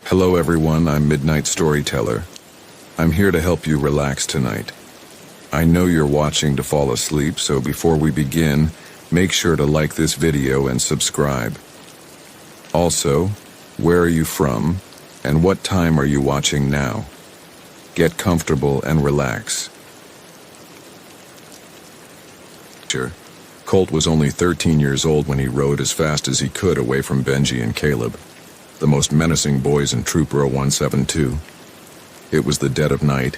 Hello everyone, I'm Midnight Storyteller. I'm here to help you relax tonight. I know you're watching to fall asleep, so before we begin, make sure to like this video and subscribe. Also, where are you from, and what time are you watching now? Get comfortable and relax. Colt was only 13 years old when he rode as fast as he could away from Benji and Caleb, the most menacing boys in Troop Row 172. It was the dead of night,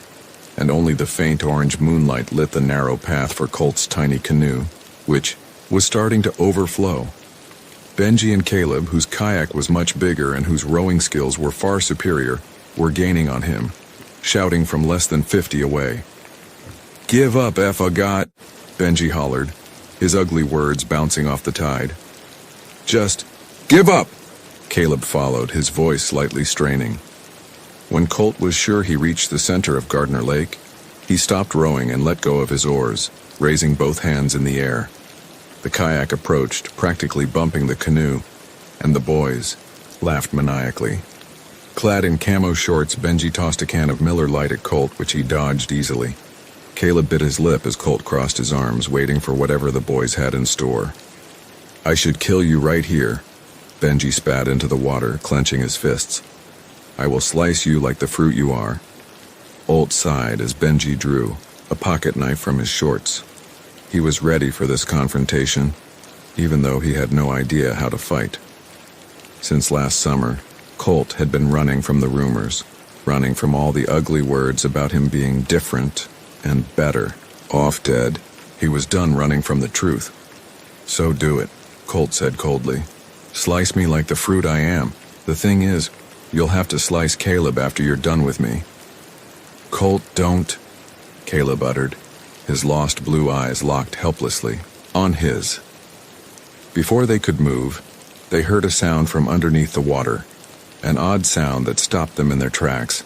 and only the faint orange moonlight lit the narrow path for Colt's tiny canoe, which was starting to overflow. Benji and Caleb, whose kayak was much bigger and whose rowing skills were far superior, were gaining on him, shouting from less than 50 away. "Give up, F-a-got," Benji hollered, his ugly words bouncing off the tide. "Just give up," Caleb followed, his voice slightly straining. When Colt was sure he reached the center of Gardner Lake, he stopped rowing and let go of his oars, raising both hands in the air. The kayak approached, practically bumping the canoe, and the boys laughed maniacally. Clad in camo shorts, Benji tossed a can of Miller Lite at Colt, which he dodged easily. Caleb bit his lip as Colt crossed his arms, waiting for whatever the boys had in store. "I should kill you right here," Benji spat into the water, clenching his fists. "I will slice you like the fruit you are." Colt sighed as Benji drew a pocket knife from his shorts. He was ready for this confrontation, even though he had no idea how to fight. Since last summer, Colt had been running from the rumors, running from all the ugly words about him being different and better. Off dead, he was done running from the truth. "So do it," Colt said coldly. "Slice me like the fruit I am. The thing is, you'll have to slice Caleb after you're done with me." "Colt, don't," Caleb uttered, his lost blue eyes locked helplessly on his. Before they could move, they heard a sound from underneath the water, an odd sound that stopped them in their tracks.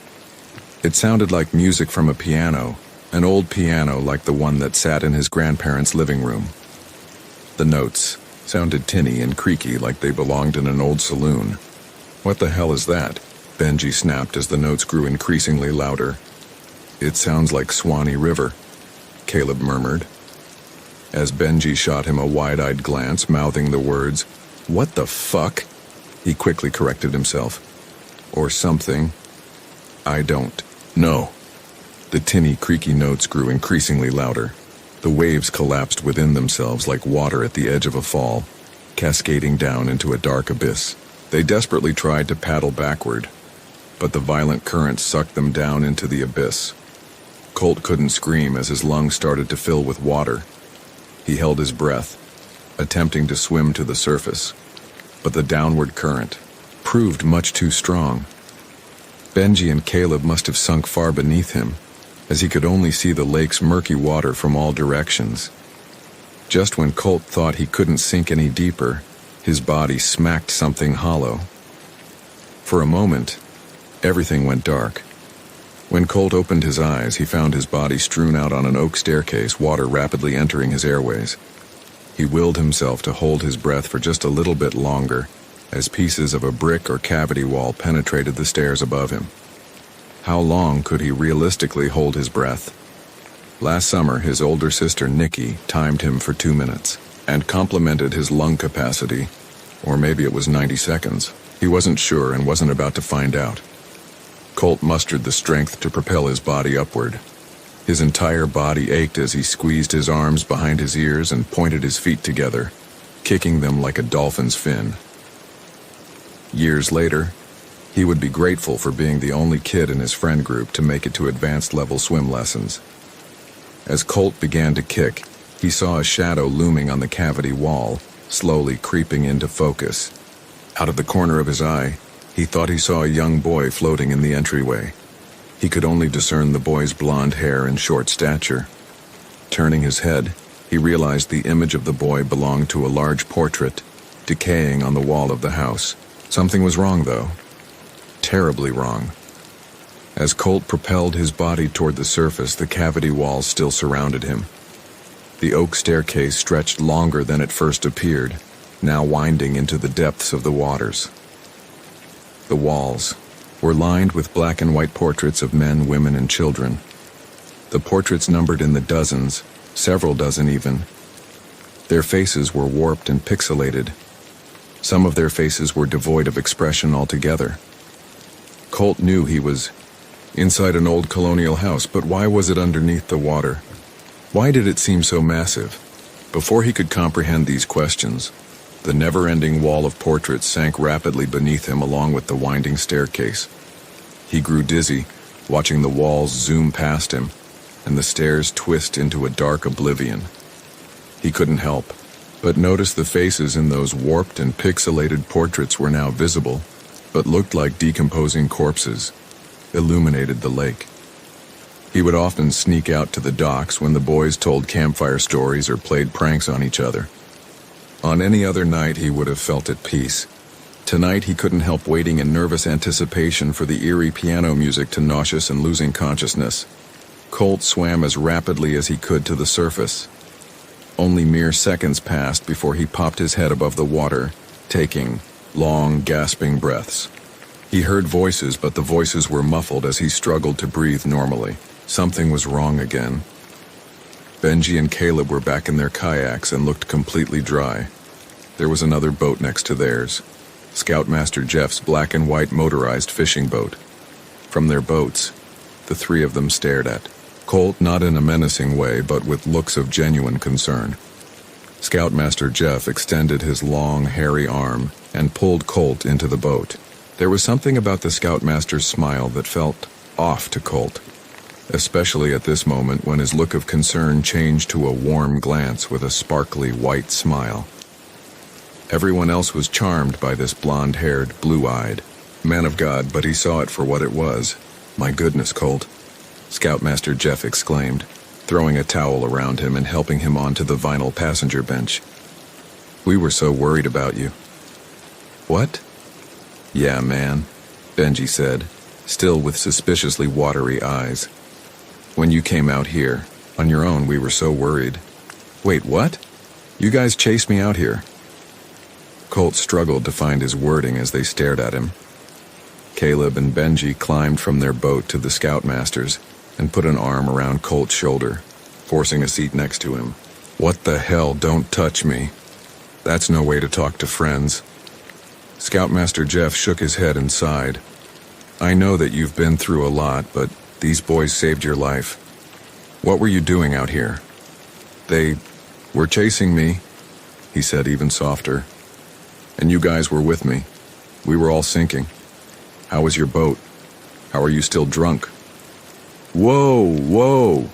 It sounded like music from a piano, an old piano like the one that sat in his grandparents' living room. The notes sounded tinny and creaky like they belonged in an old saloon. "What the hell is that?" Benji snapped as the notes grew increasingly louder. "It sounds like Swanee River," Caleb murmured. As Benji shot him a wide-eyed glance, mouthing the words, "What the fuck?" he quickly corrected himself. "Or something. I don't know." The tinny, creaky notes grew increasingly louder. The waves collapsed within themselves like water at the edge of a fall, cascading down into a dark abyss. They desperately tried to paddle backward, but the violent current sucked them down into the abyss. Colt couldn't scream as his lungs started to fill with water. He held his breath, attempting to swim to the surface, but the downward current proved much too strong. Benji and Caleb must have sunk far beneath him, as he could only see the lake's murky water from all directions. Just when Colt thought he couldn't sink any deeper, his body smacked something hollow. For a moment, everything went dark. When Colt opened his eyes, he found his body strewn out on an oak staircase, water rapidly entering his airways. He willed himself to hold his breath for just a little bit longer, as pieces of a brick or cavity wall penetrated the stairs above him. How long could he realistically hold his breath? Last summer, his older sister Nikki timed him for 2 minutes and complimented his lung capacity, or maybe it was 90 seconds. He wasn't sure and wasn't about to find out. Colt mustered the strength to propel his body upward. His entire body ached as he squeezed his arms behind his ears and pointed his feet together, kicking them like a dolphin's fin. Years later, he would be grateful for being the only kid in his friend group to make it to advanced level swim lessons. As Colt began to kick, he saw a shadow looming on the cavity wall, slowly creeping into focus. Out of the corner of his eye, he thought he saw a young boy floating in the entryway. He could only discern the boy's blonde hair and short stature. Turning his head, he realized the image of the boy belonged to a large portrait, decaying on the wall of the house. Something was wrong, though. Terribly wrong. As Colt propelled his body toward the surface, the cavity walls still surrounded him. The oak staircase stretched longer than it first appeared, now winding into the depths of the waters. The walls, were lined with black and white portraits of men, women, and children. The portraits numbered in the dozens, several dozen even. Their faces were warped and pixelated. Some of their faces were devoid of expression altogether. Colt knew he was inside an old colonial house, but why was it underneath the water? Why did it seem so massive? Before he could comprehend these questions, the never-ending wall of portraits sank rapidly beneath him along with the winding staircase. He grew dizzy, watching the walls zoom past him, and the stairs twist into a dark oblivion. He couldn't help but notice the faces in those warped and pixelated portraits were now visible, but looked like decomposing corpses, illuminated the lake. He would often sneak out to the docks when the boys told campfire stories or played pranks on each other. On any other night, he would have felt at peace. Tonight, he couldn't help waiting in nervous anticipation for the eerie piano music to nauseous and losing consciousness. Colt swam as rapidly as he could to the surface. Only mere seconds passed before he popped his head above the water, taking long, gasping breaths. He heard voices, but the voices were muffled as he struggled to breathe normally. Something was wrong again. Benji and Caleb were back in their kayaks and looked completely dry. There was another boat next to theirs, Scoutmaster Jeff's black and white motorized fishing boat. From their boats, the three of them stared at Colt, not in a menacing way, but with looks of genuine concern. Scoutmaster Jeff extended his long, hairy arm and pulled Colt into the boat. There was something about the Scoutmaster's smile that felt off to Colt, especially at this moment when his look of concern changed to a warm glance with a sparkly white smile. Everyone else was charmed by this blonde-haired, blue-eyed man of God, but he saw it for what it was. "My goodness, Colt," Scoutmaster Jeff exclaimed, throwing a towel around him and helping him onto the vinyl passenger bench. "We were so worried about you." "What?" "Yeah, man," Benji said, still with suspiciously watery eyes. "When you came out here, on your own, we were so worried." "Wait, what? You guys chased me out here?" Colt struggled to find his wording as they stared at him. Caleb and Benji climbed from their boat to the Scoutmasters and put an arm around Colt's shoulder, forcing a seat next to him. "What the hell, don't touch me. That's no way to talk to friends." Scoutmaster Jeff shook his head and sighed. "I know that you've been through a lot, but these boys saved your life. What were you doing out here?" "They were chasing me," he said even softer. "And you guys were with me. We were all sinking. How was your boat? How are you still drunk?" "Whoa, whoa,"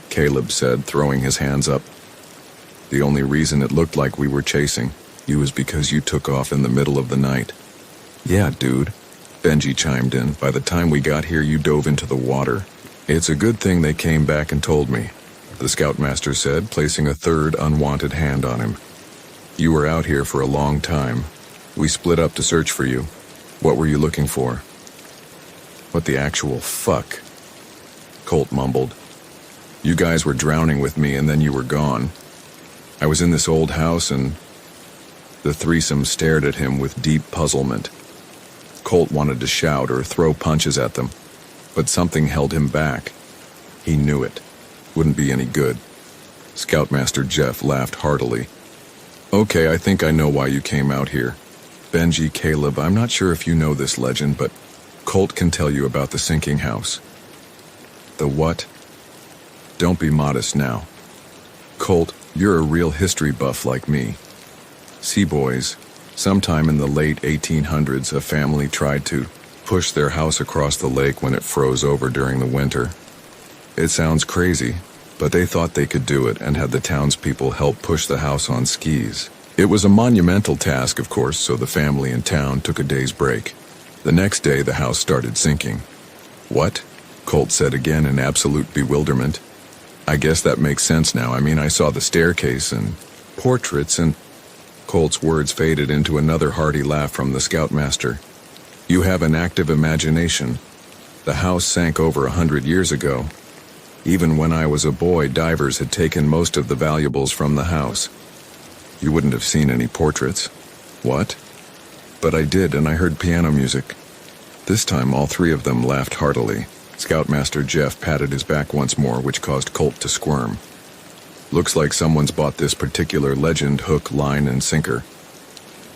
Caleb said, throwing his hands up. "The only reason it looked like we were chasing you is because you took off in the middle of the night." "Yeah, dude," Benji chimed in. "By the time we got here, you dove into the water." "It's a good thing they came back and told me," the Scoutmaster said, placing a third unwanted hand on him. "You were out here for a long time. We split up to search for you. What were you looking for?" "What the actual fuck?" Colt mumbled. "You guys were drowning with me and then you were gone. I was in this old house and..." The threesome stared at him with deep puzzlement. Colt wanted to shout or throw punches at them, but something held him back. He knew it. Wouldn't be any good. Scoutmaster Jeff laughed heartily. "Okay, I think I know why you came out here. Benji, Caleb, I'm not sure if you know this legend, but Colt can tell you about the sinking house." "The what?" "Don't be modest now. Colt, you're a real history buff like me. See, boys, sometime in the late 1800s, a family tried to push their house across the lake when it froze over during the winter. It sounds crazy, but they thought they could do it and had the townspeople help push the house on skis. It was a monumental task, of course, so the family in town took a day's break. The next day, the house started sinking." "What?" Colt said again in absolute bewilderment. "I guess that makes sense now. I mean, I saw the staircase and portraits and..." Colt's words faded into another hearty laugh from the Scoutmaster. "You have an active imagination. The house sank over 100 years ago. Even when I was a boy, divers had taken most of the valuables from the house. You wouldn't have seen any portraits." "What?" "But I did, and I heard piano music." This time all three of them laughed heartily. Scoutmaster Jeff patted his back once more, which caused Colt to squirm. Looks like someone's bought this particular legend hook, line, and sinker.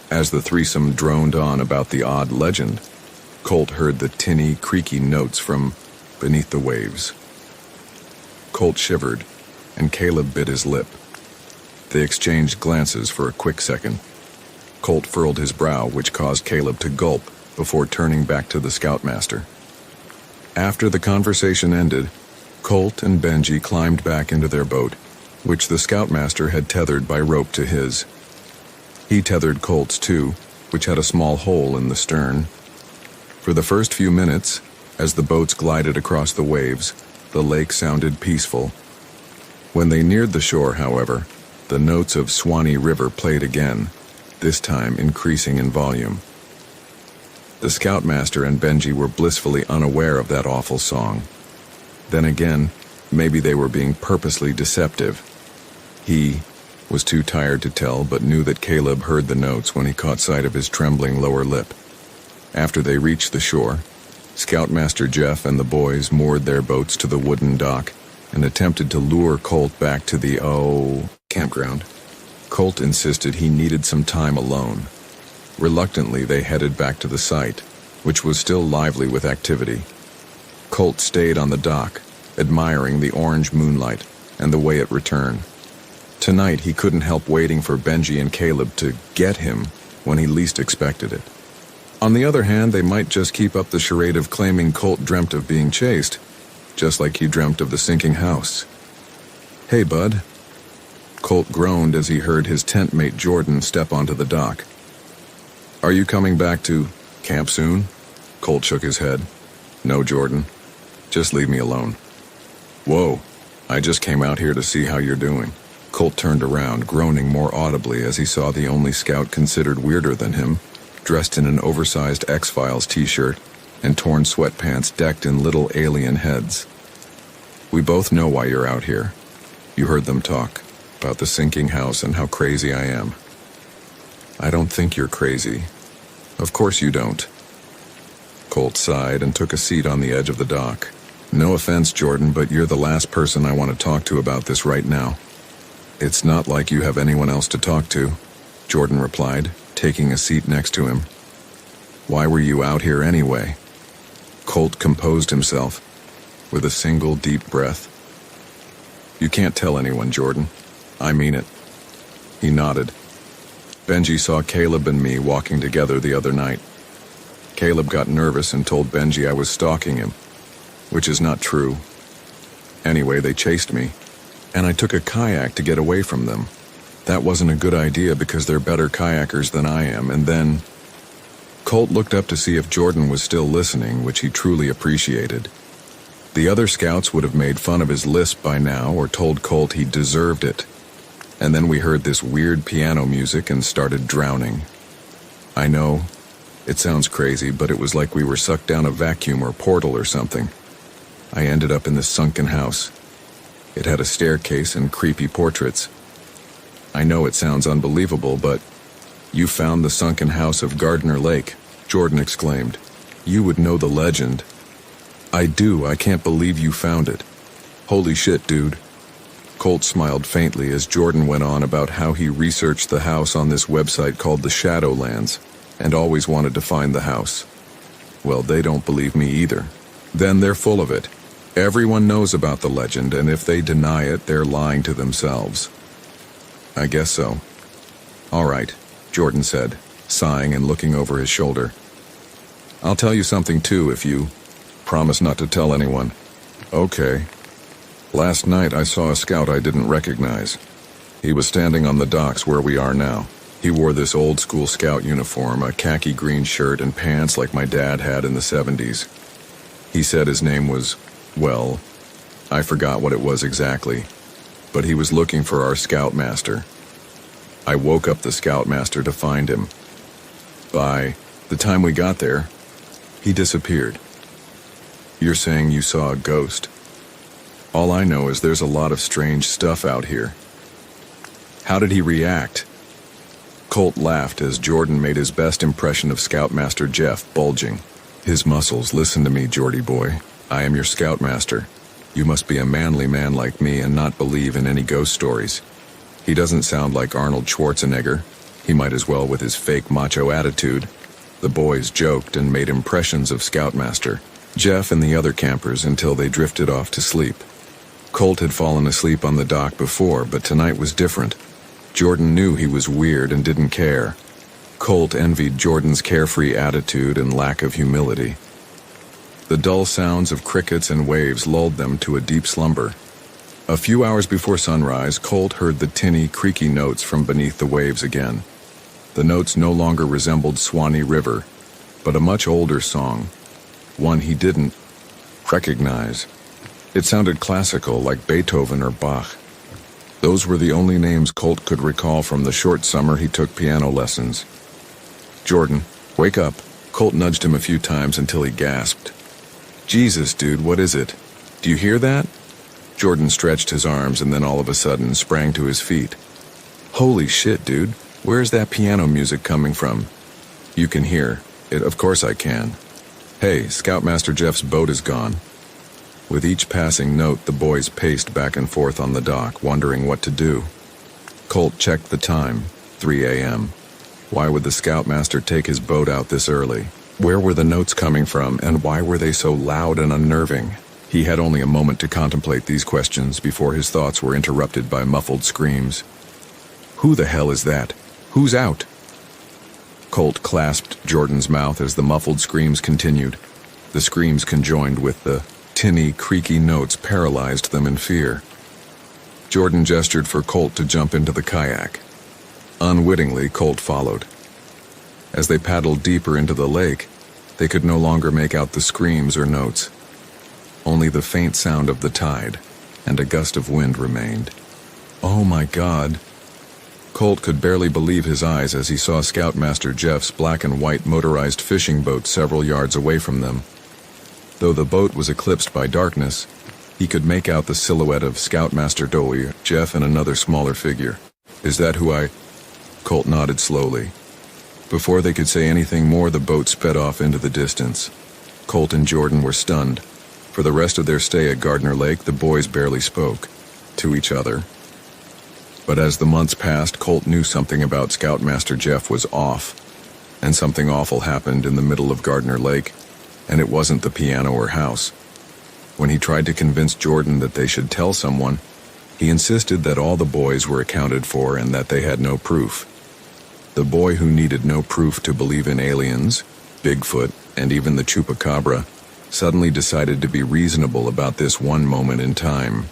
As the threesome droned on about the odd legend, Colt heard the tinny, creaky notes from beneath the waves. Colt shivered, and Caleb bit his lip. They exchanged glances for a quick second. Colt furrowed his brow, which caused Caleb to gulp before turning back to the Scoutmaster. After the conversation ended, Colt and Benji climbed back into their boat, which the Scoutmaster had tethered by rope to his. He tethered Colt's too, which had a small hole in the stern. For the first few minutes, as the boats glided across the waves, the lake sounded peaceful. When they neared the shore, however, the notes of Swanee River played again, this time increasing in volume. The Scoutmaster and Benji were blissfully unaware of that awful song. Then again, maybe they were being purposely deceptive. He was too tired to tell, but knew that Caleb heard the notes when he caught sight of his trembling lower lip. After they reached the shore, Scoutmaster Jeff and the boys moored their boats to the wooden dock and attempted to lure Colt back to the campground. Colt insisted he needed some time alone. Reluctantly, they headed back to the site, which was still lively with activity. Colt stayed on the dock, admiring the orange moonlight and the way it returned. Tonight, he couldn't help waiting for Benji and Caleb to get him when he least expected it. On the other hand, they might just keep up the charade of claiming Colt dreamt of being chased, just like he dreamt of the sinking house. "Hey, bud." Colt groaned as he heard his tent mate Jordan step onto the dock. "Are you coming back to camp soon?" Colt shook his head. "No, Jordan. Just leave me alone." "Whoa, I just came out here to see how you're doing." Colt turned around, groaning more audibly as he saw the only scout considered weirder than him, dressed in an oversized X-Files t-shirt and torn sweatpants decked in little alien heads. "We both know why you're out here. You heard them talk about the sinking house and how crazy I am." "I don't think you're crazy." "Of course you don't." Colt sighed and took a seat on the edge of the dock. "No offense, Jordan, but you're the last person I want to talk to about this right now." "It's not like you have anyone else to talk to," Jordan replied, taking a seat next to him. "Why were you out here anyway?" Colt composed himself with a single deep breath. "You can't tell anyone, Jordan. I mean it." He nodded. "Benji saw Caleb and me walking together the other night. Caleb got nervous and told Benji I was stalking him, which is not true. Anyway, they chased me, and I took a kayak to get away from them. That wasn't a good idea because they're better kayakers than I am, and then..." Colt looked up to see if Jordan was still listening, which he truly appreciated. The other scouts would have made fun of his lisp by now or told Colt he deserved it. And then we heard this weird piano music and started drowning. I know, it sounds crazy, but it was like we were sucked down a vacuum or portal or something. I ended up in this sunken house. It had a staircase and creepy portraits. I know it sounds unbelievable, but... "You found the sunken house of Gardner Lake," Jordan exclaimed. "You would know the legend." "I do. I can't believe you found it." "Holy shit, dude." Colt smiled faintly as Jordan went on about how he researched the house on this website called the Shadowlands and always wanted to find the house. Well, they don't believe me either. Then they're full of it. Everyone knows about the legend, and if they deny it, they're lying to themselves. I guess so. All right, Jordan said, sighing and looking over his shoulder. I'll tell you something too if you promise not to tell anyone. Okay. Last night I saw a scout I didn't recognize. He was standing on the docks where we are now. He wore this old school scout uniform, a khaki green shirt and pants like my dad had in the 70s. He said his name was, well, I forgot what it was exactly, but he was looking for our scoutmaster. I woke up the scoutmaster to find him. By the time we got there, he disappeared. You're saying you saw a ghost? All I know is there's a lot of strange stuff out here. How did he react? Colt laughed as Jordan made his best impression of Scoutmaster Jeff, bulging. His muscles. Listen to me, Geordie boy. I am your scoutmaster. You must be a manly man like me and not believe in any ghost stories. He doesn't sound like Arnold Schwarzenegger. He might as well with his fake macho attitude. The boys joked and made impressions of Scoutmaster, Jeff and the other campers until they drifted off to sleep. Colt had fallen asleep on the dock before, but tonight was different. Jordan knew he was weird and didn't care. Colt envied Jordan's carefree attitude and lack of humility. The dull sounds of crickets and waves lulled them to a deep slumber. A few hours before sunrise, Colt heard the tinny, creaky notes from beneath the waves again. The notes no longer resembled Swanee River, but a much older song, one he didn't recognize. It sounded classical, like Beethoven or Bach. Those were the only names Colt could recall from the short summer he took piano lessons. "Jordan, wake up." Colt nudged him a few times until he gasped. "Jesus, dude, what is it? Do you hear that?" Jordan stretched his arms and then all of a sudden sprang to his feet. "Holy shit, dude. Where's that piano music coming from?" "You can hear it." "Of course I can." "Hey, Scoutmaster Jeff's boat is gone." With each passing note, the boys paced back and forth on the dock, wondering what to do. Colt checked the time, 3 a.m. Why would the Scoutmaster take his boat out this early? Where were the notes coming from, and why were they so loud and unnerving? He had only a moment to contemplate these questions before his thoughts were interrupted by muffled screams. "Who the hell is that? Who's out?" Colt clasped Jordan's mouth as the muffled screams continued. The screams conjoined with the tinny, creaky notes paralyzed them in fear. Jordan gestured for Colt to jump into the kayak. Unwittingly, Colt followed. As they paddled deeper into the lake, they could no longer make out the screams or notes. Only the faint sound of the tide and a gust of wind remained. "Oh my God." Colt could barely believe his eyes as he saw Scoutmaster Jeff's black and white motorized fishing boat several yards away from them. Though the boat was eclipsed by darkness, he could make out the silhouette of Scoutmaster Dowie, Jeff, and another smaller figure. "Is that who I—" Colt nodded slowly. Before they could say anything more, the boat sped off into the distance. Colt and Jordan were stunned. For the rest of their stay at Gardner Lake, the boys barely spoke to each other. But as the months passed, Colt knew something about Scoutmaster Jeff was off, and something awful happened in the middle of Gardner Lake, and it wasn't the piano or house. When he tried to convince Jordan that they should tell someone, he insisted that all the boys were accounted for and that they had no proof. The boy who needed no proof to believe in aliens, Bigfoot, and even the chupacabra, suddenly decided to be reasonable about this one moment in time.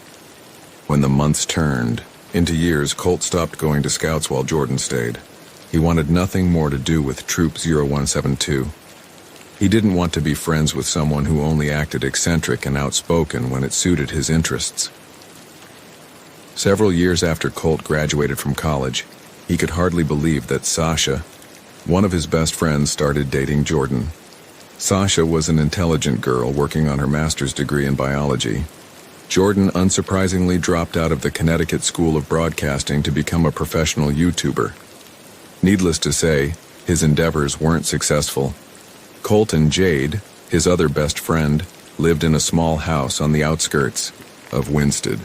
When the months turned into years, Colt stopped going to scouts while Jordan stayed. He wanted nothing more to do with Troop 0172. He didn't want to be friends with someone who only acted eccentric and outspoken when it suited his interests. Several years after Colt graduated from college, he could hardly believe that Sasha, one of his best friends, started dating Jordan. Sasha was an intelligent girl working on her master's degree in biology. Jordan unsurprisingly dropped out of the Connecticut School of Broadcasting to become a professional YouTuber. Needless to say, his endeavors weren't successful. Colt and Jade, his other best friend, lived in a small house on the outskirts of Winsted.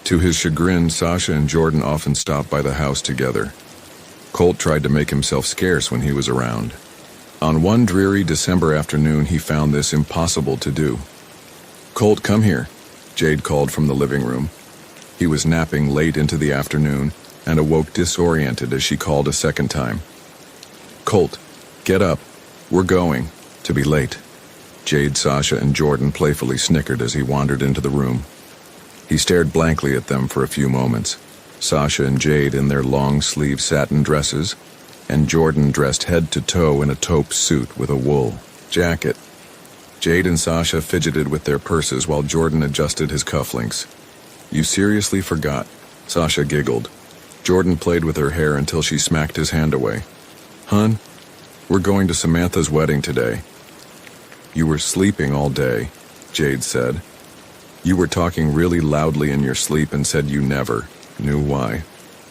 To his chagrin, Sasha and Jordan often stopped by the house together. Colt tried to make himself scarce when he was around. On one dreary December afternoon, he found this impossible to do. "Colt, come here," Jade called from the living room. He was napping late into the afternoon and awoke disoriented as she called a second time. "Colt, get up. We're going to be late." Jade, Sasha, and Jordan playfully snickered as he wandered into the room. He stared blankly at them for a few moments. Sasha and Jade in their long-sleeve satin dresses, and Jordan dressed head to toe in a taupe suit with a wool jacket. Jade and Sasha fidgeted with their purses while Jordan adjusted his cufflinks. "You seriously forgot?" Sasha giggled. Jordan played with her hair until she smacked his hand away. "Hun, we're going to Samantha's wedding today." "You were sleeping all day," Jade said. "You were talking really loudly in your sleep and said you never knew why."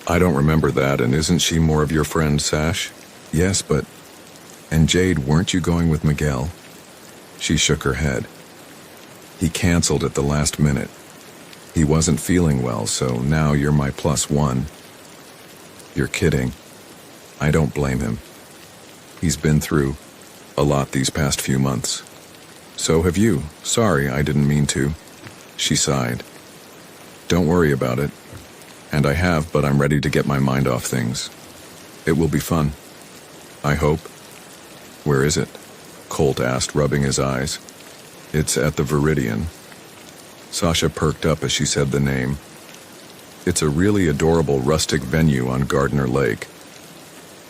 "I don't remember that, and isn't she more of your friend, Sash?" "Yes, but—" "And Jade, weren't you going with Miguel?" She shook her head. He canceled at the last minute. He wasn't feeling well, so now you're my +1. You're kidding. I don't blame him. He's been through a lot these past few months. So have you. Sorry, I didn't mean to. She sighed. Don't worry about it. And I have, but I'm ready to get my mind off things. It will be fun. I hope. Where is it? Colt asked, rubbing his eyes. It's at the Viridian. Sasha perked up as she said the name. It's a really adorable rustic venue on Gardner Lake.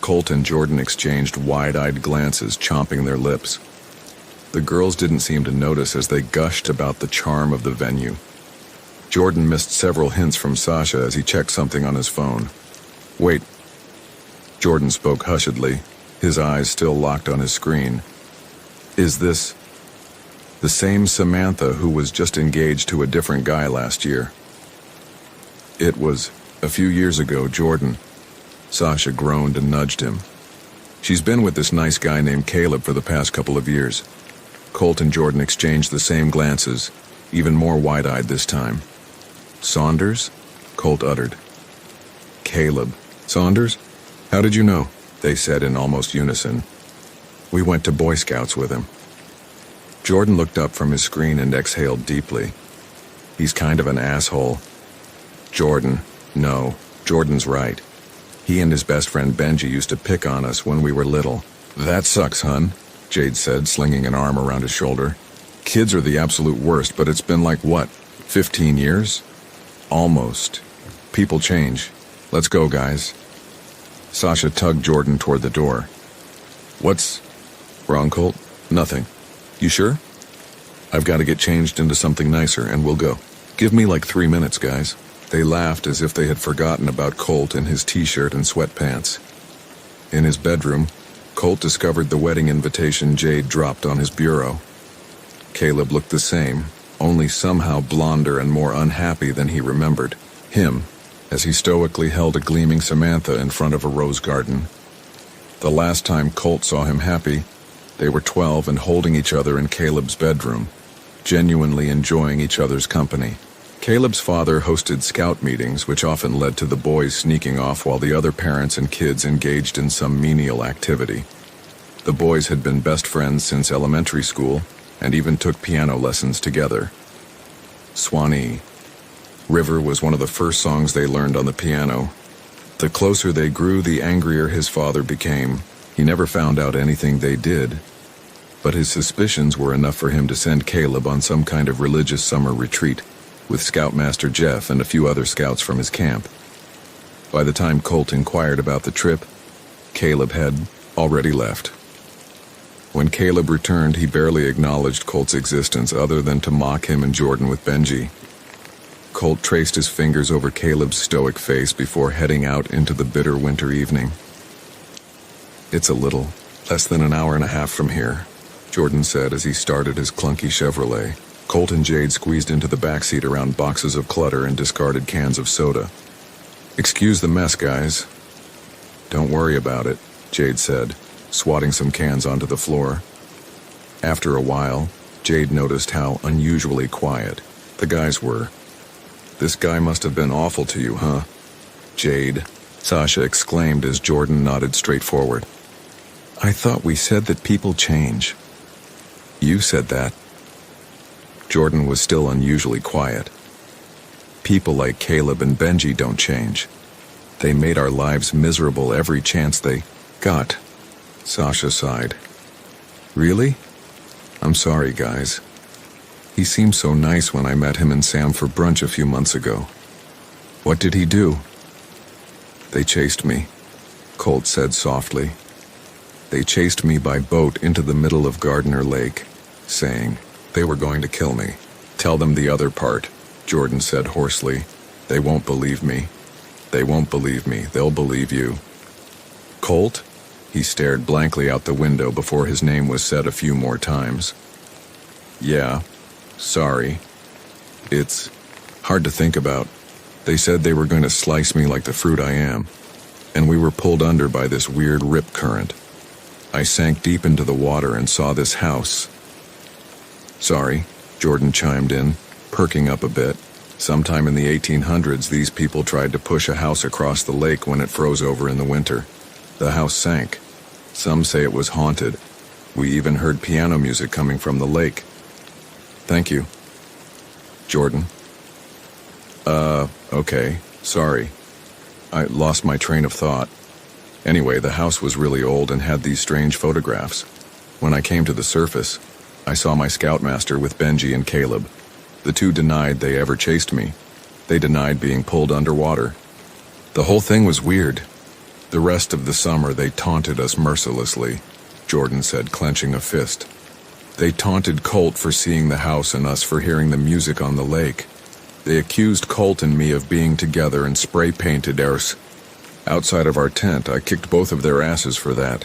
Colt and Jordan exchanged wide-eyed glances, chomping their lips. The girls didn't seem to notice as they gushed about the charm of the venue. Jordan missed several hints from Sasha as he checked something on his phone. Wait. Jordan spoke hushedly, his eyes still locked on his screen. Is this the same Samantha who was just engaged to a different guy last year? It was a few years ago, Jordan. Sasha groaned and nudged him. She's been with this nice guy named Caleb for the past couple of years. Colt and Jordan exchanged the same glances, even more wide-eyed this time. Saunders? Colt uttered. Caleb. Saunders? How did you know? They said in almost unison. We went to Boy Scouts with him. Jordan looked up from his screen and exhaled deeply. He's kind of an asshole. Jordan. No, Jordan's right. He and his best friend Benji used to pick on us when we were little. That sucks, hun, Jade said, slinging an arm around his shoulder. Kids are the absolute worst, but it's been like, what, 15 years? Almost. People change. Let's go, guys. Sasha tugged Jordan toward the door. What's wrong, Colt? Nothing. You sure? I've got to get changed into something nicer, and we'll go. Give me like 3 minutes, guys. They laughed as if they had forgotten about Colt in his t-shirt and sweatpants. In his bedroom, Colt discovered the wedding invitation Jade dropped on his bureau. Caleb looked the same, only somehow blonder and more unhappy than he remembered. Him, as he stoically held a gleaming Samantha in front of a rose garden. The last time Colt saw him happy, they were 12 and holding each other in Caleb's bedroom, genuinely enjoying each other's company. Caleb's father hosted scout meetings, which often led to the boys sneaking off while the other parents and kids engaged in some menial activity. The boys had been best friends since elementary school, and even took piano lessons together. Swanee. River was one of the first songs they learned on the piano. The closer they grew, the angrier his father became. He never found out anything they did, but his suspicions were enough for him to send Caleb on some kind of religious summer retreat, with Scoutmaster Jeff and a few other scouts from his camp. By the time Colt inquired about the trip, Caleb had already left. When Caleb returned, he barely acknowledged Colt's existence other than to mock him and Jordan with Benji. Colt traced his fingers over Caleb's stoic face before heading out into the bitter winter evening. It's a little less than an hour and a half from here, Jordan said as he started his clunky Chevrolet. Colt and Jade squeezed into the backseat around boxes of clutter and discarded cans of soda. Excuse the mess, guys. Don't worry about it, Jade said, swatting some cans onto the floor. After a while, Jade noticed how unusually quiet the guys were. This guy must have been awful to you, huh? Jade, Sasha exclaimed as Jordan nodded straight forward. I thought we said that people change. You said that. Jordan was still unusually quiet. People like Caleb and Benji don't change. They made our lives miserable every chance they got. Sasha sighed. Really? I'm sorry, guys. He seemed so nice when I met him and Sam for brunch a few months ago. What did he do? They chased me, Colt said softly. They chased me by boat into the middle of Gardner Lake, saying they were going to kill me. Tell them the other part, Jordan said hoarsely. They won't believe me. They won't believe me. They'll believe you. Colt? He stared blankly out the window before his name was said a few more times. Yeah, sorry. It's hard to think about. They said they were going to slice me like the fruit I am, and we were pulled under by this weird rip current. I sank deep into the water and saw this house. Sorry, Jordan chimed in, perking up a bit. Sometime in the 1800s, these people tried to push a house across the lake when it froze over in the winter. The house sank. Some say it was haunted. We even heard piano music coming from the lake. Thank you. Jordan? Okay, sorry. I lost my train of thought. Anyway, the house was really old and had these strange photographs. When I came to the surface, I saw my scoutmaster with Benji and Caleb. The two denied they ever chased me. They denied being pulled underwater. The whole thing was weird. The rest of the summer they taunted us mercilessly, Jordan said, clenching a fist. They taunted Colt for seeing the house and us for hearing the music on the lake. They accused Colt and me of being together and spray-painted ours. Outside of our tent, I kicked both of their asses for that.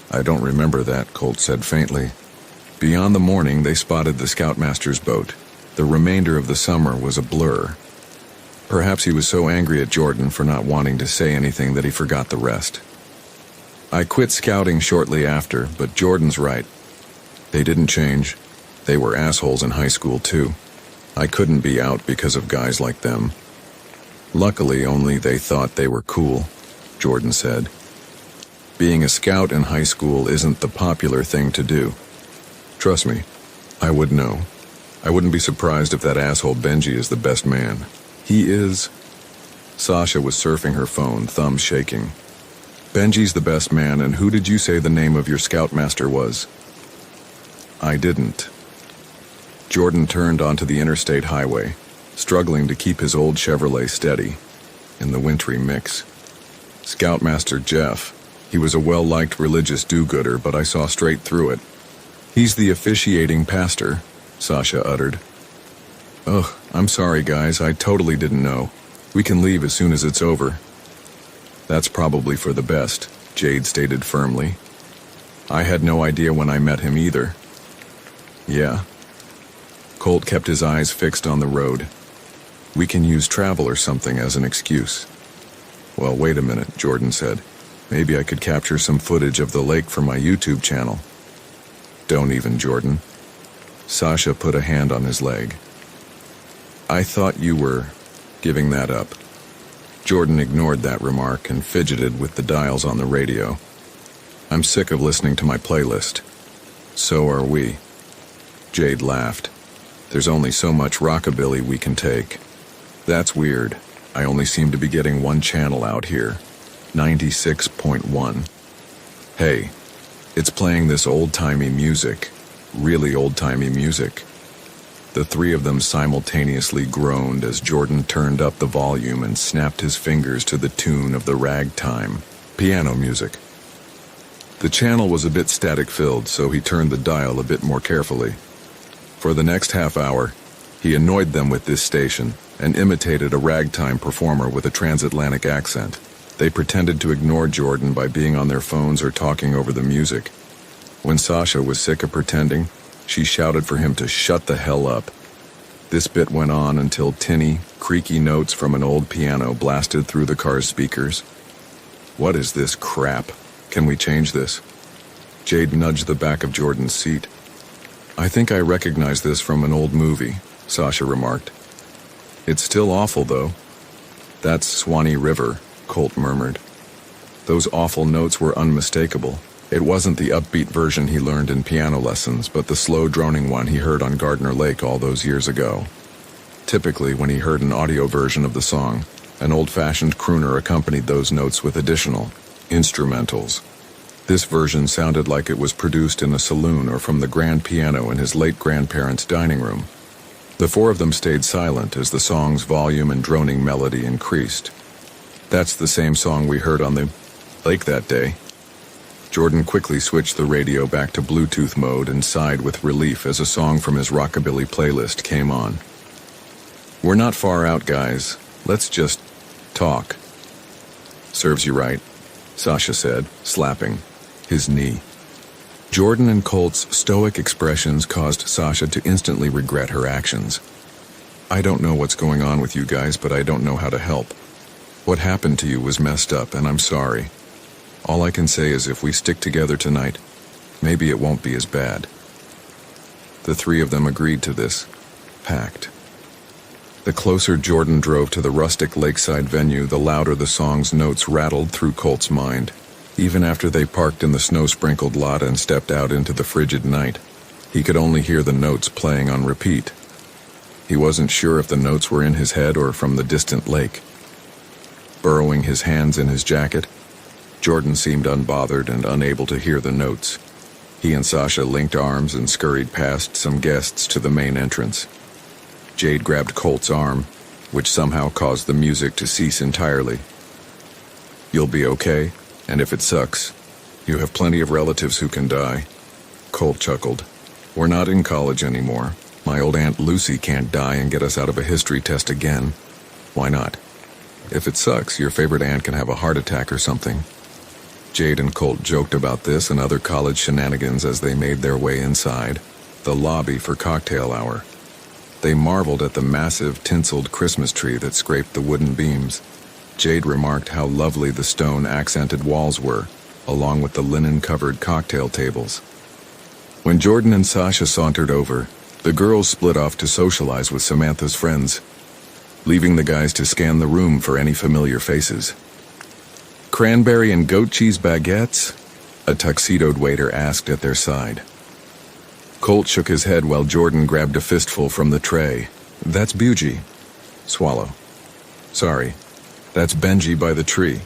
I don't remember that, Colt said faintly. Beyond the morning, they spotted the scoutmaster's boat. The remainder of the summer was a blur. Perhaps he was so angry at Jordan for not wanting to say anything that he forgot the rest. I quit scouting shortly after, but Jordan's right. They didn't change. They were assholes in high school, too. I couldn't be out because of guys like them. Luckily, only they thought they were cool, Jordan said. Being a scout in high school isn't the popular thing to do. Trust me, I would know. I wouldn't be surprised if that asshole Benji is the best man. He is. Sasha was surfing her phone, thumbs shaking. Benji's the best man, and who did you say the name of your scoutmaster was? I didn't. Jordan turned onto the interstate highway, struggling to keep his old Chevrolet steady in the wintry mix. Scoutmaster Jeff. He was a well-liked religious do-gooder, but I saw straight through it. He's the officiating pastor, Sasha uttered. Ugh, I'm sorry, guys. I totally didn't know. We can leave as soon as it's over. That's probably for the best, Jade stated firmly. I had no idea when I met him either. Yeah. Colt kept his eyes fixed on the road. We can use travel or something as an excuse. Well, wait a minute, Jordan said. Maybe I could capture some footage of the lake for my YouTube channel. Don't even, Jordan. Sasha put a hand on his leg. I thought you were giving that up. Jordan ignored that remark and fidgeted with the dials on the radio. I'm sick of listening to my playlist. So are we. Jade laughed. There's only so much rockabilly we can take. That's weird. I only seem to be getting one channel out here. 96.1. Hey, it's playing this old-timey music. Really old-timey music. The three of them simultaneously groaned as Jordan turned up the volume and snapped his fingers to the tune of the ragtime piano music. The channel was a bit static-filled, so he turned the dial a bit more carefully. For the next half hour, he annoyed them with this station and imitated a ragtime performer with a transatlantic accent. They pretended to ignore Jordan by being on their phones or talking over the music. When Sasha was sick of pretending, she shouted for him to shut the hell up. This bit went on until tinny, creaky notes from an old piano blasted through the car's speakers. What is this crap? Can we change this? Jade nudged the back of Jordan's seat. I think I recognize this from an old movie, Sasha remarked. It's still awful, though. That's Swanee River, Colt murmured. Those awful notes were unmistakable. It wasn't the upbeat version he learned in piano lessons, but the slow droning one he heard on Gardner Lake all those years ago. Typically, when he heard an audio version of the song, an old-fashioned crooner accompanied those notes with additional instrumentals. This version sounded like it was produced in a saloon or from the grand piano in his late grandparents' dining room. The four of them stayed silent as the song's volume and droning melody increased. That's the same song we heard on the lake that day. Jordan quickly switched the radio back to Bluetooth mode and sighed with relief as a song from his rockabilly playlist came on. We're not far out, guys. Let's just talk. Serves you right, Sasha said, slapping his knee. Jordan and Colt's stoic expressions caused Sasha to instantly regret her actions. I don't know what's going on with you guys, but I don't know how to help. What happened to you was messed up, and I'm sorry. All I can say is if we stick together tonight, maybe it won't be as bad. The three of them agreed to this pact. The closer Jordan drove to the rustic lakeside venue, the louder the song's notes rattled through Colt's mind. Even after they parked in the snow-sprinkled lot and stepped out into the frigid night, he could only hear the notes playing on repeat. He wasn't sure if the notes were in his head or from the distant lake. Burrowing his hands in his jacket, Jordan seemed unbothered and unable to hear the notes. He and Sasha linked arms and scurried past some guests to the main entrance. Jade grabbed Colt's arm, which somehow caused the music to cease entirely. "You'll be okay, and if it sucks, you have plenty of relatives who can die." Colt chuckled. "We're not in college anymore. My old Aunt Lucy can't die and get us out of a history test again. Why not? If it sucks, your favorite aunt can have a heart attack or something." Jade and Colt joked about this and other college shenanigans as they made their way inside, the lobby for cocktail hour. They marveled at the massive, tinseled Christmas tree that scraped the wooden beams. Jade remarked how lovely the stone-accented walls were, along with the linen-covered cocktail tables. When Jordan and Sasha sauntered over, the girls split off to socialize with Samantha's friends, leaving the guys to scan the room for any familiar faces. "Cranberry and goat cheese baguettes?" a tuxedoed waiter asked at their side. Colt shook his head while Jordan grabbed a fistful from the tray. "That's Bugie." Swallow. "Sorry, that's Benji by the tree.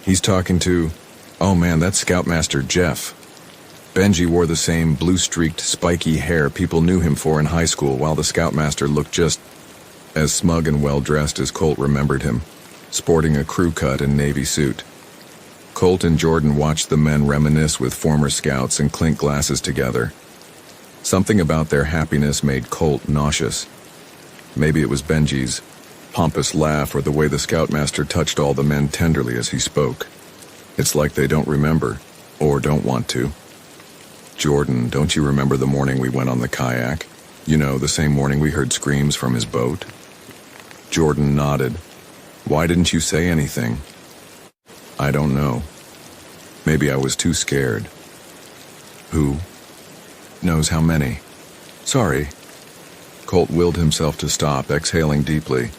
He's talking to... Oh man, that's Scoutmaster Jeff." Benji wore the same blue-streaked, spiky hair people knew him for in high school, while the Scoutmaster looked just as smug and well-dressed as Colt remembered him, sporting a crew cut and navy suit. Colt and Jordan watched the men reminisce with former scouts and clink glasses together. Something about their happiness made Colt nauseous. Maybe it was Benji's pompous laugh or the way the Scoutmaster touched all the men tenderly as he spoke. It's like they don't remember, or don't want to. "Jordan, don't you remember the morning we went on the kayak? You know, the same morning we heard screams from his boat?" Jordan nodded. "Why didn't you say anything?" "I don't know. Maybe I was too scared." "Who knows how many?" "Sorry." Colt willed himself to stop, exhaling deeply.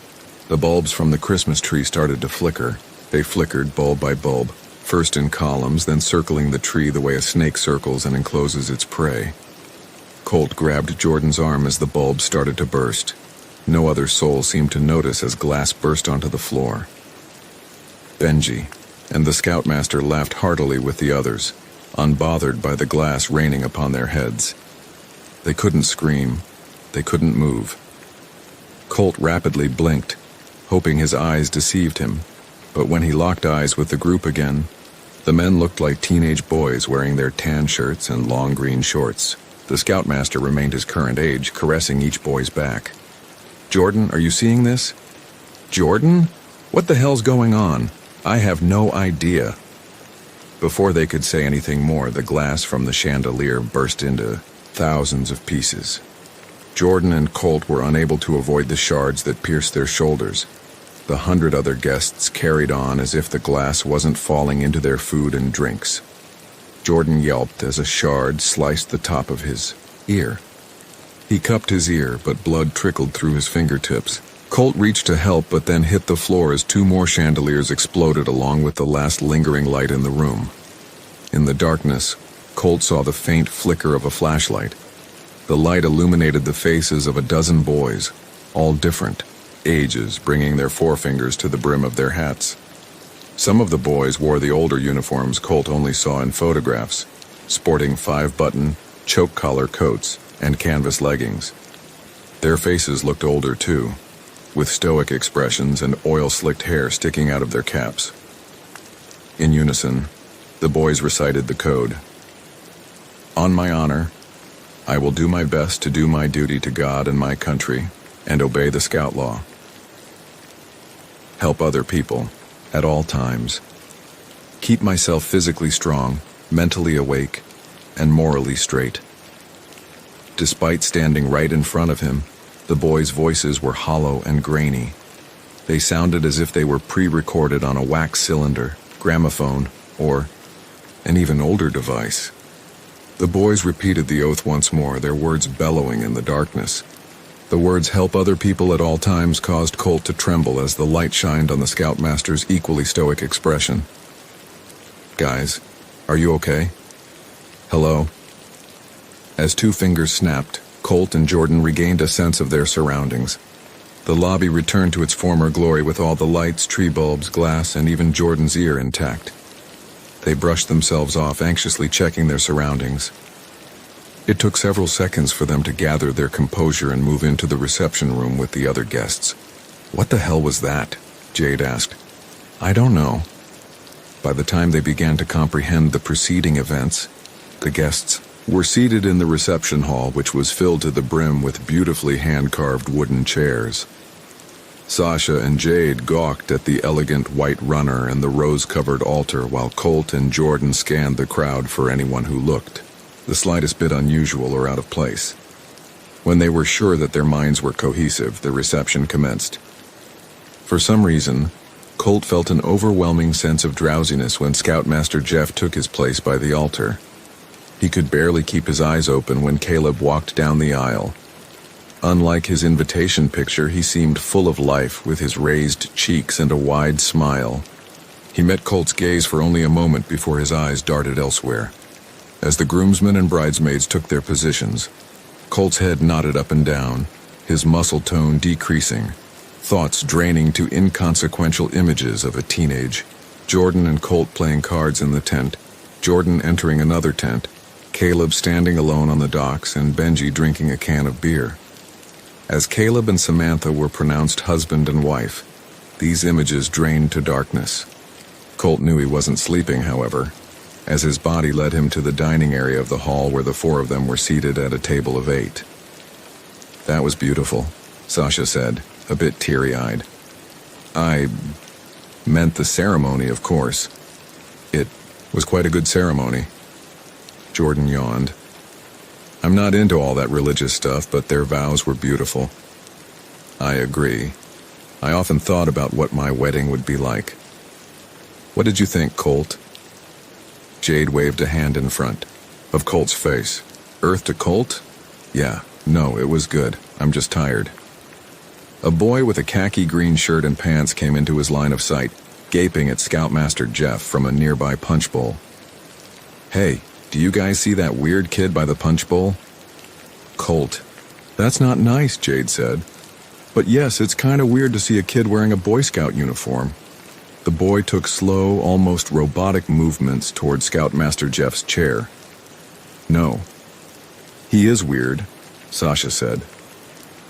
The bulbs from the Christmas tree started to flicker. They flickered bulb by bulb, first in columns, then circling the tree the way a snake circles and encloses its prey. Colt grabbed Jordan's arm as the bulbs started to burst. No other soul seemed to notice as glass burst onto the floor. Benji and the Scoutmaster laughed heartily with the others, unbothered by the glass raining upon their heads. They couldn't scream. They couldn't move. Colt rapidly blinked, hoping his eyes deceived him, but when he locked eyes with the group again, the men looked like teenage boys wearing their tan shirts and long green shorts. The Scoutmaster remained his current age, caressing each boy's back. "Jordan, are you seeing this?" "Jordan? What the hell's going on? I have no idea." Before they could say anything more, the glass from the chandelier burst into thousands of pieces. Jordan and Colt were unable to avoid the shards that pierced their shoulders. The 100 other guests carried on as if the glass wasn't falling into their food and drinks. Jordan yelped as a shard sliced the top of his ear. He cupped his ear, but blood trickled through his fingertips. Colt reached to help, but then hit the floor as 2 more chandeliers exploded along with the last lingering light in the room. In the darkness, Colt saw the faint flicker of a flashlight. The light illuminated the faces of a dozen boys, all different ages, bringing their forefingers to the brim of their hats. Some of the boys wore the older uniforms Colt only saw in photographs, sporting 5-button, choke-collar coats and canvas leggings. Their faces looked older too, with stoic expressions and oil-slicked hair sticking out of their caps. In unison, the boys recited the code. "On my honor, I will do my best to do my duty to God and my country, and obey the Scout law. Help other people, at all times. Keep myself physically strong, mentally awake, and morally straight." Despite standing right in front of him, the boys' voices were hollow and grainy. They sounded as if they were pre-recorded on a wax cylinder, gramophone, or an even older device. The boys repeated the oath once more, their words bellowing in the darkness. The words "help other people at all times" caused Colt to tremble as the light shined on the Scoutmaster's equally stoic expression. "Guys, are you okay? Hello?" As two fingers snapped, Colt and Jordan regained a sense of their surroundings. The lobby returned to its former glory with all the lights, tree bulbs, glass, and even Jordan's ear intact. They brushed themselves off, anxiously checking their surroundings. It took several seconds for them to gather their composure and move into the reception room with the other guests. "What the hell was that?" Jade asked. "I don't know." By the time they began to comprehend the preceding events, the guests were seated in the reception hall, which was filled to the brim with beautifully hand-carved wooden chairs. Sasha and Jade gawked at the elegant white runner and the rose-covered altar, while Colt and Jordan scanned the crowd for anyone who looked the slightest bit unusual or out of place. When they were sure that their minds were cohesive, the reception commenced. For some reason, Colt felt an overwhelming sense of drowsiness when Scoutmaster Jeff took his place by the altar. He could barely keep his eyes open when Caleb walked down the aisle. Unlike his invitation picture, he seemed full of life, with his raised cheeks and a wide smile. He met Colt's gaze for only a moment before his eyes darted elsewhere. As the groomsmen and bridesmaids took their positions, Colt's head nodded up and down, his muscle tone decreasing, thoughts draining to inconsequential images of a teenage Jordan and Colt playing cards in the tent, Jordan entering another tent, Caleb standing alone on the docks, and Benji drinking a can of beer. As Caleb and Samantha were pronounced husband and wife, these images drained to darkness. Colt knew he wasn't sleeping, however, as his body led him to the dining area of the hall where the four of them were seated at a table of 8. "That was beautiful," Sasha said, a bit teary-eyed. "I meant the ceremony, of course. It was quite a good ceremony." Jordan yawned. "I'm not into all that religious stuff, but their vows were beautiful." "I agree. I often thought about what my wedding would be like." "What did you think, Colt?" Jade waved a hand in front of Colt's face. "Earth to Colt? Yeah, no, it was good. I'm just tired." A boy with a khaki green shirt and pants came into his line of sight, gaping at Scoutmaster Jeff from a nearby punch bowl. "Hey, do you guys see that weird kid by the punch bowl?" "Colt, that's not nice," Jade said. "But yes, it's kind of weird to see a kid wearing a Boy Scout uniform." The boy took slow, almost robotic movements toward Scoutmaster Jeff's chair. "No. He is weird," Sasha said.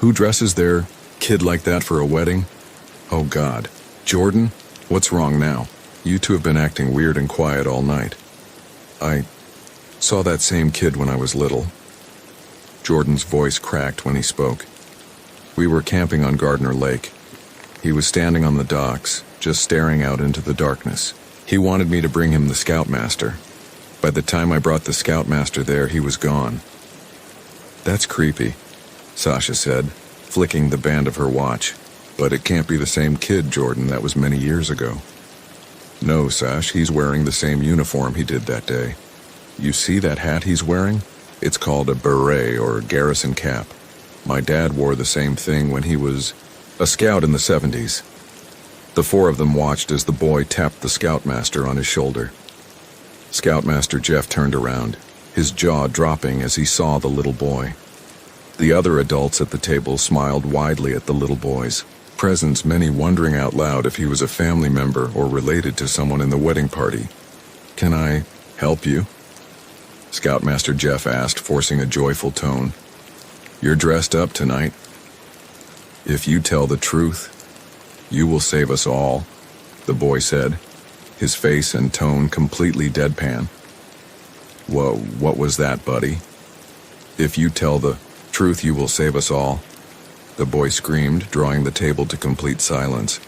"Who dresses their kid like that for a wedding? Oh God. Jordan, what's wrong now? You two have been acting weird and quiet all night." "I saw that same kid when I was little." Jordan's voice cracked when he spoke. "We were camping on Gardner Lake. He was standing on the docks, just staring out into the darkness. He wanted me to bring him the Scoutmaster. By the time I brought the Scoutmaster there, he was gone." "That's creepy," Sasha said, flicking the band of her watch. "But it can't be the same kid, Jordan. That was many years ago." "No, Sash, he's wearing the same uniform he did that day. You see that hat he's wearing? It's called a beret or garrison cap. My dad wore the same thing when he was a scout in the 70s. The four of them watched as the boy tapped the Scoutmaster on his shoulder. Scoutmaster Jeff turned around, his jaw dropping as he saw the little boy. The other adults at the table smiled widely at the little boy's presence, many wondering out loud if he was a family member or related to someone in the wedding party. "Can I help you?" Scoutmaster Jeff asked, forcing a joyful tone. "You're dressed up tonight. If you tell the truth, you will save us all," the boy said, his face and tone completely deadpan. "Whoa, what was that, buddy?" "If you tell the truth, you will save us all," the boy screamed, drawing the table to complete silence.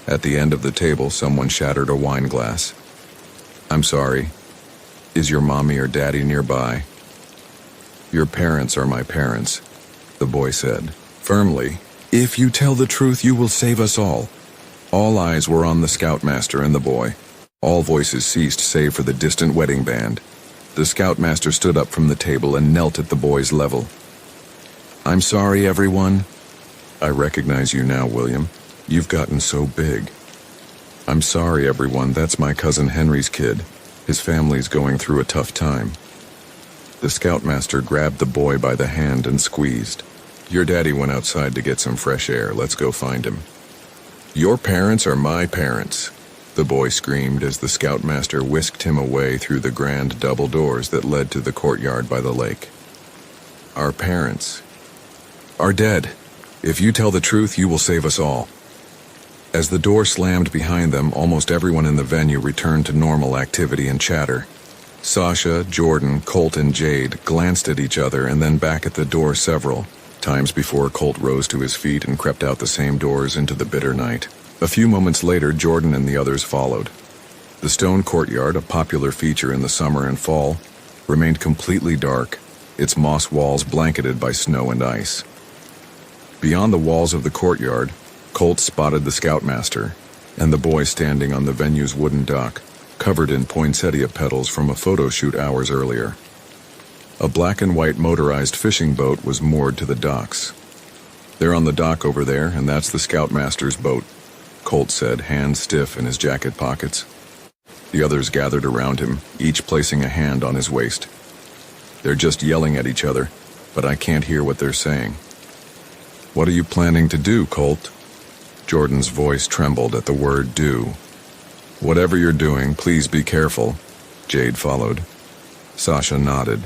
At the end of the table, someone shattered a wine glass. "I'm sorry. Is your mommy or daddy nearby?" "Your parents are my parents," the boy said, firmly. "If you tell the truth, you will save us all." All eyes were on the Scoutmaster and the boy. All voices ceased save for the distant wedding band. The scoutmaster stood up from the table and knelt at the boy's level. "I'm sorry, everyone." "I recognize you now, William. You've gotten so big." "I'm sorry, everyone. That's my cousin Henry's kid. His family's going through a tough time." The scoutmaster grabbed the boy by the hand and squeezed. "Your daddy went outside to get some fresh air. Let's go find him." "Your parents are my parents," the boy screamed as the scoutmaster whisked him away through the grand double doors that led to the courtyard by the lake. "Our parents are dead. If you tell the truth, you will save us all." As the door slammed behind them, almost everyone in the venue returned to normal activity and chatter. Sasha, Jordan, Colt, and Jade glanced at each other and then back at the door several times before Colt rose to his feet and crept out the same doors into the bitter night. A few moments later, Jordan and the others followed. The stone courtyard, a popular feature in the summer and fall, remained completely dark, its moss walls blanketed by snow and ice. Beyond the walls of the courtyard, Colt spotted the scoutmaster and the boy standing on the venue's wooden dock, covered in poinsettia petals from a photo shoot hours earlier. A black and white motorized fishing boat was moored to the docks. "They're on the dock over there, and that's the scoutmaster's boat," Colt said, hands stiff in his jacket pockets. The others gathered around him, each placing a hand on his waist. "They're just yelling at each other, but I can't hear what they're saying." "What are you planning to do, Colt?" Jordan's voice trembled at the word do. "Whatever you're doing, please be careful," Jade followed. Sasha nodded.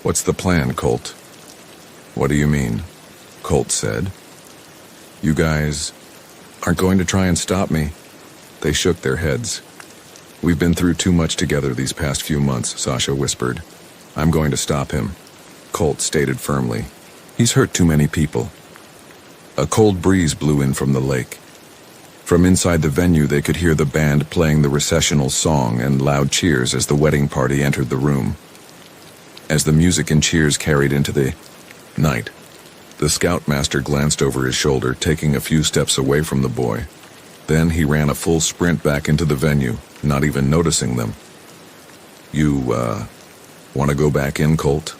"What's the plan, Colt?" "What do you mean?" Colt said. "You guys aren't going to try and stop me?" They shook their heads. "We've been through too much together these past few months," Sasha whispered. "I'm going to stop him," Colt stated firmly. "He's hurt too many people." A cold breeze blew in from the lake. From inside the venue, they could hear the band playing the recessional song and loud cheers as the wedding party entered the room. As the music and cheers carried into the night, the scoutmaster glanced over his shoulder, taking a few steps away from the boy. Then he ran a full sprint back into the venue, not even noticing them. "You, want to go back in, Colt?"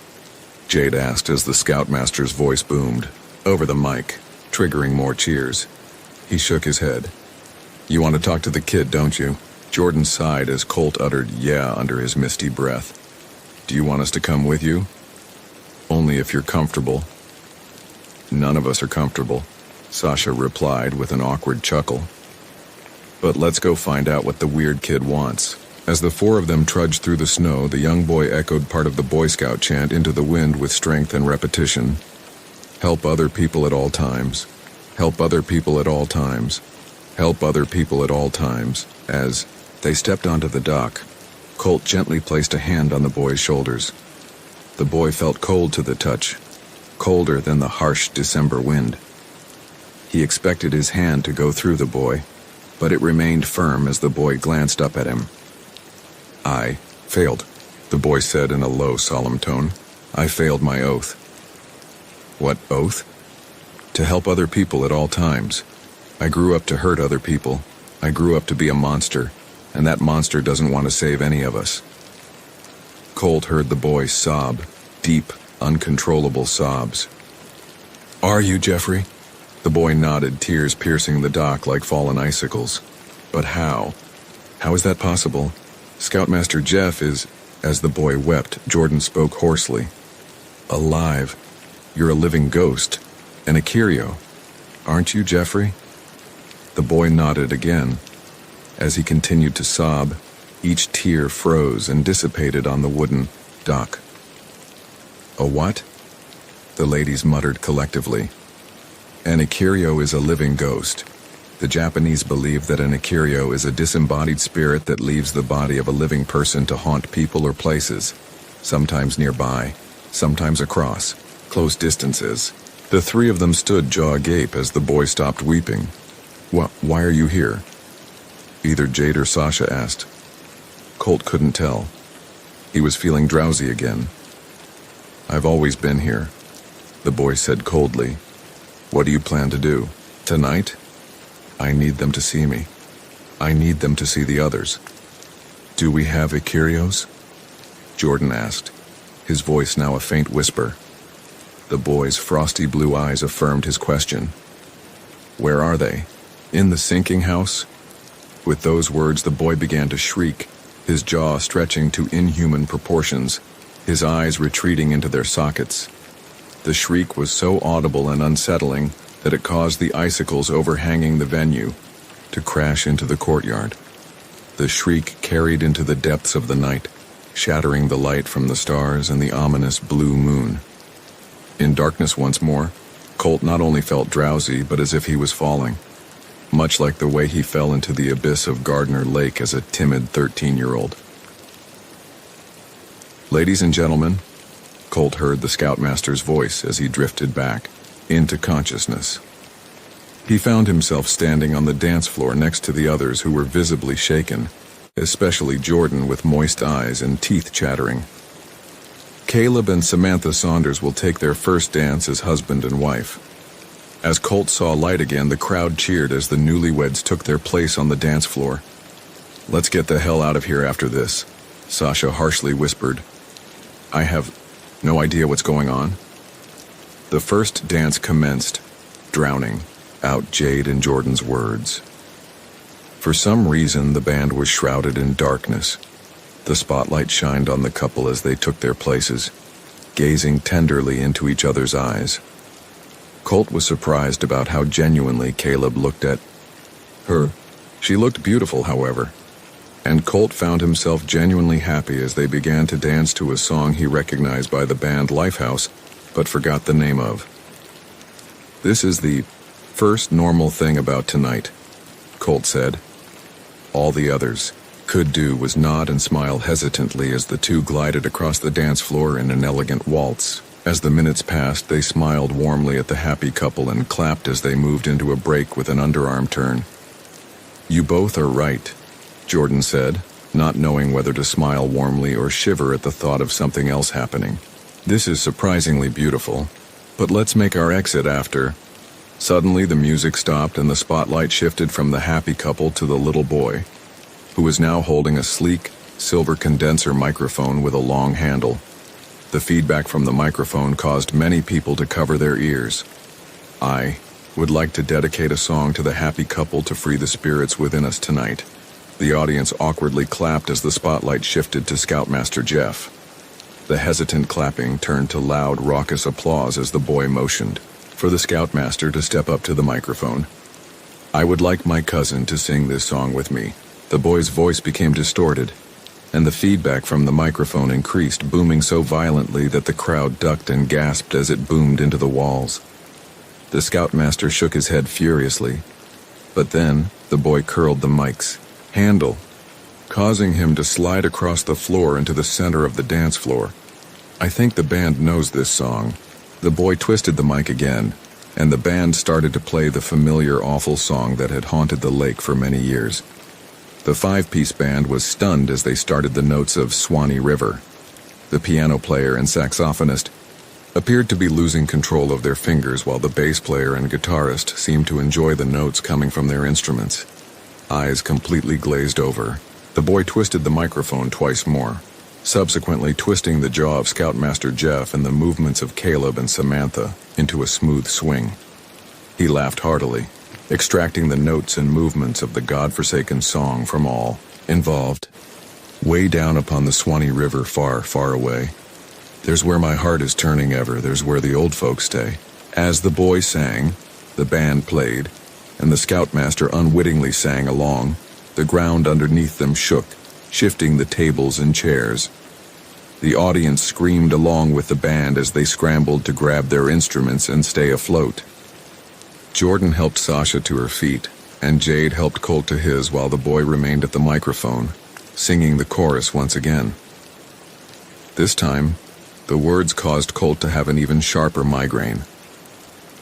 Jade asked as the scoutmaster's voice boomed over the mic, triggering more cheers. He shook his head. "You want to talk to the kid, don't you?" Jordan sighed as Colt uttered "yeah" under his misty breath. "Do you want us to come with you?" "Only if you're comfortable." "None of us are comfortable," Sasha replied with an awkward chuckle. "But let's go find out what the weird kid wants." As the four of them trudged through the snow, the young boy echoed part of the Boy Scout chant into the wind with strength and repetition. "Help other people at all times. Help other people at all times. Help other people at all times." As they stepped onto the dock, Colt gently placed a hand on the boy's shoulders. The boy felt cold to the touch, colder than the harsh December wind. He expected his hand to go through the boy, but it remained firm as the boy glanced up at him. "I failed," the boy said in a low, solemn tone. "I failed my oath." "What oath?" "To help other people at all times. I grew up to hurt other people. I grew up to be a monster, and that monster doesn't want to save any of us." Colt heard the boy sob, deep, uncontrollable sobs. "Are you, Jeffrey?" The boy nodded, tears piercing the dock like fallen icicles. "But how? How is that possible? Scoutmaster Jeff is..." As the boy wept, Jordan spoke hoarsely. "Alive. You're a living ghost. And a curio. Aren't you, Jeffrey?" The boy nodded again. As he continued to sob, each tear froze and dissipated on the wooden dock. "A what?" the ladies muttered collectively. "An Akirio is a living ghost. The Japanese believe that an Akirio is a disembodied spirit that leaves the body of a living person to haunt people or places, sometimes nearby, sometimes across close distances." The three of them stood jaw agape as the boy stopped weeping. Why are you here?" Either Jade or Sasha asked. Colt couldn't tell. He was feeling drowsy again. "I've always been here," the boy said coldly. "What do you plan to do? Tonight? I need them to see me. I need them to see the others." "Do we have Ikirios?" Jordan asked, his voice now a faint whisper. The boy's frosty blue eyes affirmed his question. Where are they? In the sinking house? With those words, the boy began to shriek, his jaw stretching to inhuman proportions, his eyes retreating into their sockets. The shriek was so audible and unsettling that it caused the icicles overhanging the venue to crash into the courtyard. The shriek carried into the depths of the night, shattering the light from the stars and the ominous blue moon. In darkness once more, Colt not only felt drowsy, but as if he was falling, much like the way he fell into the abyss of Gardner Lake as a timid 13-year-old. Ladies and gentlemen, Colt heard the Scoutmaster's voice as he drifted back into consciousness. He found himself standing on the dance floor next to the others who were visibly shaken, especially Jordan with moist eyes and teeth chattering. Caleb and Samantha Saunders will take their first dance as husband and wife. As Colt saw light again, the crowd cheered as the newlyweds took their place on the dance floor. Let's get the hell out of here after this, Sasha harshly whispered. I have no idea what's going on. The first dance commenced, drowning out Jade and Jordan's words. For some reason, the band was shrouded in darkness. The spotlight shined on the couple as they took their places, gazing tenderly into each other's eyes. Colt was surprised about how genuinely Caleb looked at her. She looked beautiful, however, and Colt found himself genuinely happy as they began to dance to a song he recognized by the band Lifehouse, but forgot the name of. This is the first normal thing about tonight, Colt said. All the others could do was nod and smile hesitantly as the two glided across the dance floor in an elegant waltz. As the minutes passed, they smiled warmly at the happy couple and clapped as they moved into a break with an underarm turn. You both are right, Jordan said, not knowing whether to smile warmly or shiver at the thought of something else happening. This is surprisingly beautiful, but let's make our exit after. Suddenly the music stopped and the spotlight shifted from the happy couple to the little boy, who was now holding a sleek, silver condenser microphone with a long handle. The feedback from the microphone caused many people to cover their ears. I would like to dedicate a song to the happy couple to free the spirits within us tonight. The audience awkwardly clapped as the spotlight shifted to Scoutmaster Jeff. The hesitant clapping turned to loud, raucous applause as the boy motioned for the Scoutmaster to step up to the microphone. I would like my cousin to sing this song with me. The boy's voice became distorted, and the feedback from the microphone increased, booming so violently that the crowd ducked and gasped as it boomed into the walls. The Scoutmaster shook his head furiously, but then the boy curled the mic's handle, causing him to slide across the floor into the center of the dance floor. I think the band knows this song. The boy twisted the mic again, and the band started to play the familiar awful song that had haunted the lake for many years. The five-piece band was stunned as they started the notes of Swanee River. The piano player and saxophonist appeared to be losing control of their fingers, while the bass player and guitarist seemed to enjoy the notes coming from their instruments. Eyes completely glazed over, the boy twisted the microphone twice more, subsequently twisting the jaw of Scoutmaster Jeff and the movements of Caleb and Samantha into a smooth swing. He laughed heartily, extracting the notes and movements of the godforsaken song from all involved. Way down upon the Swanee River, far, far away, there's where my heart is turning ever, there's where the old folks stay. As the boy sang, the band played, and the Scoutmaster unwittingly sang along. The ground underneath them shook, shifting the tables and chairs. The audience screamed along with the band as they scrambled to grab their instruments and stay afloat. Jordan helped Sasha to her feet, and Jade helped Colt to his while the boy remained at the microphone, singing the chorus once again. This time, the words caused Colt to have an even sharper migraine.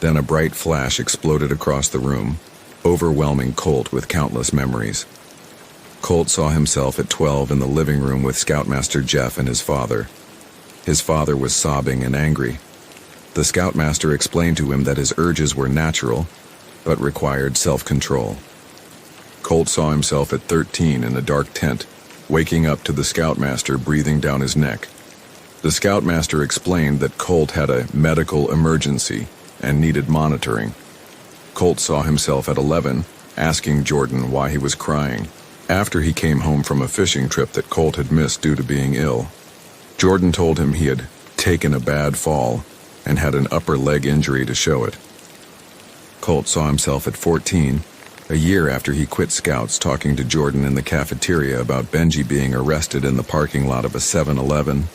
Then a bright flash exploded across the room, overwhelming Colt with countless memories. Colt saw himself at 12 in the living room with Scoutmaster Jeff and his father. His father was sobbing and angry. The Scoutmaster explained to him that his urges were natural, but required self-control. Colt saw himself at 13 in a dark tent, waking up to the scoutmaster breathing down his neck. The scoutmaster explained that Colt had a medical emergency and needed monitoring. Colt saw himself at 11, asking Jordan why he was crying, after he came home from a fishing trip that Colt had missed due to being ill. Jordan told him he had taken a bad fall and had an upper leg injury to show it. Colt saw himself at 14, a year after he quit Scouts, talking to Jordan in the cafeteria about Benji being arrested in the parking lot of a 7-Eleven,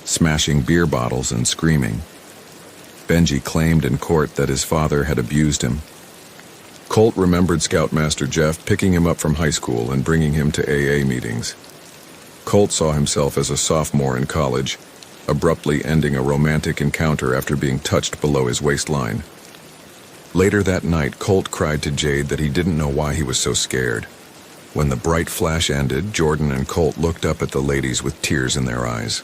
smashing beer bottles and screaming. Benji claimed in court that his father had abused him. Colt remembered Scoutmaster Jeff picking him up from high school and bringing him to AA meetings. Colt saw himself as a sophomore in college, abruptly ending a romantic encounter after being touched below his waistline. Later that night, Colt cried to Jade that he didn't know why he was so scared. When the bright flash ended, Jordan and Colt looked up at the ladies with tears in their eyes.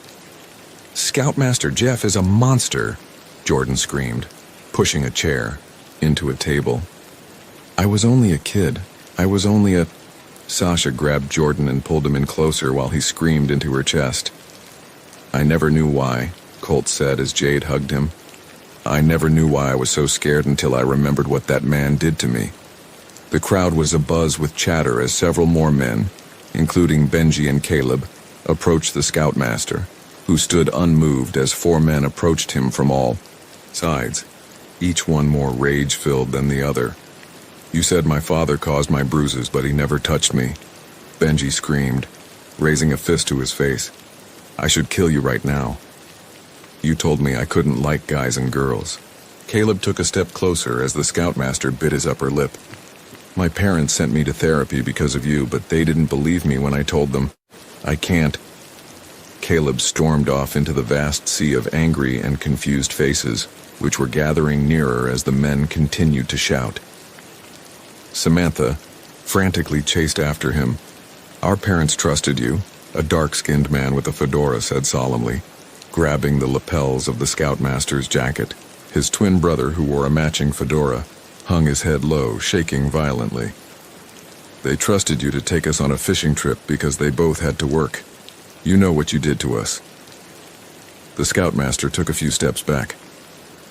"Scoutmaster Jeff is a monster," Jordan screamed, pushing a chair into a table. "I was only a kid. I was only a..." Sasha grabbed Jordan and pulled him in closer while he screamed into her chest. "I never knew why," Colt said as Jade hugged him. "I never knew why I was so scared until I remembered what that man did to me." The crowd was abuzz with chatter as several more men, including Benji and Caleb, approached the scoutmaster, who stood unmoved as 4 men approached him from all sides, each one more rage-filled than the other. "You said my father caused my bruises, but he never touched me," Benji screamed, raising a fist to his face. "I should kill you right now. You told me I couldn't like guys and girls." Caleb took a step closer as the scoutmaster bit his upper lip. "My parents sent me to therapy because of you, but they didn't believe me when I told them. I can't." Caleb stormed off into the vast sea of angry and confused faces, which were gathering nearer as the men continued to shout. Samantha frantically chased after him. "Our parents trusted you," a dark-skinned man with a fedora said solemnly, grabbing the lapels of the scoutmaster's jacket. His twin brother, who wore a matching fedora, hung his head low, shaking violently. "They trusted you to take us on a fishing trip because they both had to work. You know what you did to us." The scoutmaster took a few steps back.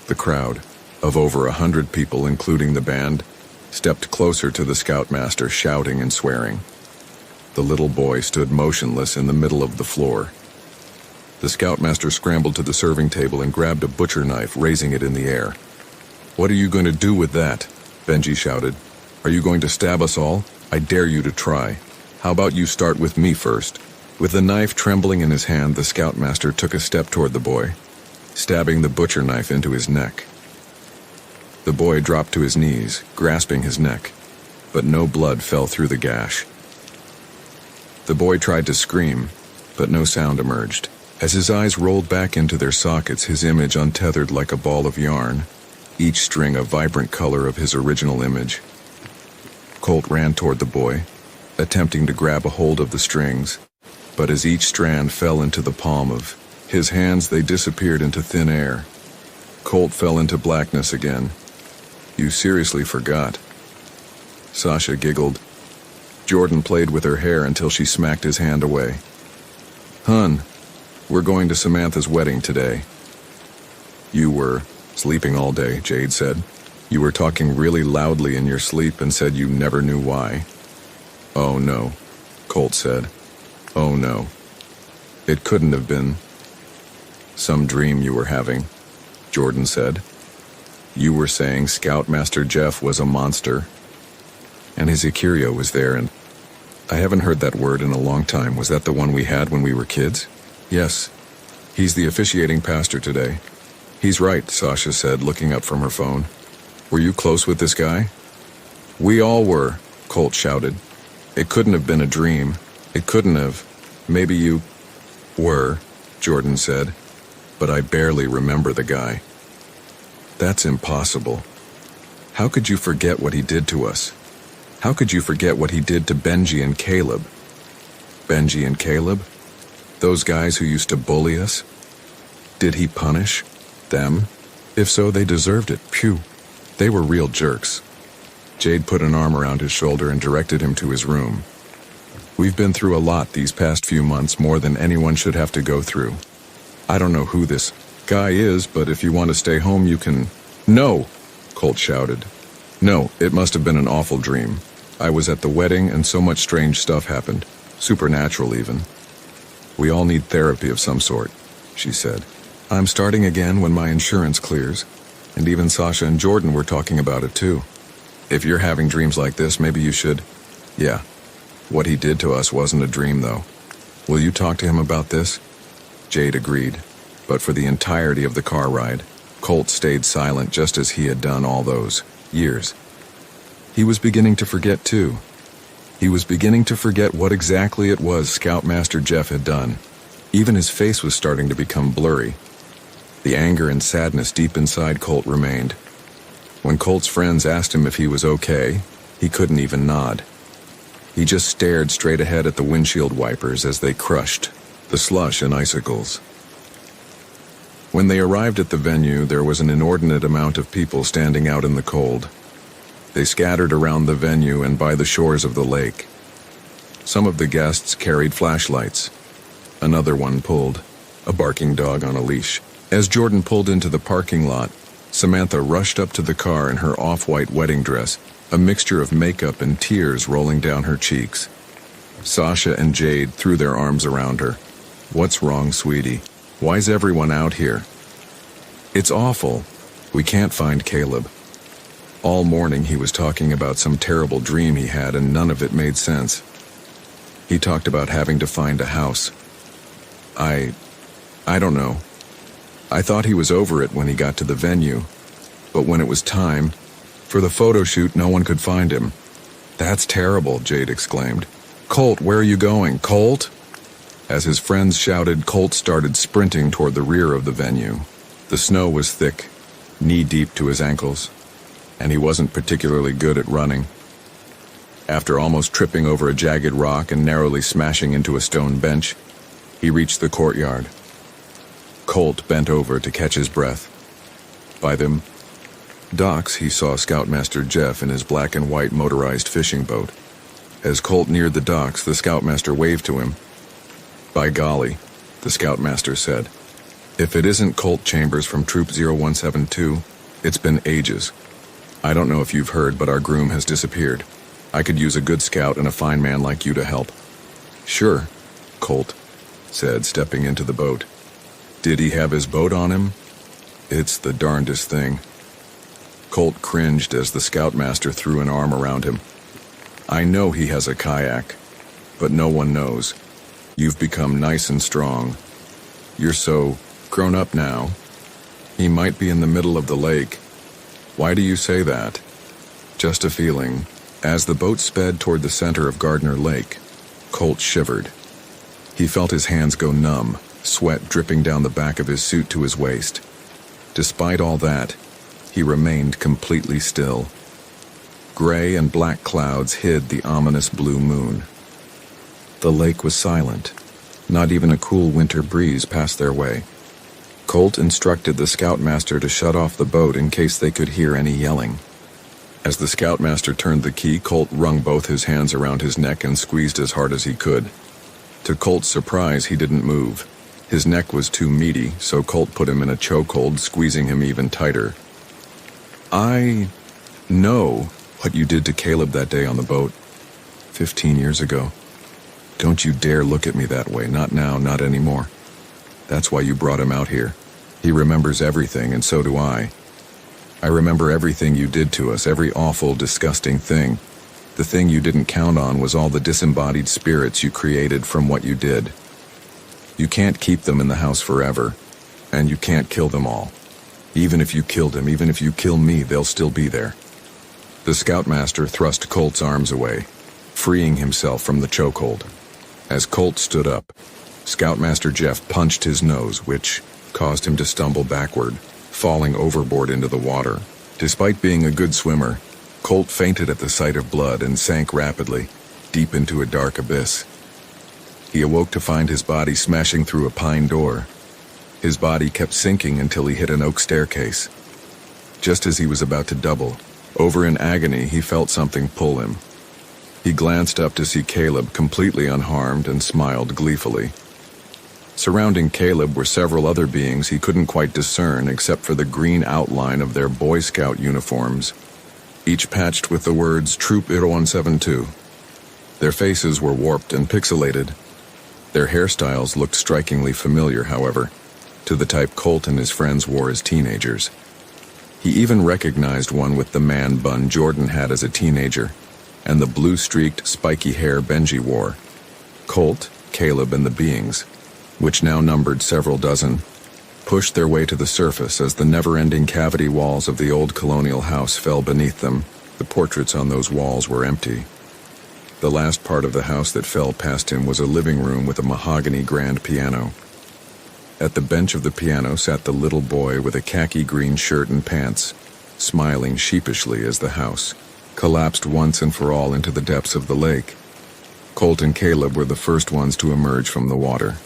The crowd, of over 100 people including the band, stepped closer to the scoutmaster, shouting and swearing. The little boy stood motionless in the middle of the floor. The scoutmaster scrambled to the serving table and grabbed a butcher knife, raising it in the air. "What are you going to do with that?" Benji shouted. "Are you going to stab us all? I dare you to try. How about you start with me first?" With the knife trembling in his hand, the scoutmaster took a step toward the boy, stabbing the butcher knife into his neck. The boy dropped to his knees, grasping his neck, but no blood fell through the gash. The boy tried to scream, but no sound emerged. As his eyes rolled back into their sockets, his image untethered like a ball of yarn, each string a vibrant color of his original image. Colt ran toward the boy, attempting to grab a hold of the strings, but as each strand fell into the palm of his hands, they disappeared into thin air. Colt fell into blackness again. "You seriously forgot." Sasha giggled. Jordan played with her hair until she smacked his hand away. "Hun, we're going to Samantha's wedding today." "You were sleeping all day," Jade said. "You were talking really loudly in your sleep and said you never knew why." "Oh no," Colt said. "Oh no. It couldn't have been some dream you were having," Jordan said. "You were saying Scoutmaster Jeff was a monster, and his Ikirio was there, and I haven't heard that word in a long time. Was that the one we had when we were kids?" "Yes. He's the officiating pastor today." "He's right," Sasha said, looking up from her phone. "Were you close with this guy?" "We all were," Colt shouted. "It couldn't have been a dream. It couldn't have. Maybe you were," Jordan said, "but I barely remember the guy." "That's impossible. How could you forget what he did to us? How could you forget what he did to Benji and Caleb?" "Benji and Caleb? Those guys who used to bully us? Did he punish them? If so, they deserved it. Phew. They were real jerks." Jade put an arm around his shoulder and directed him to his room. We've been through a lot these past few months, more than anyone should have to go through. I don't know who this guy is, but if you want to stay home, you can." "No!" Colt shouted. "No, it must have been an awful dream. I was at the wedding and so much strange stuff happened. Supernatural, even. We all need therapy of some sort," she said. "I'm starting again when my insurance clears. And even Sasha and Jordan were talking about it too. If you're having dreams like this, maybe you should." "Yeah. What he did to us wasn't a dream, though. Will you talk to him about this?" Jade agreed. But for the entirety of the car ride, Colt stayed silent, just as he had done all those years. He was beginning to forget, too. He was beginning to forget what exactly it was Scoutmaster Jeff had done. Even his face was starting to become blurry. The anger and sadness deep inside Colt remained. When Colt's friends asked him if he was okay, he couldn't even nod. He just stared straight ahead at the windshield wipers as they crushed the slush and icicles. When they arrived at the venue, there was an inordinate amount of people standing out in the cold. They scattered around the venue and by the shores of the lake. Some of the guests carried flashlights. Another one pulled a barking dog on a leash. As Jordan pulled into the parking lot, Samantha rushed up to the car in her off-white wedding dress, a mixture of makeup and tears rolling down her cheeks. Sasha and Jade threw their arms around her. "What's wrong, sweetie? Why's everyone out here?" "It's awful. We can't find Caleb." All morning he was talking about some terrible dream he had, and none of it made sense. He talked about having to find a house. I don't know. I thought he was over it when he got to the venue, but when it was time for the photo shoot, no one could find him. "That's terrible," Jade exclaimed. "Colt, where are you going? Colt?" As his friends shouted, Colt started sprinting toward the rear of the venue. The snow was thick, knee-deep to his ankles, and he wasn't particularly good at running. After almost tripping over a jagged rock and narrowly smashing into a stone bench, he reached the courtyard. Colt bent over to catch his breath. By the docks, he saw Scoutmaster Jeff in his black and white motorized fishing boat. As Colt neared the docks, the Scoutmaster waved to him. "By golly," the Scoutmaster said. "If it isn't Colt Chambers from Troop 0172, it's been ages. I don't know if you've heard, but our groom has disappeared. I could use a good scout and a fine man like you to help." "Sure," Colt said, stepping into the boat. "Did he have his boat on him?" "It's the darndest thing." Colt cringed as the Scoutmaster threw an arm around him. "I know he has a kayak, but no one knows. You've become nice and strong. You're so grown up now. He might be in the middle of the lake." "Why do you say that?" "Just a feeling." As the boat sped toward the center of Gardner Lake, Colt shivered. He felt his hands go numb, sweat dripping down the back of his suit to his waist. Despite all that, he remained completely still. Gray and black clouds hid the ominous blue moon. The lake was silent. Not even a cool winter breeze passed their way. Colt instructed the Scoutmaster to shut off the boat in case they could hear any yelling. As the Scoutmaster turned the key, Colt wrung both his hands around his neck and squeezed as hard as he could. To Colt's surprise, he didn't move. His neck was too meaty, so Colt put him in a chokehold, squeezing him even tighter. "I know what you did to Caleb that day on the boat. 15 years ago. Don't you dare look at me that way, not now, not anymore. That's why you brought him out here. He remembers everything, and so do I. I remember everything you did to us, every awful, disgusting thing. The thing you didn't count on was all the disembodied spirits you created from what you did. You can't keep them in the house forever, and you can't kill them all. Even if you killed him, even if you kill me, they'll still be there." The Scoutmaster thrust Colt's arms away, freeing himself from the chokehold. As Colt stood up, Scoutmaster Jeff punched his nose, which caused him to stumble backward, falling overboard into the water. Despite being a good swimmer, Colt fainted at the sight of blood and sank rapidly, deep into a dark abyss. He awoke to find his body smashing through a pine door. His body kept sinking until he hit an oak staircase. Just as he was about to double, over in agony, he felt something pull him. He glanced up to see Caleb completely unharmed and smiled gleefully. Surrounding Caleb were several other beings he couldn't quite discern except for the green outline of their Boy Scout uniforms, each patched with the words Troop 0172. Their faces were warped and pixelated. Their hairstyles looked strikingly familiar, however, to the type Colt and his friends wore as teenagers. He even recognized one with the man bun Jordan had as a teenager, and the blue-streaked, spiky hair Benji wore. Colt, Caleb, and the beings, which now numbered several dozen, pushed their way to the surface as the never-ending cavity walls of the old colonial house fell beneath them. The portraits on those walls were empty. The last part of the house that fell past him was a living room with a mahogany grand piano. At the bench of the piano sat the little boy with a khaki green shirt and pants, smiling sheepishly as the house collapsed once and for all into the depths of the lake. Colt and Caleb were the first ones to emerge from the water.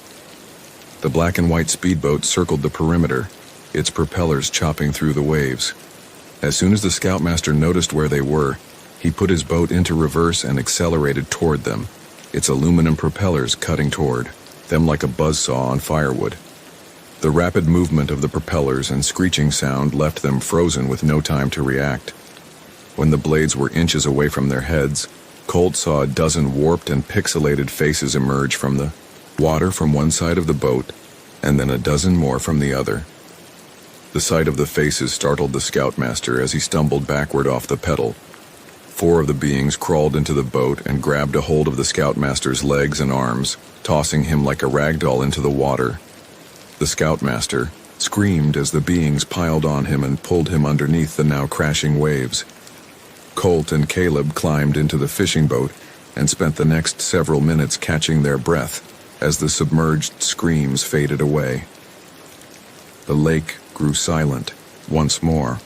The black and white speedboat circled the perimeter, its propellers chopping through the waves. As soon as the scoutmaster noticed where they were, he put his boat into reverse and accelerated toward them, its aluminum propellers cutting toward them like a buzzsaw on firewood. The rapid movement of the propellers and screeching sound left them frozen with no time to react. When the blades were inches away from their heads, Colt saw a dozen warped and pixelated faces emerge from the water from one side of the boat, and then a dozen more from the other. The sight of the faces startled the scoutmaster as he stumbled backward off the pedal. 4 of the beings crawled into the boat and grabbed a hold of the scoutmaster's legs and arms, tossing him like a rag doll into the water. The scoutmaster screamed as the beings piled on him and pulled him underneath the now crashing waves. Colt and Caleb climbed into the fishing boat and spent the next several minutes catching their breath as the submerged screams faded away. The lake grew silent once more.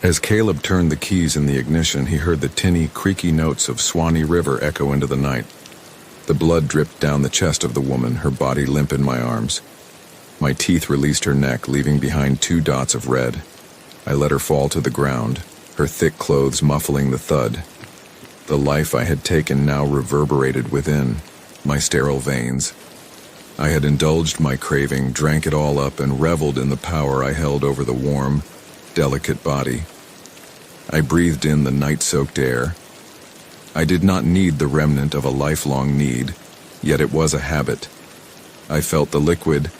As Caleb turned the keys in the ignition, he heard the tinny, creaky notes of Swanee River echo into the night. The blood dripped down the chest of the woman, her body limp in my arms. My teeth released her neck, leaving behind 2 dots of red. I let her fall to the ground, her thick clothes muffling the thud. The life I had taken now reverberated within my sterile veins. I had indulged my craving, drank it all up, and reveled in the power I held over the warm, delicate body. I breathed in the night-soaked air. I did not need the remnant of a lifelong need, yet it was a habit. I felt the liquid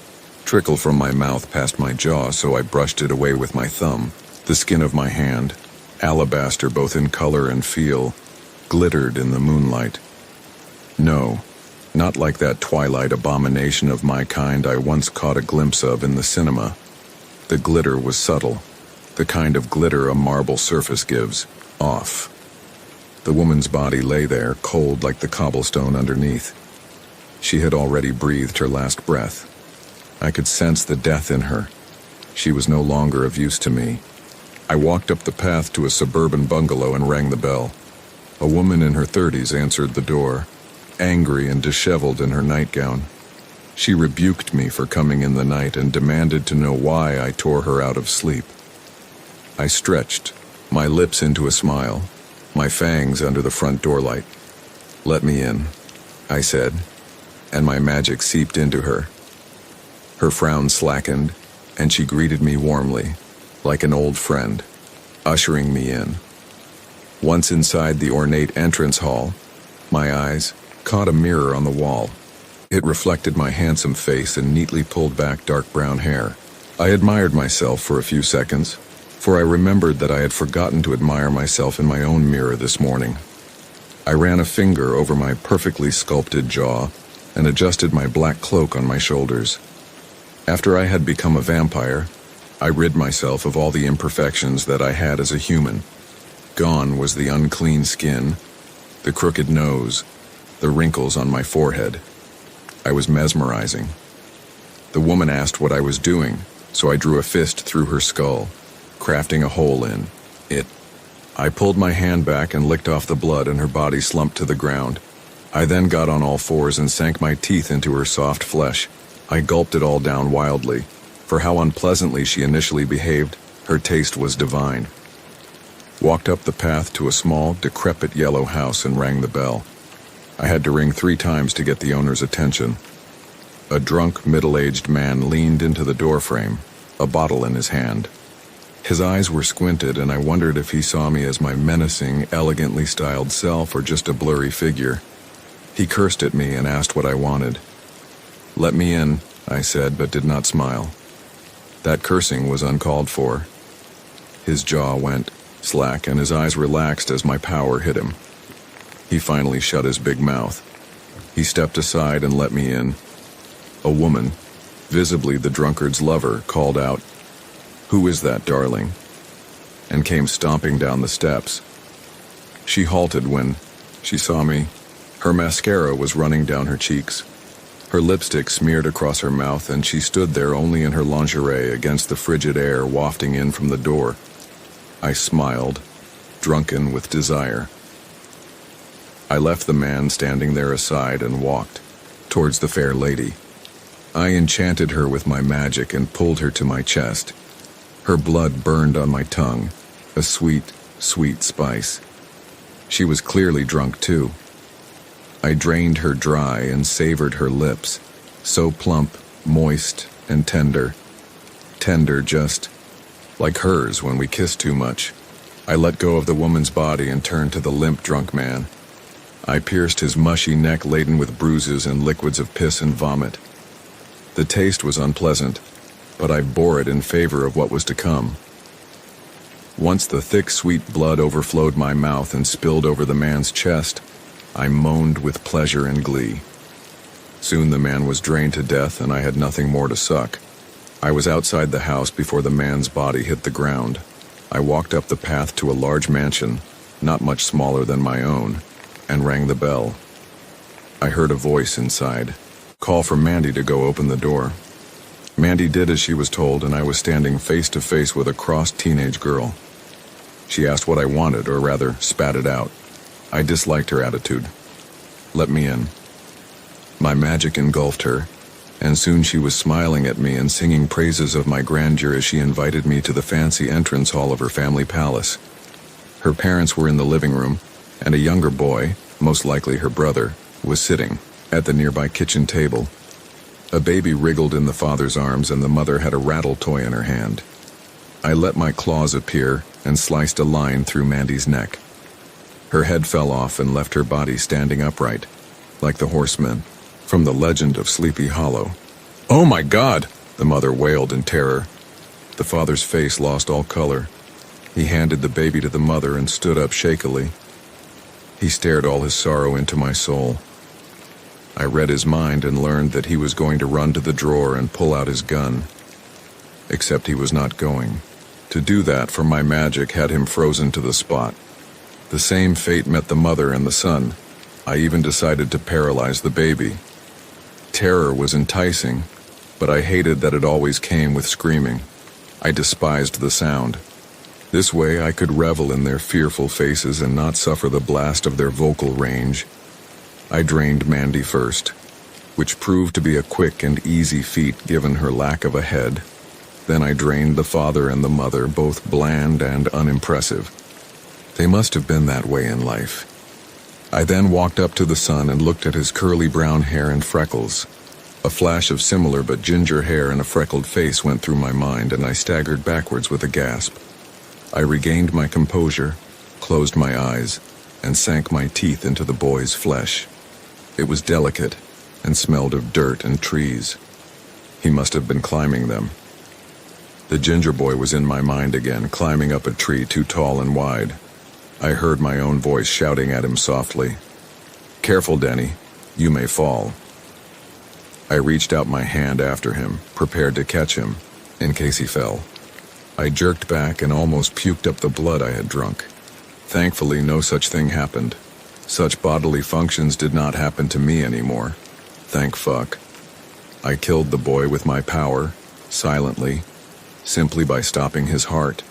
trickle from my mouth past my jaw, so I brushed it away with my thumb. The skin of my hand, alabaster both in color and feel, glittered in the moonlight. No, not like that twilight abomination of my kind I once caught a glimpse of in the cinema. The glitter was subtle, the kind of glitter a marble surface gives, off. The woman's body lay there, cold like the cobblestone underneath. She had already breathed her last breath. I could sense the death in her. She was no longer of use to me. I walked up the path to a suburban bungalow and rang the bell. A woman in her 30s answered the door, angry and disheveled in her nightgown. She rebuked me for coming in the night and demanded to know why I tore her out of sleep. I stretched, my lips into a smile, my fangs under the front door light. "Let me in," I said, and my magic seeped into her. Her frown slackened, and she greeted me warmly, like an old friend, ushering me in. Once inside the ornate entrance hall, my eyes caught a mirror on the wall. It reflected my handsome face and neatly pulled back dark brown hair. I admired myself for a few seconds, for I remembered that I had forgotten to admire myself in my own mirror this morning. I ran a finger over my perfectly sculpted jaw and adjusted my black cloak on my shoulders. After I had become a vampire, I rid myself of all the imperfections that I had as a human. Gone was the unclean skin, the crooked nose, the wrinkles on my forehead. I was mesmerizing. The woman asked what I was doing, so I drew a fist through her skull, crafting a hole in it. I pulled my hand back and licked off the blood, and her body slumped to the ground. I then got on all fours and sank my teeth into her soft flesh. I gulped it all down wildly. For how unpleasantly she initially behaved, her taste was divine. walked up the path to a small, decrepit yellow house and rang the bell. I had to ring 3 times to get the owner's attention. A drunk, middle-aged man leaned into the doorframe, a bottle in his hand. His eyes were squinted, and I wondered if he saw me as my menacing, elegantly styled self or just a blurry figure. He cursed at me and asked what I wanted. "Let me in," I said, but did not smile. That cursing was uncalled for. His jaw went slack and his eyes relaxed as my power hit him. He finally shut his big mouth. He stepped aside and let me in. A woman, visibly the drunkard's lover, called out, "Who is that, darling?" and came stomping down the steps. She halted when she saw me. Her mascara was running down her cheeks. Her lipstick smeared across her mouth, and she stood there only in her lingerie against the frigid air wafting in from the door. I smiled, drunken with desire. I left the man standing there aside and walked towards the fair lady. I enchanted her with my magic and pulled her to my chest. Her blood burned on my tongue, a sweet, sweet spice. She was clearly drunk too. I drained her dry and savored her lips, so plump, moist, and tender. Tender just like hers when we kissed too much. I let go of the woman's body and turned to the limp drunk man. I pierced his mushy neck laden with bruises and liquids of piss and vomit. The taste was unpleasant, but I bore it in favor of what was to come. Once the thick, sweet blood overflowed my mouth and spilled over the man's chest, I moaned with pleasure and glee. Soon the man was drained to death and I had nothing more to suck. I was outside the house before the man's body hit the ground. I walked up the path to a large mansion, not much smaller than my own, and rang the bell. I heard a voice inside, call for Mandy to go open the door. Mandy did as she was told, and I was standing face to face with a crossed teenage girl. She asked what I wanted, or rather, spat it out. I disliked her attitude. "Let me in." My magic engulfed her, and soon she was smiling at me and singing praises of my grandeur as she invited me to the fancy entrance hall of her family palace. Her parents were in the living room, and a younger boy, most likely her brother, was sitting at the nearby kitchen table. A baby wriggled in the father's arms, and the mother had a rattle toy in her hand. I let my claws appear and sliced a line through Mandy's neck. Her head fell off and left her body standing upright, like the horsemen from the legend of Sleepy Hollow. "Oh my God!" the mother wailed in terror. The father's face lost all color. He handed the baby to the mother and stood up shakily. He stared all his sorrow into my soul. I read his mind and learned that he was going to run to the drawer and pull out his gun. Except he was not going. To do that, for my magic had him frozen to the spot. The same fate met the mother and the son. I even decided to paralyze the baby. Terror was enticing, but I hated that it always came with screaming. I despised the sound. This way I could revel in their fearful faces and not suffer the blast of their vocal range. I drained Mandy first, which proved to be a quick and easy feat given her lack of a head. Then I drained the father and the mother, both bland and unimpressive. They must have been that way in life. I then walked up to the son and looked at his curly brown hair and freckles. A flash of similar but ginger hair and a freckled face went through my mind, and I staggered backwards with a gasp. I regained my composure, closed my eyes, and sank my teeth into the boy's flesh. It was delicate and smelled of dirt and trees. He must have been climbing them. The ginger boy was in my mind again, climbing up a tree too tall and wide. I heard my own voice shouting at him softly, "Careful, Denny, you may fall." I reached out my hand after him, prepared to catch him, in case he fell. I jerked back and almost puked up the blood I had drunk. Thankfully, no such thing happened. Such bodily functions did not happen to me anymore. Thank fuck. I killed the boy with my power, silently, simply by stopping his heart,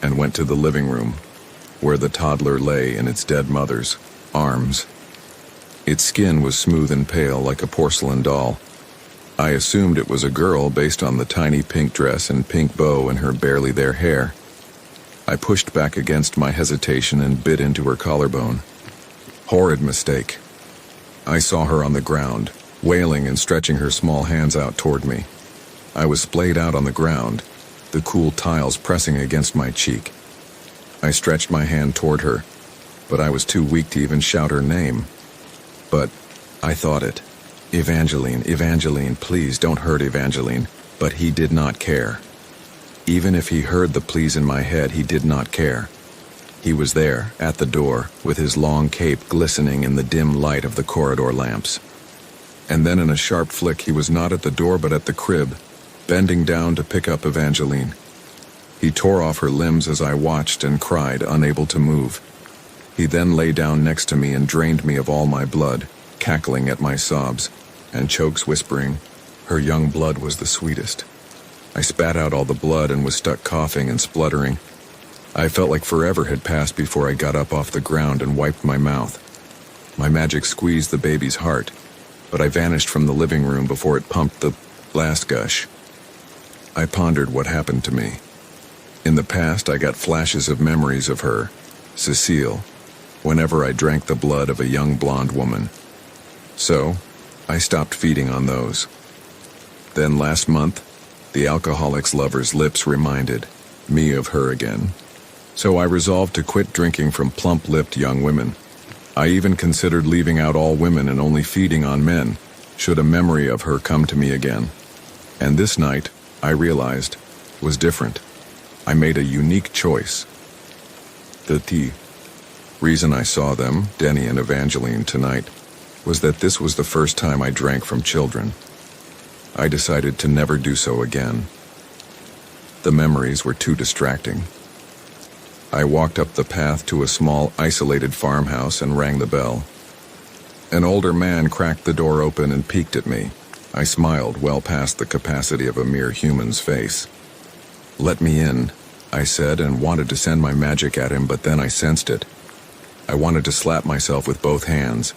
and went to the living room, where the toddler lay in its dead mother's arms. Its skin was smooth and pale like a porcelain doll. I assumed it was a girl based on the tiny pink dress and pink bow in her barely there hair. I pushed back against my hesitation and bit into her collarbone. Horrid mistake. I saw her on the ground, wailing and stretching her small hands out toward me. I was splayed out on the ground, the cool tiles pressing against my cheek. I stretched my hand toward her, but I was too weak to even shout her name. But I thought it. Evangeline, please don't hurt Evangeline. But he did not care. Even if he heard the pleas in my head, he did not care. He was there, at the door, with his long cape glistening in the dim light of the corridor lamps. And then in a sharp flick, he was not at the door but at the crib, bending down to pick up Evangeline. He tore off her limbs as I watched and cried, unable to move. He then lay down next to me and drained me of all my blood, cackling at my sobs, and chokes whispering, "Her young blood was the sweetest." I spat out all the blood and was stuck coughing and spluttering. I felt like forever had passed before I got up off the ground and wiped my mouth. My magic squeezed the baby's heart, but I vanished from the living room before it pumped the last gush. I pondered what happened to me. In the past, I got flashes of memories of her, Cecile, whenever I drank the blood of a young blonde woman. So, I stopped feeding on those. Then last month, the alcoholic's lover's lips reminded me of her again. So I resolved to quit drinking from plump-lipped young women. I even considered leaving out all women and only feeding on men, should a memory of her come to me again. And this night, I realized, was different. I made a unique choice. The reason I saw them, Denny and Evangeline, tonight, was that this was the first time I drank from children. I decided to never do so again. The memories were too distracting. I walked up the path to a small, isolated farmhouse and rang the bell. An older man cracked the door open and peeked at me. I smiled well past the capacity of a mere human's face. "Let me in," I said, and wanted to send my magic at him, but then I sensed it. I wanted to slap myself with both hands.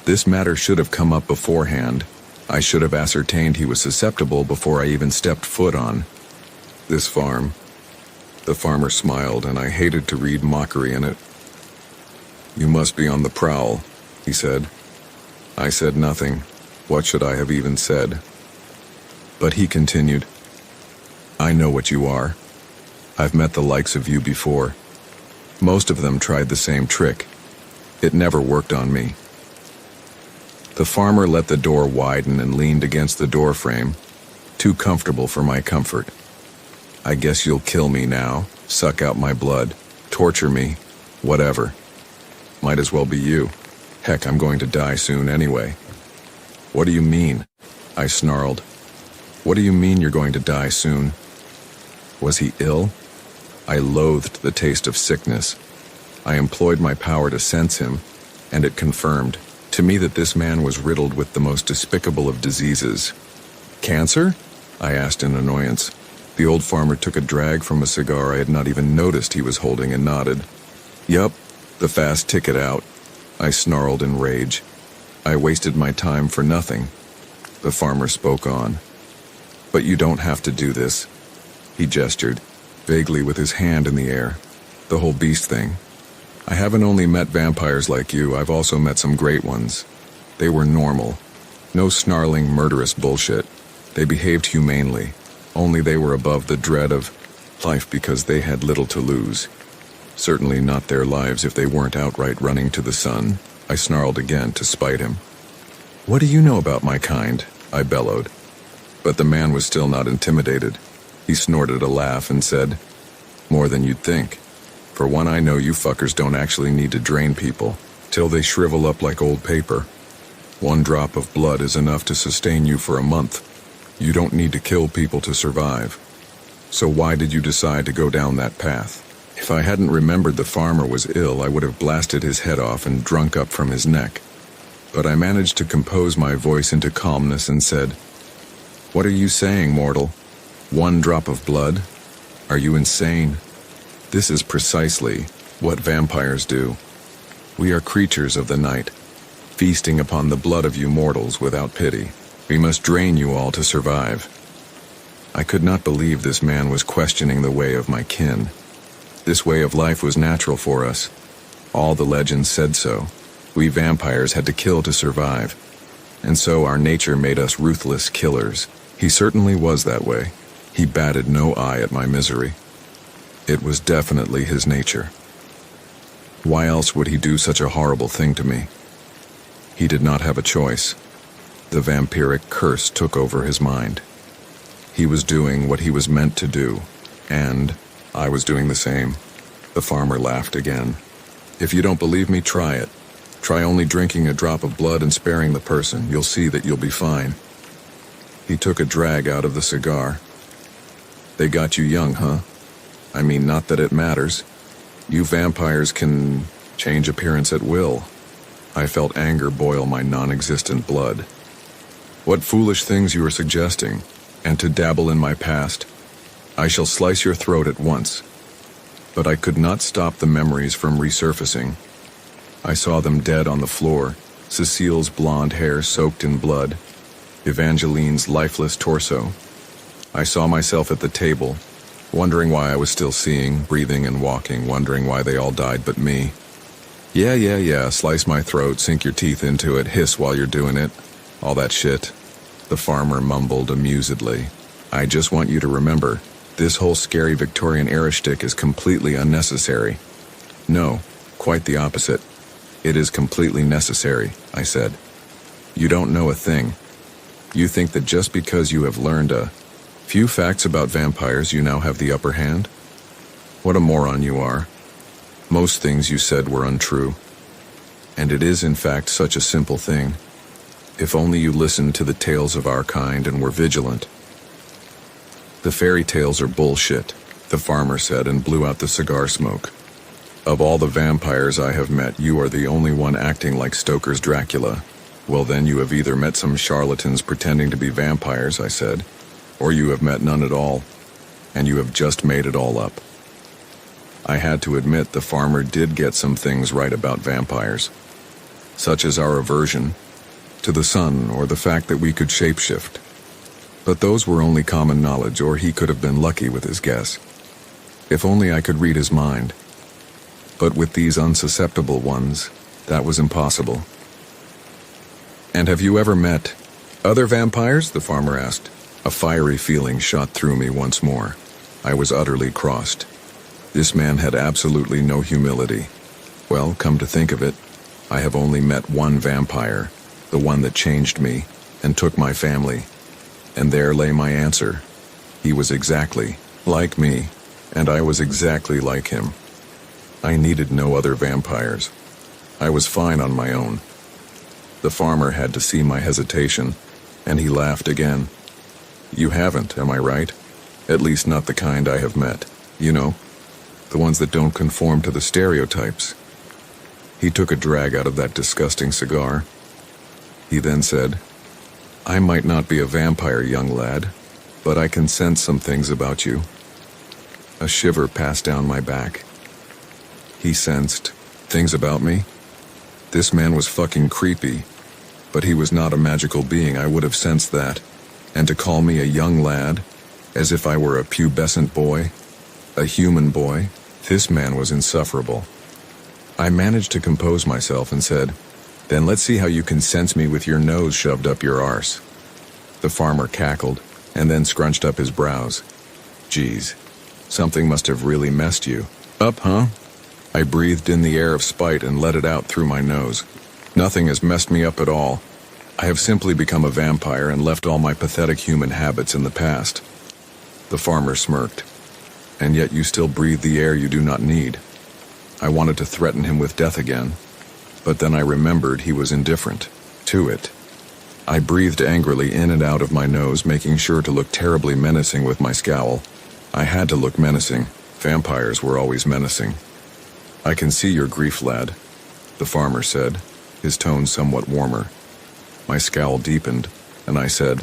This matter should have come up beforehand. I should have ascertained he was susceptible before I even stepped foot on this farm. The farmer smiled, and I hated to read mockery in it. "You must be on the prowl," he said. I said nothing. What should I have even said? But he continued, "I know what you are. I've met the likes of you before. Most of them tried the same trick. It never worked on me." The farmer let the door widen and leaned against the doorframe, too comfortable for my comfort. "I guess you'll kill me now, suck out my blood, torture me, whatever. Might as well be you. Heck, I'm going to die soon anyway." "What do you mean?" I snarled. "What do you mean you're going to die soon?" Was he ill? I loathed the taste of sickness. I employed my power to sense him, and it confirmed to me that this man was riddled with the most despicable of diseases. "Cancer?" I asked in annoyance. The old farmer took a drag from a cigar I had not even noticed he was holding and nodded. "Yup, the fast ticket out," I snarled in rage. I wasted my time for nothing. The farmer spoke on. "But you don't have to do this." He gestured, vaguely with his hand in the air. "The whole beast thing. I haven't only met vampires like you, I've also met some great ones. They were normal. No snarling, murderous bullshit. They behaved humanely. Only they were above the dread of life because they had little to lose. Certainly not their lives if they weren't outright running to the sun." I snarled again to spite him. "What do you know about my kind?" I bellowed. But the man was still not intimidated. He snorted a laugh and said, "More than you'd think. For one, I know you fuckers don't actually need to drain people till they shrivel up like old paper. 1 drop of blood is enough to sustain you for a month. You don't need to kill people to survive. So why did you decide to go down that path?" If I hadn't remembered the farmer was ill, I would have blasted his head off and drunk up from his neck. But I managed to compose my voice into calmness and said, "What are you saying, mortal? 1 drop of blood? Are you insane? This is precisely what vampires do. We are creatures of the night, feasting upon the blood of you mortals without pity. We must drain you all to survive." I could not believe this man was questioning the way of my kin. This way of life was natural for us. All the legends said so. We vampires had to kill to survive. And so our nature made us ruthless killers. He certainly was that way. He batted no eye at my misery. It was definitely his nature. Why else would he do such a horrible thing to me? He did not have a choice. The vampiric curse took over his mind. He was doing what he was meant to do, and I was doing the same. The farmer laughed again. If you don't believe me, try it. Try only drinking a drop of blood and sparing the person. You'll see that you'll be fine. He took a drag out of the cigar. They got you young, huh? I mean, not that it matters. You vampires can change appearance at will. I felt anger boil my non-existent blood. What foolish things you are suggesting, and to dabble in my past. I shall slice your throat at once. But I could not stop the memories from resurfacing. I saw them dead on the floor, Cecile's blonde hair soaked in blood, Evangeline's lifeless torso. I saw myself at the table, wondering why I was still seeing, breathing and walking, wondering why they all died but me. Yeah, slice my throat, sink your teeth into it, hiss while you're doing it. All that shit. The farmer mumbled amusedly. I just want you to remember, this whole scary Victorian era shtick is completely unnecessary. No, quite the opposite. It is completely necessary, I said. You don't know a thing. You think that just because you have learned a few facts about vampires, you now have the upper hand? What a moron you are. Most things you said were untrue. And it is in fact such a simple thing. If only you listened to the tales of our kind and were vigilant. The fairy tales are bullshit, the farmer said and blew out the cigar smoke. Of all the vampires I have met, you are the only one acting like Stoker's Dracula. Well then you have either met some charlatans pretending to be vampires, I said, or you have met none at all, and you have just made it all up. I had to admit the farmer did get some things right about vampires, such as our aversion to the sun or the fact that we could shapeshift. But those were only common knowledge, or he could have been lucky with his guess. If only I could read his mind. But with these unsusceptible ones, that was impossible. And have you ever met other vampires? The farmer asked. A fiery feeling shot through me once more. I was utterly crossed. This man had absolutely no humility. Well, come to think of it, I have only met one vampire, the one that changed me and took my family. And there lay my answer. He was exactly like me, and I was exactly like him. I needed no other vampires. I was fine on my own. The farmer had to see my hesitation, and he laughed again. You haven't, am I right? At least not the kind I have met, you know? The ones that don't conform to the stereotypes. He took a drag out of that disgusting cigar. He then said, I might not be a vampire, young lad, but I can sense some things about you. A shiver passed down my back. He sensed things about me? This man was fucking creepy, but he was not a magical being. I would have sensed that. And to call me a young lad, as if I were a pubescent boy, a human boy, this man was insufferable. I managed to compose myself and said, Then let's see how you can sense me with your nose shoved up your arse. The farmer cackled, and then scrunched up his brows. Geez, something must have really messed you up, huh? I breathed in the air of spite and let it out through my nose. Nothing has messed me up at all. I have simply become a vampire and left all my pathetic human habits in the past. The farmer smirked. And yet you still breathe the air you do not need. I wanted to threaten him with death again, but then I remembered he was indifferent to it. I breathed angrily in and out of my nose, making sure to look terribly menacing with my scowl. I had to look menacing. Vampires were always menacing. I can see your grief, lad, the farmer said, his tone somewhat warmer. My scowl deepened, and I said,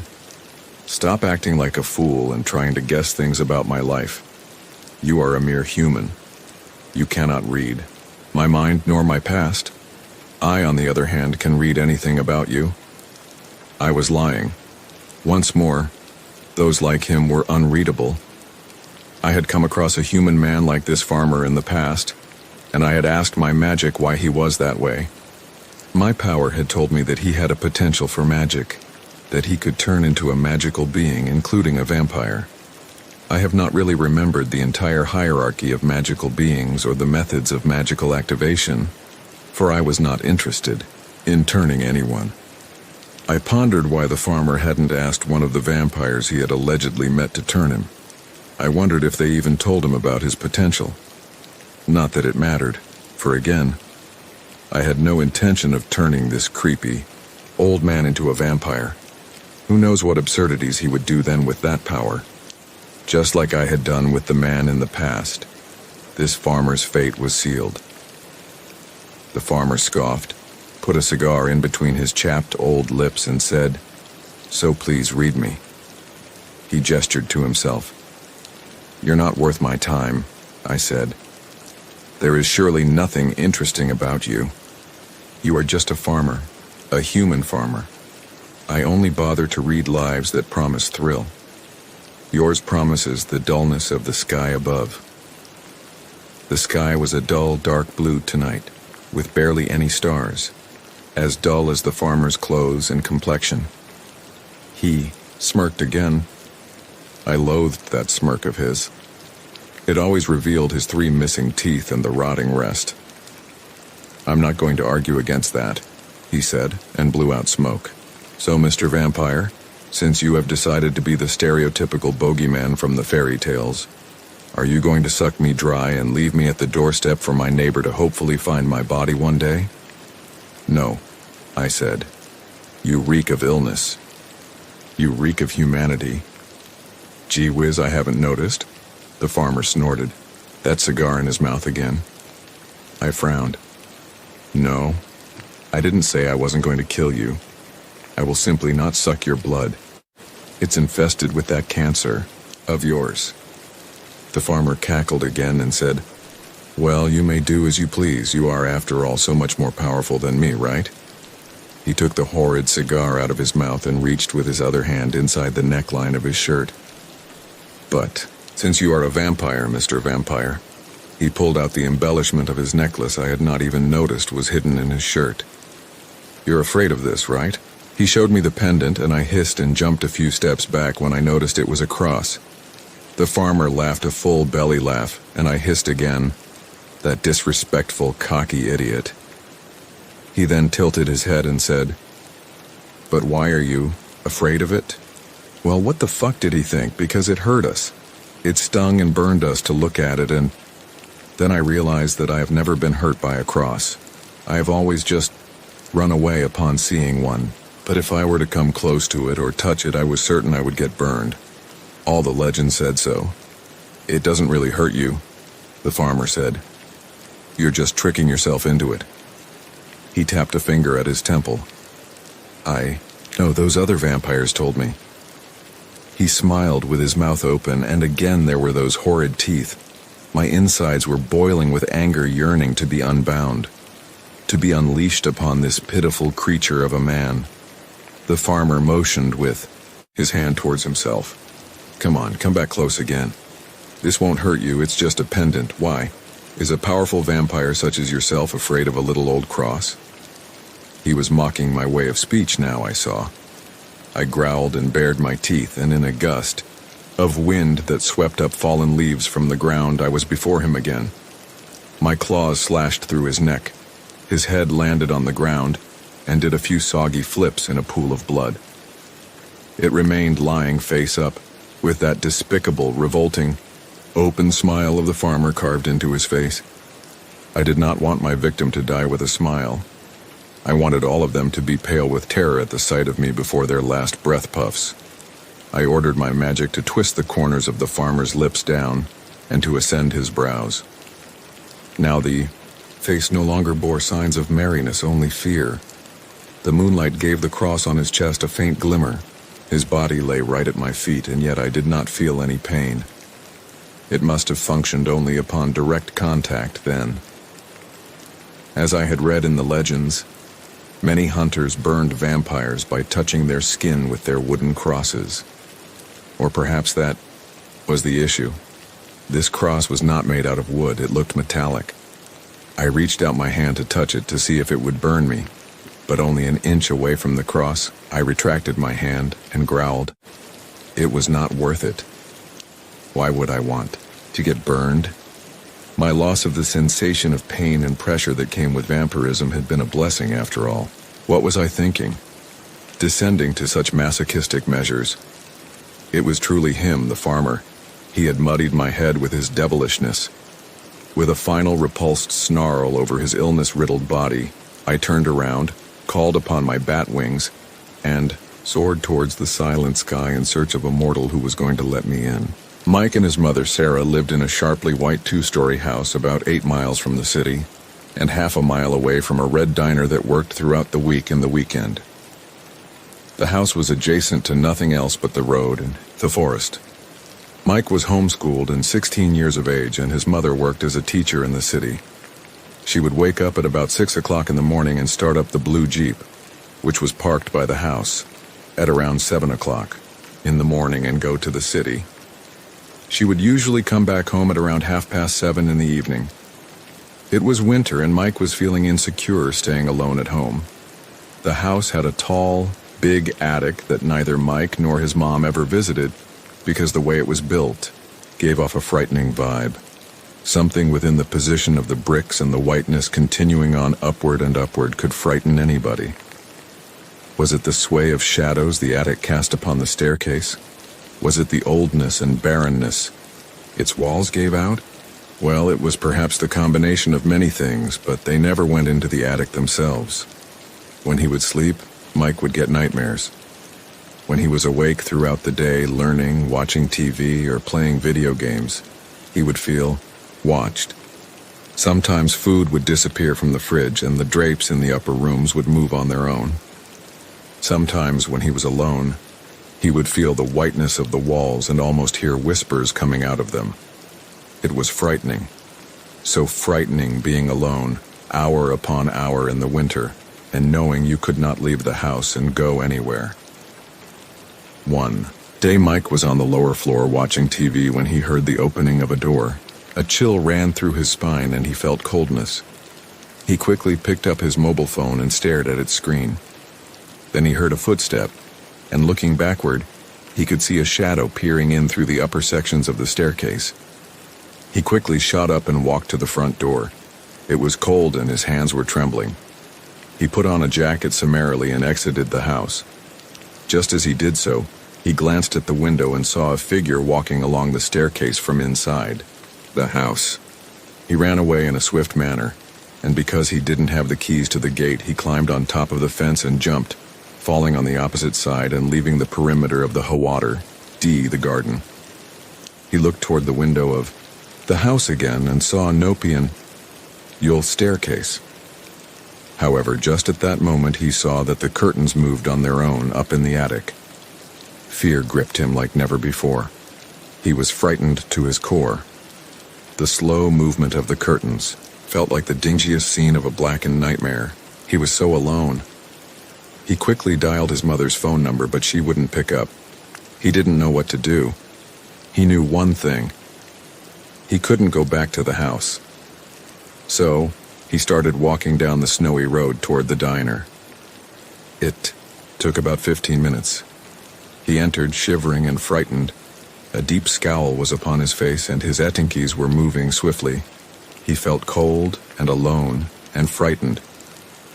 Stop acting like a fool and trying to guess things about my life. You are a mere human. You cannot read my mind nor my past. I, on the other hand, can read anything about you. I was lying. Once more, those like him were unreadable. I had come across a human man like this farmer in the past, and I had asked my magic why he was that way. My power had told me that he had a potential for magic, that he could turn into a magical being, including a vampire. I have not really remembered the entire hierarchy of magical beings or the methods of magical activation, for I was not interested in turning anyone. I pondered why the farmer hadn't asked one of the vampires he had allegedly met to turn him. I wondered if they even told him about his potential. Not that it mattered, for again, I had no intention of turning this creepy, old man into a vampire. Who knows what absurdities he would do then with that power? Just like I had done with the man in the past, this farmer's fate was sealed. The farmer scoffed, put a cigar in between his chapped old lips and said, "So please read me." He gestured to himself. "You're not worth my time," I said. "There is surely nothing interesting about you. You are just a farmer, a human farmer. I only bother to read lives that promise thrill. Yours promises the dullness of the sky above." The sky was a dull, dark blue tonight, with barely any stars, as dull as the farmer's clothes and complexion. He smirked again. I loathed that smirk of his. It always revealed his 3 missing teeth and the rotting rest. "I'm not going to argue against that," he said, and blew out smoke. "So, Mr. Vampire, since you have decided to be the stereotypical bogeyman from the fairy tales, are you going to suck me dry and leave me at the doorstep for my neighbor to hopefully find my body one day?" "No," I said. "You reek of illness. You reek of humanity." "Gee whiz, I haven't noticed." The farmer snorted, that cigar in his mouth again. I frowned. "No, I didn't say I wasn't going to kill you. I will simply not suck your blood. It's infested with that cancer of yours." The farmer cackled again and said, "Well, you may do as you please. You are, after all, so much more powerful than me, right?" He took the horrid cigar out of his mouth and reached with his other hand inside the neckline of his shirt. "But since you are a vampire, Mr. Vampire," he pulled out the embellishment of his necklace I had not even noticed was hidden in his shirt. "You're afraid of this, right?" He showed me the pendant, and I hissed and jumped a few steps back when I noticed it was a cross. The farmer laughed a full belly laugh, and I hissed again. That disrespectful, cocky idiot. He then tilted his head and said, "But why are you afraid of it?" Well, what the fuck did he think? Because it hurt us. It stung and burned us to look at it, and then I realized that I have never been hurt by a cross. I have always just run away upon seeing one. But if I were to come close to it or touch it, I was certain I would get burned. All the legends said so. "It doesn't really hurt you," the farmer said. "You're just tricking yourself into it." He tapped a finger at his temple. No, those other vampires told me." He smiled with his mouth open, and again there were those horrid teeth. My insides were boiling with anger, yearning to be unbound, to be unleashed upon this pitiful creature of a man. The farmer motioned with his hand towards himself. "Come on, come back close again. This won't hurt you, it's just a pendant. Why? Is a powerful vampire such as yourself afraid of a little old cross?" He was mocking my way of speech now, I saw. I growled and bared my teeth, and in a gust of wind that swept up fallen leaves from the ground, I was before him again. My claws slashed through his neck. His head landed on the ground and did a few soggy flips in a pool of blood. It remained lying face up, with that despicable, revolting, open smile of the farmer carved into his face. I did not want my victim to die with a smile. I wanted all of them to be pale with terror at the sight of me before their last breath puffs. I ordered my magic to twist the corners of the farmer's lips down and to ascend his brows. Now the face no longer bore signs of merriness, only fear. The moonlight gave the cross on his chest a faint glimmer. His body lay right at my feet, and yet I did not feel any pain. It must have functioned only upon direct contact then. As I had read in the legends, many hunters burned vampires by touching their skin with their wooden crosses. Or perhaps that was the issue. This cross was not made out of wood, it looked metallic. I reached out my hand to touch it to see if it would burn me, but only an inch away from the cross, I retracted my hand and growled. It was not worth it. Why would I want to get burned? My loss of the sensation of pain and pressure that came with vampirism had been a blessing after all. What was I thinking? Descending to such masochistic measures. It was truly him, the farmer. He had muddied my head with his devilishness. With a final repulsed snarl over his illness-riddled body, I turned around, called upon my bat wings, and soared towards the silent sky in search of a mortal who was going to let me in. Mike and his mother, Sarah, lived in a sharply white two-story house about 8 miles from the city, and half a mile away from a red diner that worked throughout the week and the weekend. The house was adjacent to nothing else but the road and the forest. Mike was homeschooled and 16 years of age, and his mother worked as a teacher in the city. She would wake up at about 6 o'clock in the morning and start up the blue Jeep, which was parked by the house, at around 7 o'clock in the morning and go to the city. She would usually come back home at around 7:30 in the evening. It was winter and Mike was feeling insecure staying alone at home. The house had a tall, big attic that neither Mike nor his mom ever visited because the way it was built gave off a frightening vibe. Something within the position of the bricks and the whiteness continuing on upward and upward could frighten anybody. Was it the sway of shadows the attic cast upon the staircase? Was it the oldness and barrenness its walls gave out? Well, it was perhaps the combination of many things, but they never went into the attic themselves. When he would sleep, Mike would get nightmares. When he was awake throughout the day, learning, watching TV, or playing video games, he would feel watched. Sometimes food would disappear from the fridge and the drapes in the upper rooms would move on their own. Sometimes, when he was alone, he would feel the whiteness of the walls and almost hear whispers coming out of them. It was frightening. So frightening being alone, hour upon hour in the winter, and knowing you could not leave the house and go anywhere. One day Mike was on the lower floor watching TV when he heard the opening of a door. A chill ran through his spine and he felt coldness. He quickly picked up his mobile phone and stared at its screen. Then he heard a footstep, and looking backward, he could see a shadow peering in through the upper sections of the staircase. He quickly shot up and walked to the front door. It was cold and his hands were trembling. He put on a jacket summarily and exited the house. Just as he did so, he glanced at the window and saw a figure walking along the staircase from inside the house. He ran away in a swift manner, and because he didn't have the keys to the gate, he climbed on top of the fence and jumped, falling on the opposite side and leaving the perimeter of the Hawater, the garden. He looked toward the window of the house again and saw a Nopian Yule staircase. However, just at that moment he saw that the curtains moved on their own up in the attic. Fear gripped him like never before. He was frightened to his core. The slow movement of the curtains felt like the dingiest scene of a blackened nightmare. He was so alone. He quickly dialed his mother's phone number, but she wouldn't pick up. He didn't know what to do. He knew one thing. He couldn't go back to the house. So, he started walking down the snowy road toward the diner. It took about 15 minutes. He entered, shivering and frightened. A deep scowl was upon his face, and his ettinkies were moving swiftly. He felt cold and alone and frightened.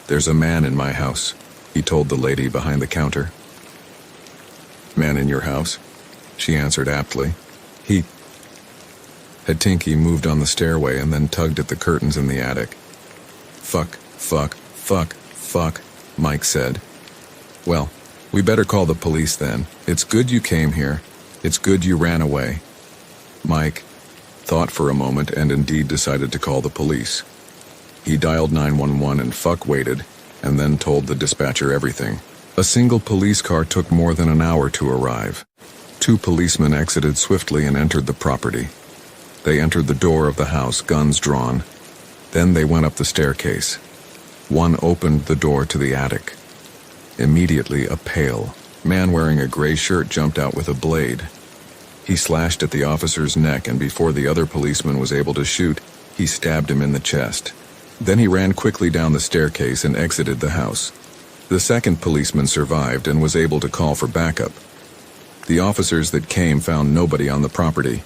"There's a man in my house," he told the lady behind the counter. "Man in your house?" she answered aptly. He had Tinky moved on the stairway and then tugged at the curtains in the attic. Fuck, Mike said. "Well, we better call the police then. It's good you came here. It's good you ran away." Mike thought for a moment and indeed decided to call the police. He dialed 911 and waited, and then told the dispatcher everything. A single police car took more than an hour to arrive. 2 policemen exited swiftly and entered the property. They entered the door of the house, guns drawn. Then they went up the staircase. One opened the door to the attic. Immediately, a pale man wearing a gray shirt jumped out with a blade. He slashed at the officer's neck, and before the other policeman was able to shoot, he stabbed him in the chest. Then he ran quickly down the staircase and exited the house. The second policeman survived and was able to call for backup. The officers that came found nobody on the property.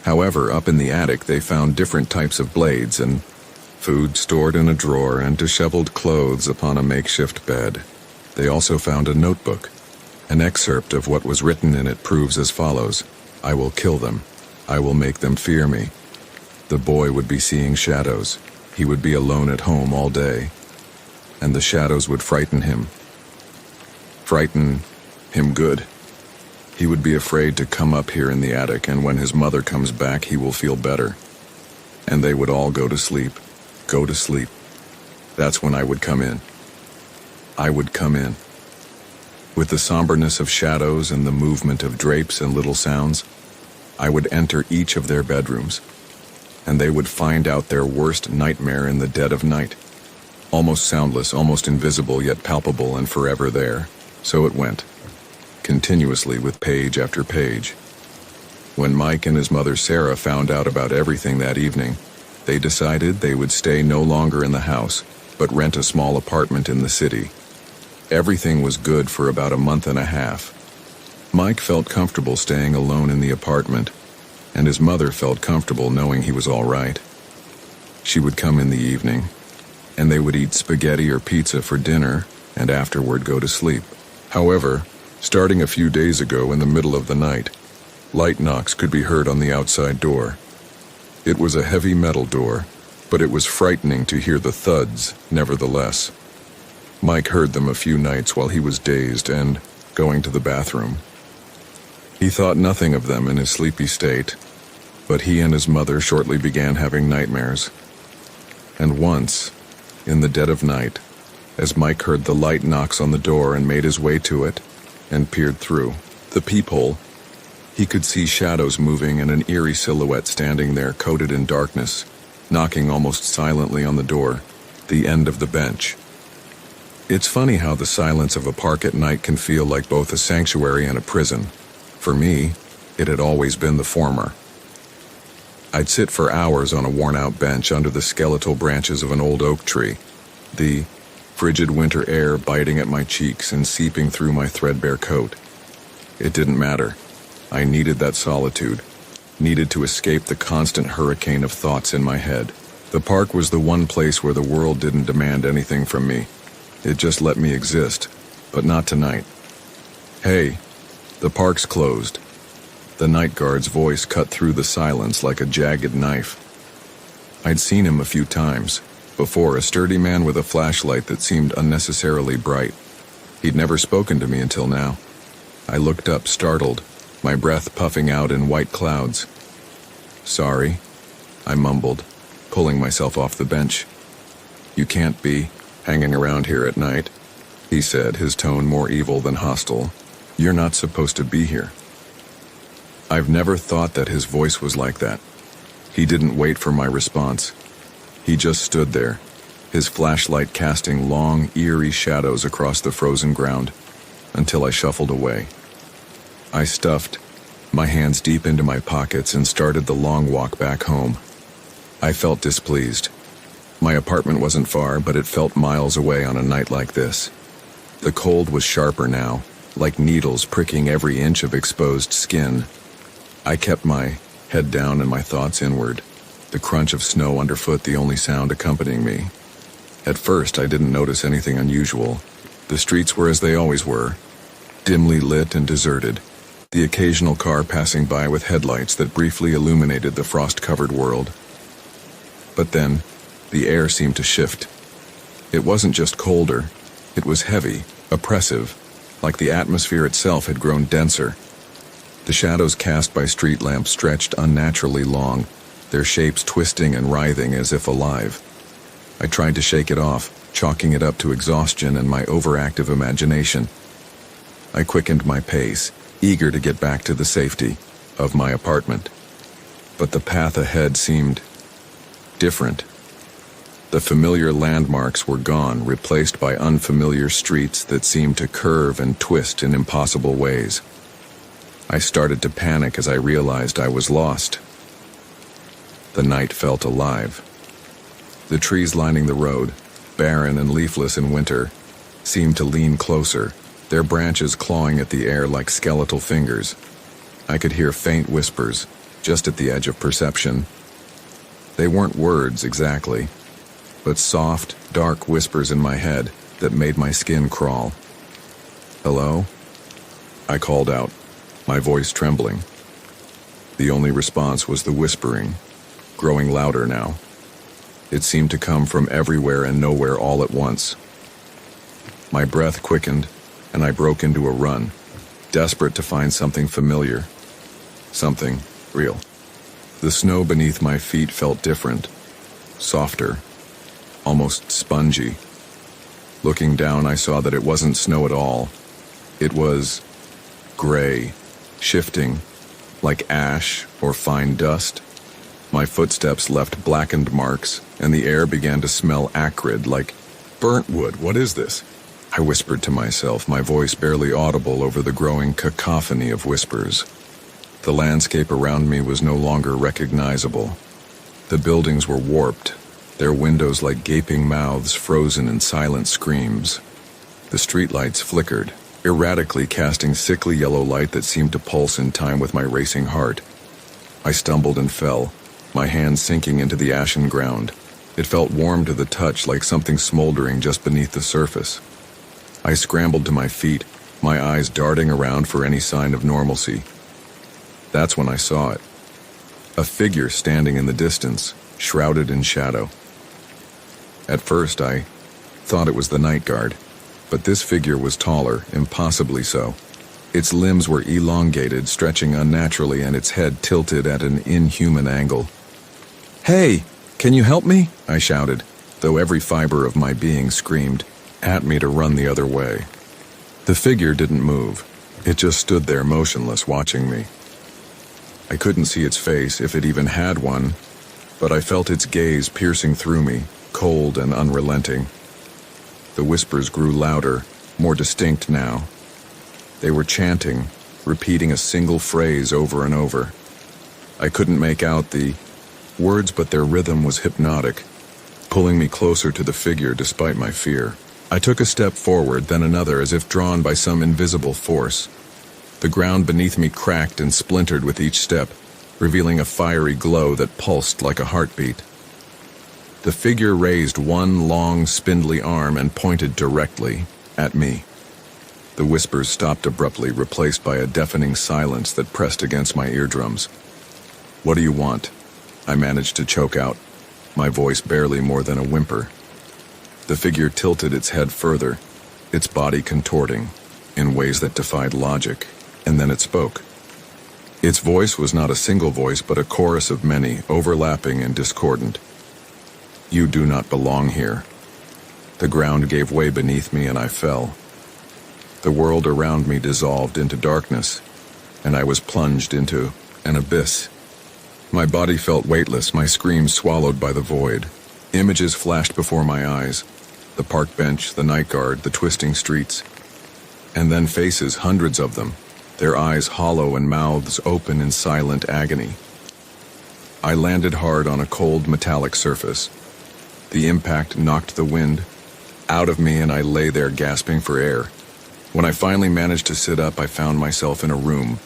However, up in the attic they found different types of blades and food stored in a drawer and disheveled clothes upon a makeshift bed. They also found a notebook. An excerpt of what was written in it proves as follows: "I will kill them. I will make them fear me." The boy would be seeing shadows. He would be alone at home all day, and the shadows would frighten him. Frighten him good. He would be afraid to come up here in the attic, and when his mother comes back, he will feel better. And they would all go to sleep. Go to sleep. That's when I would come in. I would come in. With the somberness of shadows and the movement of drapes and little sounds, I would enter each of their bedrooms, and they would find out their worst nightmare in the dead of night. Almost soundless, almost invisible, yet palpable and forever there. So it went, continuously with page after page. When Mike and his mother Sarah found out about everything that evening, they decided they would stay no longer in the house, but rent a small apartment in the city. Everything was good for about a month and a half. Mike felt comfortable staying alone in the apartment, and his mother felt comfortable knowing he was all right. She would come in the evening, and they would eat spaghetti or pizza for dinner, and afterward go to sleep. However, starting a few days ago in the middle of the night, light knocks could be heard on the outside door. It was a heavy metal door, but it was frightening to hear the thuds, nevertheless. Mike heard them a few nights while he was dazed and going to the bathroom. He thought nothing of them in his sleepy state, but he and his mother shortly began having nightmares. And once, in the dead of night, as Mike heard the light knocks on the door and made his way to it and peered through the peephole, he could see shadows moving and an eerie silhouette standing there coated in darkness, knocking almost silently on the door, the end of the bench. It's funny how the silence of a park at night can feel like both a sanctuary and a prison. For me, it had always been the former. I'd sit for hours on a worn-out bench under the skeletal branches of an old oak tree, the frigid winter air biting at my cheeks and seeping through my threadbare coat. It didn't matter. I needed that solitude, needed to escape the constant hurricane of thoughts in my head. The park was the one place where the world didn't demand anything from me. It just let me exist, but not tonight. "Hey, the park's closed." The night guard's voice cut through the silence like a jagged knife. I'd seen him a few times before, a sturdy man with a flashlight that seemed unnecessarily bright. He'd never spoken to me until now. I looked up, startled, my breath puffing out in white clouds. "Sorry," I mumbled, pulling myself off the bench. "You can't be hanging around here at night," he said, his tone more evil than hostile. "You're not supposed to be here." I've never thought that his voice was like that. He didn't wait for my response. He just stood there, his flashlight casting long, eerie shadows across the frozen ground, until I shuffled away. I stuffed my hands deep into my pockets and started the long walk back home. I felt displeased. My apartment wasn't far, but it felt miles away on a night like this. The cold was sharper now, like needles pricking every inch of exposed skin. I kept my head down and my thoughts inward, the crunch of snow underfoot the only sound accompanying me. At first, I didn't notice anything unusual. The streets were as they always were, dimly lit and deserted, the occasional car passing by with headlights that briefly illuminated the frost-covered world. But then, the air seemed to shift. It wasn't just colder, it was heavy, oppressive, like the atmosphere itself had grown denser. The shadows cast by street lamps stretched unnaturally long, their shapes twisting and writhing as if alive. I tried to shake it off, chalking it up to exhaustion and my overactive imagination. I quickened my pace, eager to get back to the safety of my apartment. But the path ahead seemed different. The familiar landmarks were gone, replaced by unfamiliar streets that seemed to curve and twist in impossible ways. I started to panic as I realized I was lost. The night felt alive. The trees lining the road, barren and leafless in winter, seemed to lean closer, their branches clawing at the air like skeletal fingers. I could hear faint whispers, just at the edge of perception. They weren't words exactly, but soft, dark whispers in my head that made my skin crawl. "Hello?" I called out, my voice trembling. The only response was the whispering, growing louder now. It seemed to come from everywhere and nowhere all at once. My breath quickened, and I broke into a run, desperate to find something familiar, something real. The snow beneath my feet felt different, softer, almost spongy. Looking down, I saw that it wasn't snow at all. It was gray, shifting, like ash or fine dust. My footsteps left blackened marks, and the air began to smell acrid, like burnt wood. What is this? I whispered to myself, my voice barely audible over the growing cacophony of whispers. The landscape around me was no longer recognizable. The buildings were warped, their windows like gaping mouths frozen in silent screams. The streetlights flickered, erratically casting sickly yellow light that seemed to pulse in time with my racing heart. I stumbled and fell, my hands sinking into the ashen ground. It felt warm to the touch, like something smoldering just beneath the surface. I scrambled to my feet, my eyes darting around for any sign of normalcy. That's when I saw it. A figure standing in the distance, shrouded in shadow. At first, I thought it was the night guard, but this figure was taller, impossibly so. Its limbs were elongated, stretching unnaturally, and its head tilted at an inhuman angle. "Hey, can you help me?" I shouted, though every fiber of my being screamed at me to run the other way. The figure didn't move. It just stood there motionless, watching me. I couldn't see its face, if it even had one, but I felt its gaze piercing through me, cold and unrelenting. The whispers grew louder, more distinct now. They were chanting, repeating a single phrase over and over. I couldn't make out the words, but their rhythm was hypnotic, pulling me closer to the figure despite my fear. I took a step forward, then another, as if drawn by some invisible force. The ground beneath me cracked and splintered with each step, revealing a fiery glow that pulsed like a heartbeat. The figure raised one long, spindly arm and pointed directly at me. The whispers stopped abruptly, replaced by a deafening silence that pressed against my eardrums. "What do you want?" I managed to choke out, my voice barely more than a whimper. The figure tilted its head further, its body contorting in ways that defied logic, and then it spoke. Its voice was not a single voice, but a chorus of many, overlapping and discordant. "You do not belong here." The ground gave way beneath me and I fell. The world around me dissolved into darkness, and I was plunged into an abyss. My body felt weightless, my screams swallowed by the void. Images flashed before my eyes. The park bench, the night guard, the twisting streets. And then faces, hundreds of them, their eyes hollow and mouths open in silent agony. I landed hard on a cold metallic surface. The impact knocked the wind out of me and I lay there gasping for air. When I finally managed to sit up, I found myself in a room.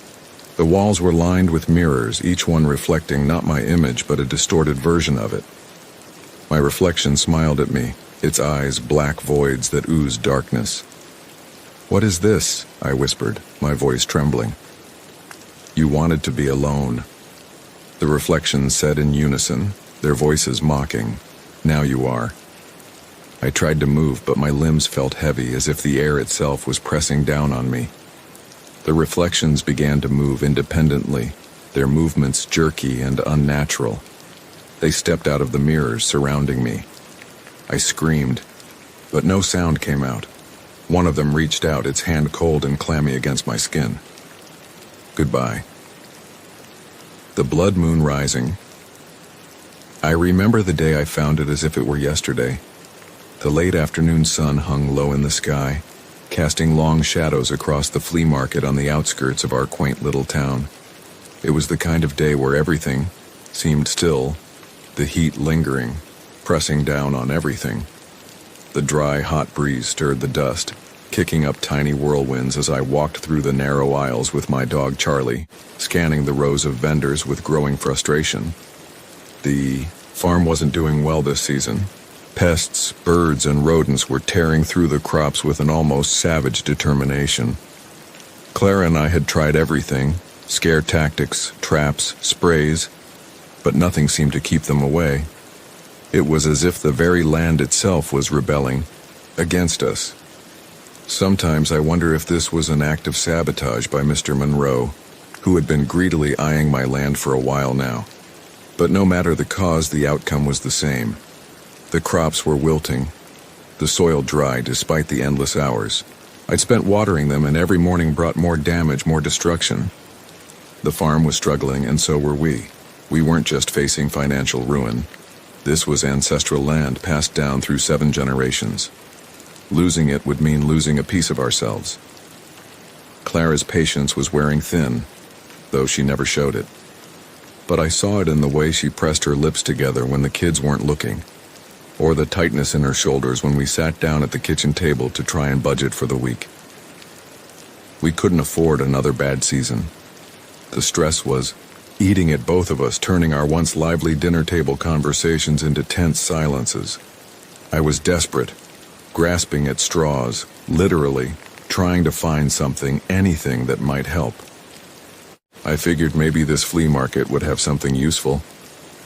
The walls were lined with mirrors, each one reflecting not my image but a distorted version of it. My reflection smiled at me, its eyes black voids that oozed darkness. "What is this?" I whispered, my voice trembling. "You wanted to be alone." The reflections said in unison, their voices mocking. "Now you are." I tried to move, but my limbs felt heavy, as if the air itself was pressing down on me. The reflections began to move independently, their movements jerky and unnatural. They stepped out of the mirrors surrounding me. I screamed, but no sound came out. One of them reached out, its hand cold and clammy against my skin. "Goodbye." The blood moon rising. I remember the day I found it as if it were yesterday. The late afternoon sun hung low in the sky, casting long shadows across the flea market on the outskirts of our quaint little town. It was the kind of day where everything seemed still, the heat lingering, pressing down on everything. The dry, hot breeze stirred the dust, kicking up tiny whirlwinds as I walked through the narrow aisles with my dog Charlie, scanning the rows of vendors with growing frustration. The farm wasn't doing well this season. Pests, birds, and rodents were tearing through the crops with an almost savage determination. Clara and I had tried everything, scare tactics, traps, sprays, but nothing seemed to keep them away. It was as if the very land itself was rebelling against us. Sometimes I wonder if this was an act of sabotage by Mr. Monroe, who had been greedily eyeing my land for a while now. But no matter the cause, the outcome was the same. The crops were wilting, the soil dry despite the endless hours. I'd spent watering them, and every morning brought more damage, more destruction. The farm was struggling, and so were we. We weren't just facing financial ruin. This was ancestral land passed down through 7 generations. Losing it would mean losing a piece of ourselves. Clara's patience was wearing thin, though she never showed it. But I saw it in the way she pressed her lips together when the kids weren't looking, or the tightness in her shoulders when we sat down at the kitchen table to try and budget for the week. We couldn't afford another bad season. The stress was eating at both of us, turning our once lively dinner table conversations into tense silences. I was desperate, grasping at straws, literally, trying to find something, anything that might help. I figured maybe this flea market would have something useful,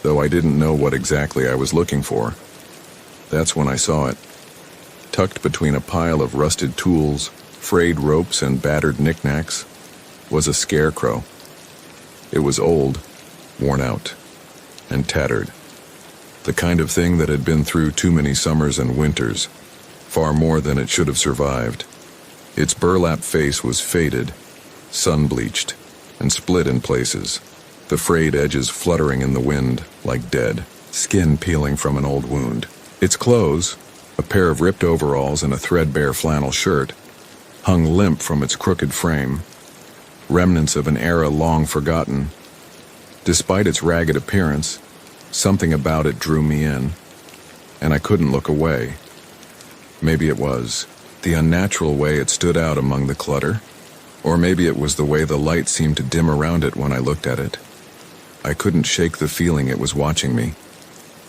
though I didn't know what exactly I was looking for. That's when I saw it. Tucked between a pile of rusted tools, frayed ropes, and battered knickknacks was a scarecrow. It was old, worn out, and tattered. The kind of thing that had been through too many summers and winters, far more than it should have survived. Its burlap face was faded, sun-bleached, and split in places, the frayed edges fluttering in the wind like dead, skin peeling from an old wound. Its clothes, a pair of ripped overalls and a threadbare flannel shirt, hung limp from its crooked frame, remnants of an era long forgotten. Despite its ragged appearance, something about it drew me in, and I couldn't look away. Maybe it was the unnatural way it stood out among the clutter, or maybe it was the way the light seemed to dim around it when I looked at it. I couldn't shake the feeling it was watching me,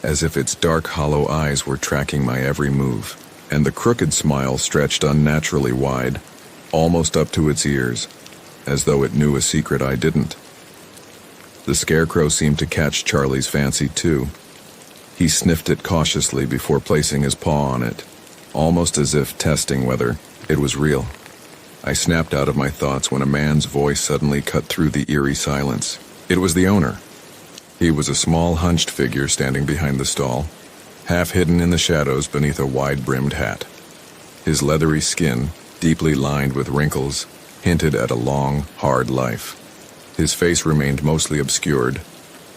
as if its dark, hollow eyes were tracking my every move, and the crooked smile stretched unnaturally wide, almost up to its ears, as though it knew a secret I didn't. The scarecrow seemed to catch Charlie's fancy too. He sniffed it cautiously before placing his paw on it, almost as if testing whether it was real. I snapped out of my thoughts when a man's voice suddenly cut through the eerie silence. It was the owner. He was a small, hunched figure standing behind the stall, half hidden in the shadows beneath a wide-brimmed hat. His leathery skin, deeply lined with wrinkles, hinted at a long, hard life. His face remained mostly obscured,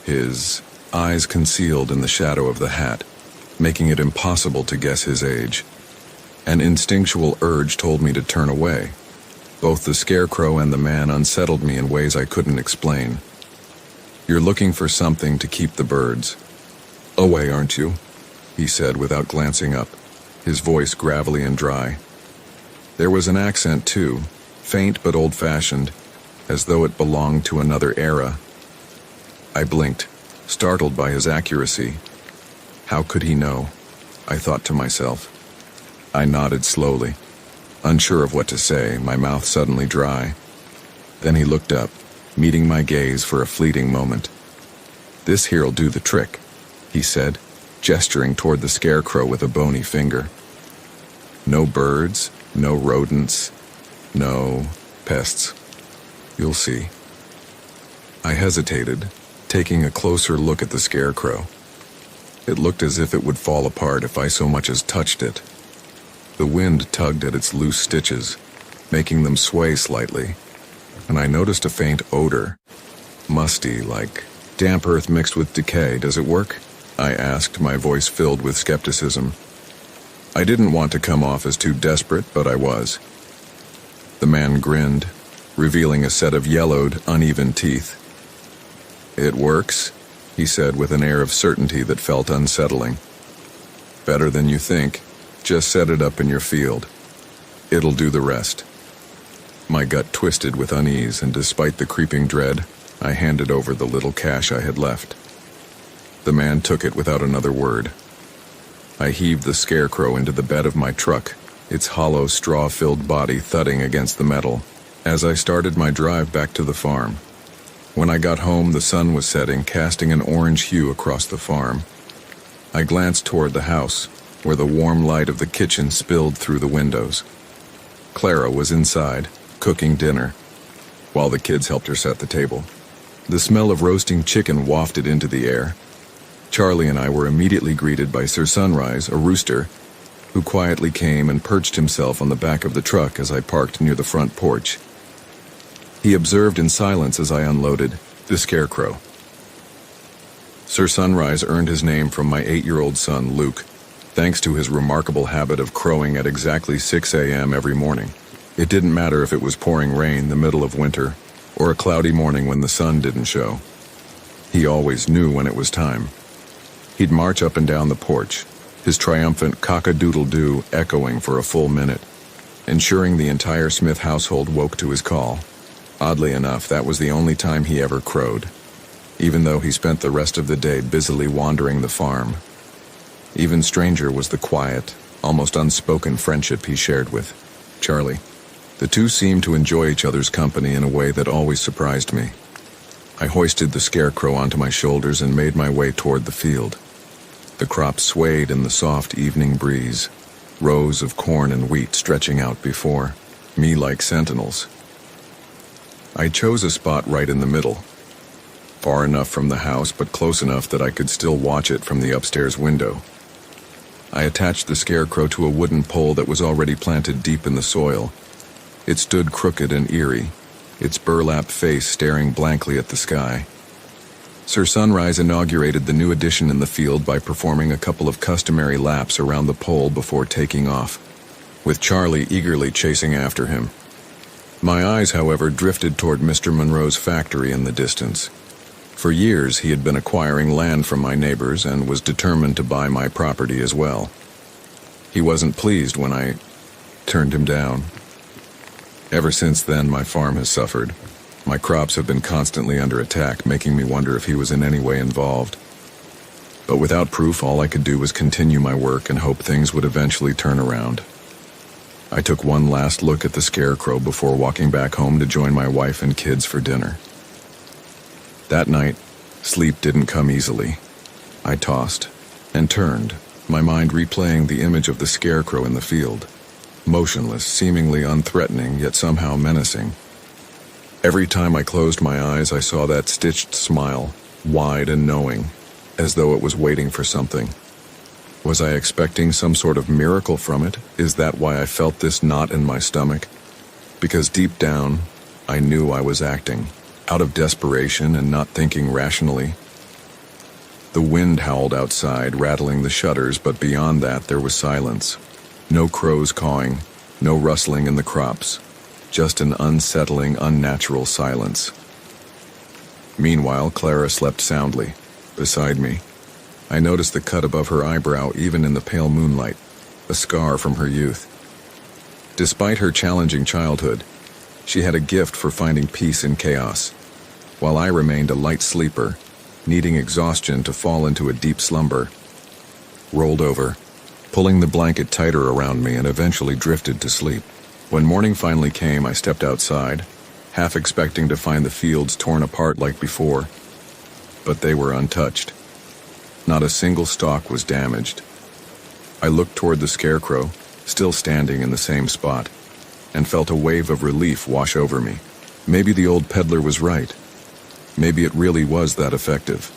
his eyes concealed in the shadow of the hat, making it impossible to guess his age. An instinctual urge told me to turn away. Both the scarecrow and the man unsettled me in ways I couldn't explain. "You're looking for something to keep the birds away, aren't you?" he said without glancing up, his voice gravelly and dry. There was an accent too, faint but old-fashioned, as though it belonged to another era. I blinked, startled by his accuracy. How could he know? I thought to myself. I nodded slowly, unsure of what to say, my mouth suddenly dry. Then he looked up, meeting my gaze for a fleeting moment. "This here'll do the trick," he said, gesturing toward the scarecrow with a bony finger. "No birds, no rodents, no pests. You'll see." I hesitated, taking a closer look at the scarecrow. It looked as if it would fall apart if I so much as touched it. The wind tugged at its loose stitches, making them sway slightly, and I noticed a faint odor, musty, like damp earth mixed with decay. "Does it work?" I asked, my voice filled with skepticism. I didn't want to come off as too desperate, but I was. The man grinned, revealing a set of yellowed, uneven teeth. "It works," he said with an air of certainty that felt unsettling. "Better than you think. Just set it up in your field. It'll do the rest." My gut twisted with unease, and despite the creeping dread, I handed over the little cash I had left. The man took it without another word. I heaved the scarecrow into the bed of my truck, its hollow, straw-filled body thudding against the metal, as I started my drive back to the farm. When I got home, the sun was setting, casting an orange hue across the farm. I glanced toward the house, where the warm light of the kitchen spilled through the windows. Clara was inside, cooking dinner, while the kids helped her set the table. The smell of roasting chicken wafted into the air. Charlie and I were immediately greeted by Sir Sunrise, a rooster, who quietly came and perched himself on the back of the truck as I parked near the front porch. He observed in silence as I unloaded the scarecrow. Sir Sunrise earned his name from my 8-year-old son, Luke, thanks to his remarkable habit of crowing at exactly 6 a.m. every morning. It didn't matter if it was pouring rain the middle of winter or a cloudy morning when the sun didn't show. He always knew when it was time. He'd march up and down the porch, his triumphant cock-a-doodle-doo echoing for a full minute, ensuring the entire Smith household woke to his call. Oddly enough, that was the only time he ever crowed, even though he spent the rest of the day busily wandering the farm. Even stranger was the quiet, almost unspoken friendship he shared with Charlie. The two seemed to enjoy each other's company in a way that always surprised me. I hoisted the scarecrow onto my shoulders and made my way toward the field. The crops swayed in the soft evening breeze, rows of corn and wheat stretching out before me like sentinels. I chose a spot right in the middle, far enough from the house but close enough that I could still watch it from the upstairs window. I attached the scarecrow to a wooden pole that was already planted deep in the soil. It stood crooked and eerie, its burlap face staring blankly at the sky. Sir Sunrise inaugurated the new addition in the field by performing a couple of customary laps around the pole before taking off, with Charlie eagerly chasing after him. My eyes, however, drifted toward Mr. Monroe's factory in the distance. For years, he had been acquiring land from my neighbors and was determined to buy my property as well. He wasn't pleased when I turned him down. Ever since then, my farm has suffered. My crops have been constantly under attack, making me wonder if he was in any way involved. But without proof, all I could do was continue my work and hope things would eventually turn around. I took one last look at the scarecrow before walking back home to join my wife and kids for dinner. That night, sleep didn't come easily. I tossed and turned, my mind replaying the image of the scarecrow in the field. Motionless, seemingly unthreatening, yet somehow menacing. Every time I closed my eyes, I saw that stitched smile, wide and knowing, as though it was waiting for something. Was I expecting some sort of miracle from it? Is that why I felt this knot in my stomach? Because deep down, I knew I was acting, out of desperation and not thinking rationally. The wind howled outside, rattling the shutters, but beyond that there was silence. No crows cawing, no rustling in the crops, just an unsettling, unnatural silence. Meanwhile, Clara slept soundly, beside me. I noticed the cut above her eyebrow even in the pale moonlight, a scar from her youth. Despite her challenging childhood, she had a gift for finding peace in chaos, while I remained a light sleeper, needing exhaustion to fall into a deep slumber. Rolled over, pulling the blanket tighter around me, and eventually drifted to sleep. When morning finally came, I stepped outside, half expecting to find the fields torn apart like before, but they were untouched. Not a single stalk was damaged. I looked toward the scarecrow, still standing in the same spot, and felt a wave of relief wash over me. Maybe the old peddler was right. Maybe it really was that effective.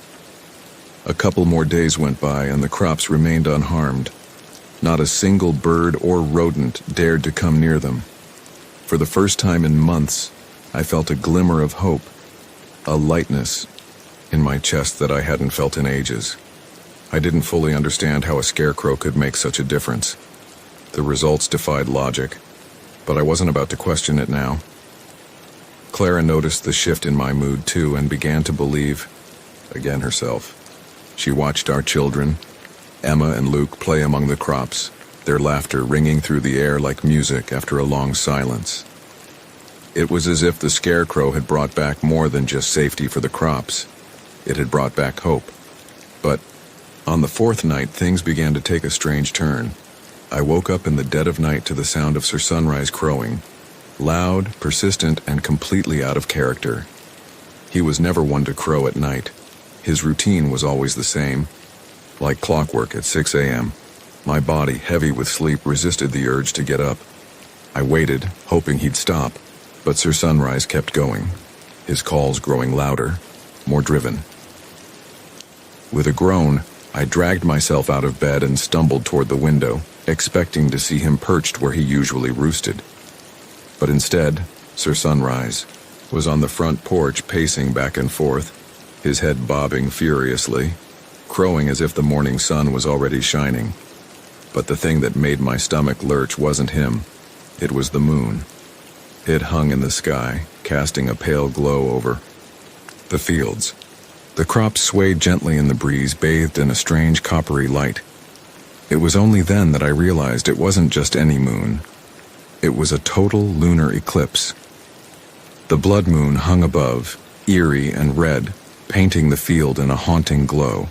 A couple more days went by and the crops remained unharmed. Not a single bird or rodent dared to come near them. For the first time in months, I felt a glimmer of hope, a lightness in my chest that I hadn't felt in ages. I didn't fully understand how a scarecrow could make such a difference. The results defied logic. but I wasn't about to question it now. Clara noticed the shift in my mood too and began to believe, again herself. She watched our children, Emma and Luke, play among the crops, their laughter ringing through the air like music after a long silence. It was as if the scarecrow had brought back more than just safety for the crops. It had brought back hope. But on the fourth night, things began to take a strange turn. I woke up in the dead of night to the sound of Sir Sunrise crowing, loud, persistent, and completely out of character. He was never one to crow at night. His routine was always the same. Like clockwork at 6 a.m., my body, heavy with sleep, resisted the urge to get up. I waited, hoping he'd stop, but Sir Sunrise kept going, his calls growing louder, more driven. With a groan, I dragged myself out of bed and stumbled toward the window, expecting to see him perched where he usually roosted. But instead, Sir Sunrise was on the front porch pacing back and forth, his head bobbing furiously, crowing as if the morning sun was already shining. But the thing that made my stomach lurch wasn't him. It was the moon. It hung in the sky, casting a pale glow over the fields. The crops swayed gently in the breeze, bathed in a strange coppery light. It was only then that I realized it wasn't just any moon. It was a total lunar eclipse. The blood moon hung above, eerie and red, painting the field in a haunting glow.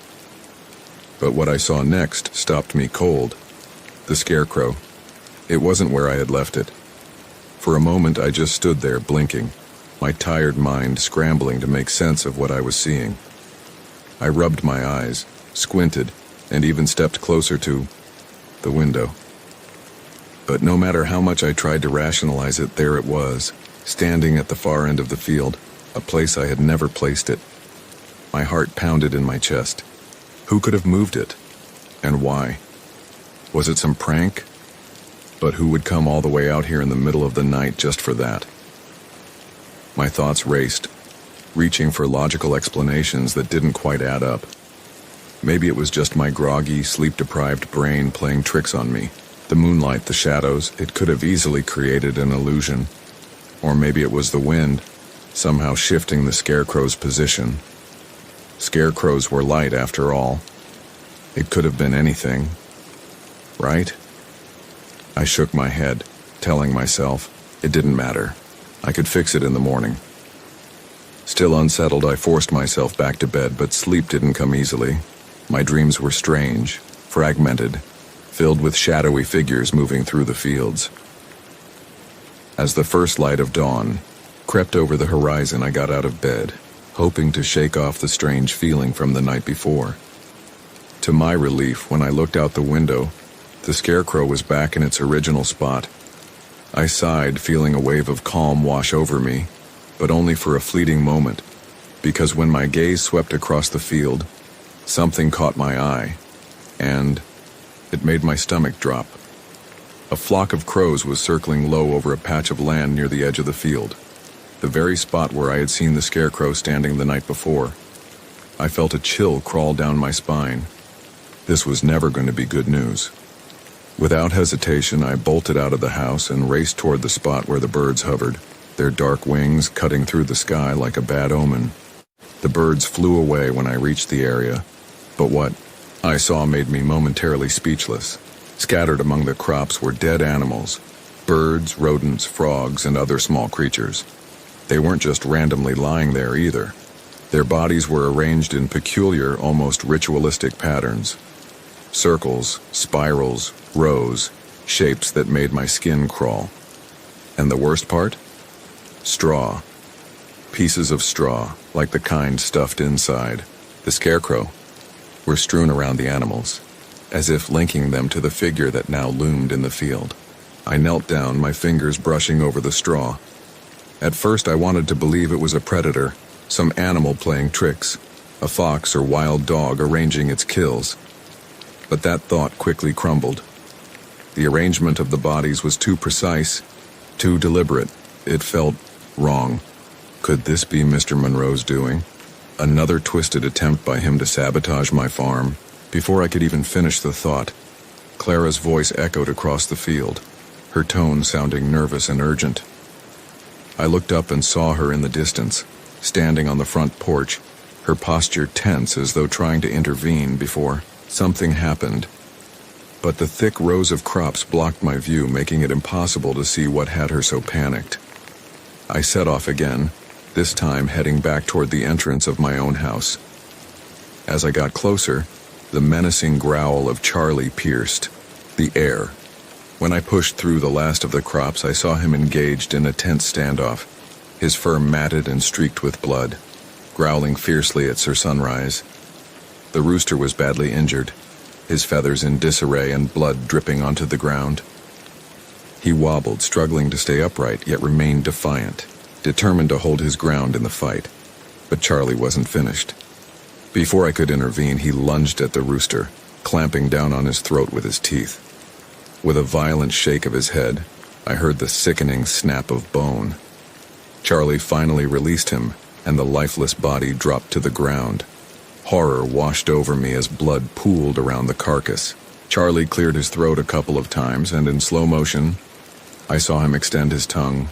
But what I saw next stopped me cold. The scarecrow. It wasn't where I had left it. For a moment I just stood there blinking, my tired mind scrambling to make sense of what I was seeing. I rubbed my eyes, squinted, and even stepped closer to the window. But no matter how much I tried to rationalize it, there it was, standing at the far end of the field, a place I had never placed it. My heart pounded in my chest. Who could have moved it? And why? Was it some prank? But who would come all the way out here in the middle of the night just for that? My thoughts raced, reaching for logical explanations that didn't quite add up. Maybe it was just my groggy, sleep-deprived brain playing tricks on me. The moonlight, the shadows, it could have easily created an illusion. Or maybe it was the wind, somehow shifting the scarecrow's position. Scarecrows were light, after all. It could have been anything. Right? I shook my head, telling myself it didn't matter. I could fix it in the morning. Still unsettled, I forced myself back to bed, but sleep didn't come easily. My dreams were strange, fragmented, filled with shadowy figures moving through the fields. As the first light of dawn crept over the horizon, I got out of bed, hoping to shake off the strange feeling from the night before. To my relief, when I looked out the window, the scarecrow was back in its original spot. I sighed, feeling a wave of calm wash over me, but only for a fleeting moment, because when my gaze swept across the field, something caught my eye, and it made my stomach drop. A flock of crows was circling low over a patch of land near the edge of the field, the very spot where I had seen the scarecrow standing the night before. I felt a chill crawl down my spine. This was never going to be good news. Without hesitation, I bolted out of the house and raced toward the spot where the birds hovered, their dark wings cutting through the sky like a bad omen. The birds flew away when I reached the area, but what I saw made me momentarily speechless. Scattered among the crops were dead animals, birds, rodents, frogs, and other small creatures. They weren't just randomly lying there either. Their bodies were arranged in peculiar, almost ritualistic patterns. Circles, spirals, rows, shapes that made my skin crawl. And the worst part? Straw. Pieces of straw, like the kind stuffed inside the scarecrow, were strewn around the animals, as if linking them to the figure that now loomed in the field. I knelt down, my fingers brushing over the straw. At first I wanted to believe it was a predator, some animal playing tricks, a fox or wild dog arranging its kills. But that thought quickly crumbled. The arrangement of the bodies was too precise, too deliberate. It felt wrong. Could this be Mr. Monroe's doing? Another twisted attempt by him to sabotage my farm? Before I could even finish the thought, Clara's voice echoed across the field. her tone sounding nervous and urgent. I looked up and saw her in the distance, standing on the front porch, her posture tense as though trying to intervene before something happened. But the thick rows of crops blocked my view, making it impossible to see what had her so panicked. I set off again, this time heading back toward the entrance of my own house. As I got closer, the menacing growl of Charlie pierced the air. When I pushed through the last of the crops, I saw him engaged in a tense standoff, his fur matted and streaked with blood, growling fiercely at Sir Sunrise. The rooster was badly injured, his feathers in disarray and blood dripping onto the ground. He wobbled, struggling to stay upright, yet remained defiant, determined to hold his ground in the fight. But Charlie wasn't finished. Before I could intervene, he lunged at the rooster, clamping down on his throat with his teeth. With a violent shake of his head, I heard the sickening snap of bone. Charlie finally released him, and the lifeless body dropped to the ground. Horror washed over me as blood pooled around the carcass. Charlie cleared his throat a couple of times, and in slow motion, I saw him extend his tongue,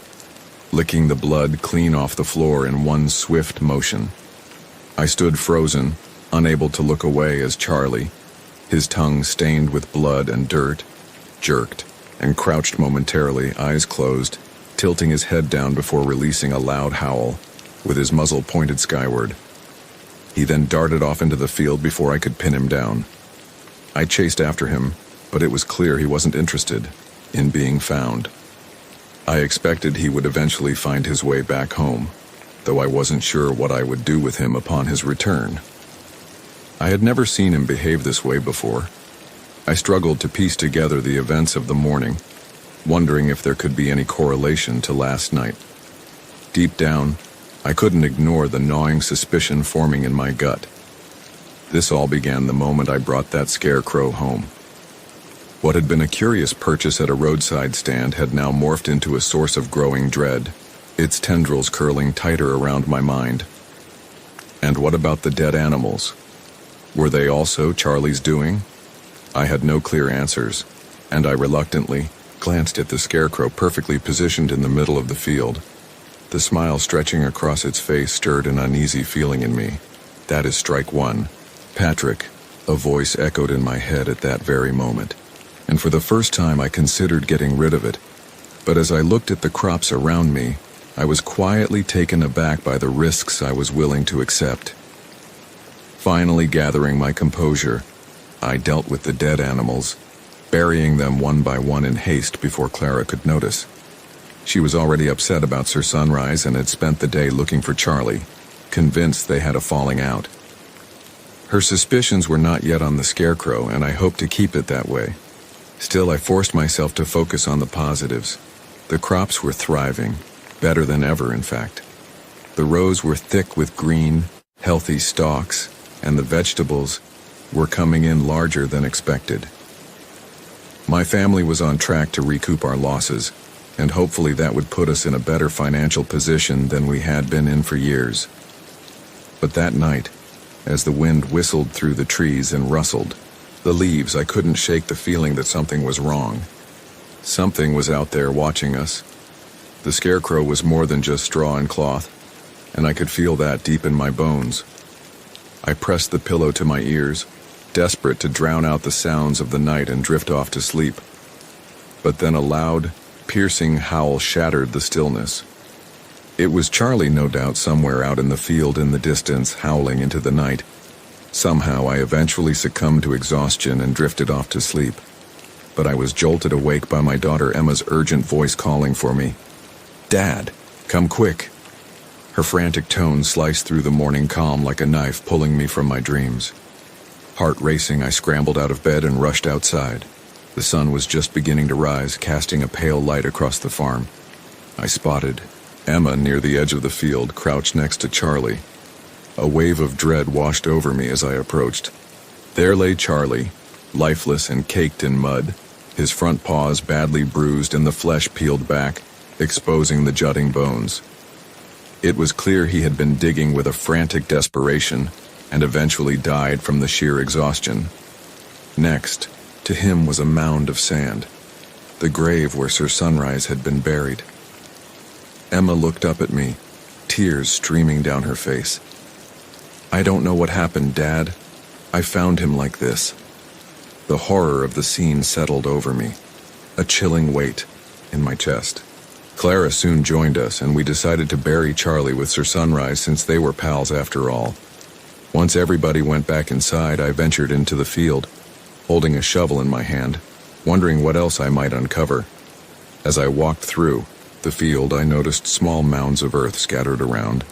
licking the blood clean off the floor in one swift motion. I stood frozen, unable to look away as Charlie, his tongue stained with blood and dirt, jerked and crouched momentarily, eyes closed, tilting his head down before releasing a loud howl, with his muzzle pointed skyward. He then darted off into the field before I could pin him down. I chased after him, but it was clear he wasn't interested in being found. I expected he would eventually find his way back home, though I wasn't sure what I would do with him upon his return. I had never seen him behave this way before. I struggled to piece together the events of the morning, wondering if there could be any correlation to last night. Deep down, I couldn't ignore the gnawing suspicion forming in my gut. This all began the moment I brought that scarecrow home. What had been a curious purchase at a roadside stand had now morphed into a source of growing dread, its tendrils curling tighter around my mind. And what about the dead animals? Were they also Charlie's doing? I had no clear answers, and I reluctantly glanced at the scarecrow perfectly positioned in the middle of the field. The smile stretching across its face stirred an uneasy feeling in me. That is strike one. Patrick, a voice echoed in my head at that very moment. And for the first time I considered getting rid of it. But as I looked at the crops around me, I was quietly taken aback by the risks I was willing to accept. Finally gathering my composure, I dealt with the dead animals, burying them one by one in haste before Clara could notice. She was already upset about Sir Sunrise and had spent the day looking for Charlie, convinced they had a falling out. Her suspicions were not yet on the scarecrow, and I hoped to keep it that way. Still, I forced myself to focus on the positives. The crops were thriving, better than ever, in fact. The rows were thick with green, healthy stalks, and the vegetables were coming in larger than expected. My family was on track to recoup our losses, and hopefully that would put us in a better financial position than we had been in for years. But that night, as the wind whistled through the trees and rustled the leaves, I couldn't shake the feeling that something was wrong. Something was out there watching us. The scarecrow was more than just straw and cloth, and I could feel that deep in my bones. I pressed the pillow to my ears, desperate to drown out the sounds of the night and drift off to sleep. But then a loud, piercing howl shattered the stillness. It was Charlie, no doubt, somewhere out in the field in the distance, howling into the night. Somehow I eventually succumbed to exhaustion and drifted off to sleep. But I was jolted awake by my daughter Emma's urgent voice calling for me. "Dad, come quick." Her frantic tone sliced through the morning calm like a knife, pulling me from my dreams. Heart racing, I scrambled out of bed and rushed outside. The sun was just beginning to rise, casting a pale light across the farm. I spotted Emma near the edge of the field, crouched next to Charlie. A wave of dread washed over me as I approached. There lay Charlie, lifeless and caked in mud, his front paws badly bruised and the flesh peeled back, exposing the jutting bones. It was clear he had been digging with a frantic desperation and eventually died from the sheer exhaustion. Next to him was a mound of sand. the grave where Sir Sunrise had been buried. Emma looked up at me, tears streaming down her face. "I don't know what happened, Dad. I found him like this." The horror of the scene settled over me, a chilling weight in my chest. Clara soon joined us, and we decided to bury Charlie with Sir Sunrise since they were pals after all. Once everybody went back inside, I ventured into the field, holding a shovel in my hand, wondering what else I might uncover. As I walked through the field, I noticed small mounds of earth scattered around,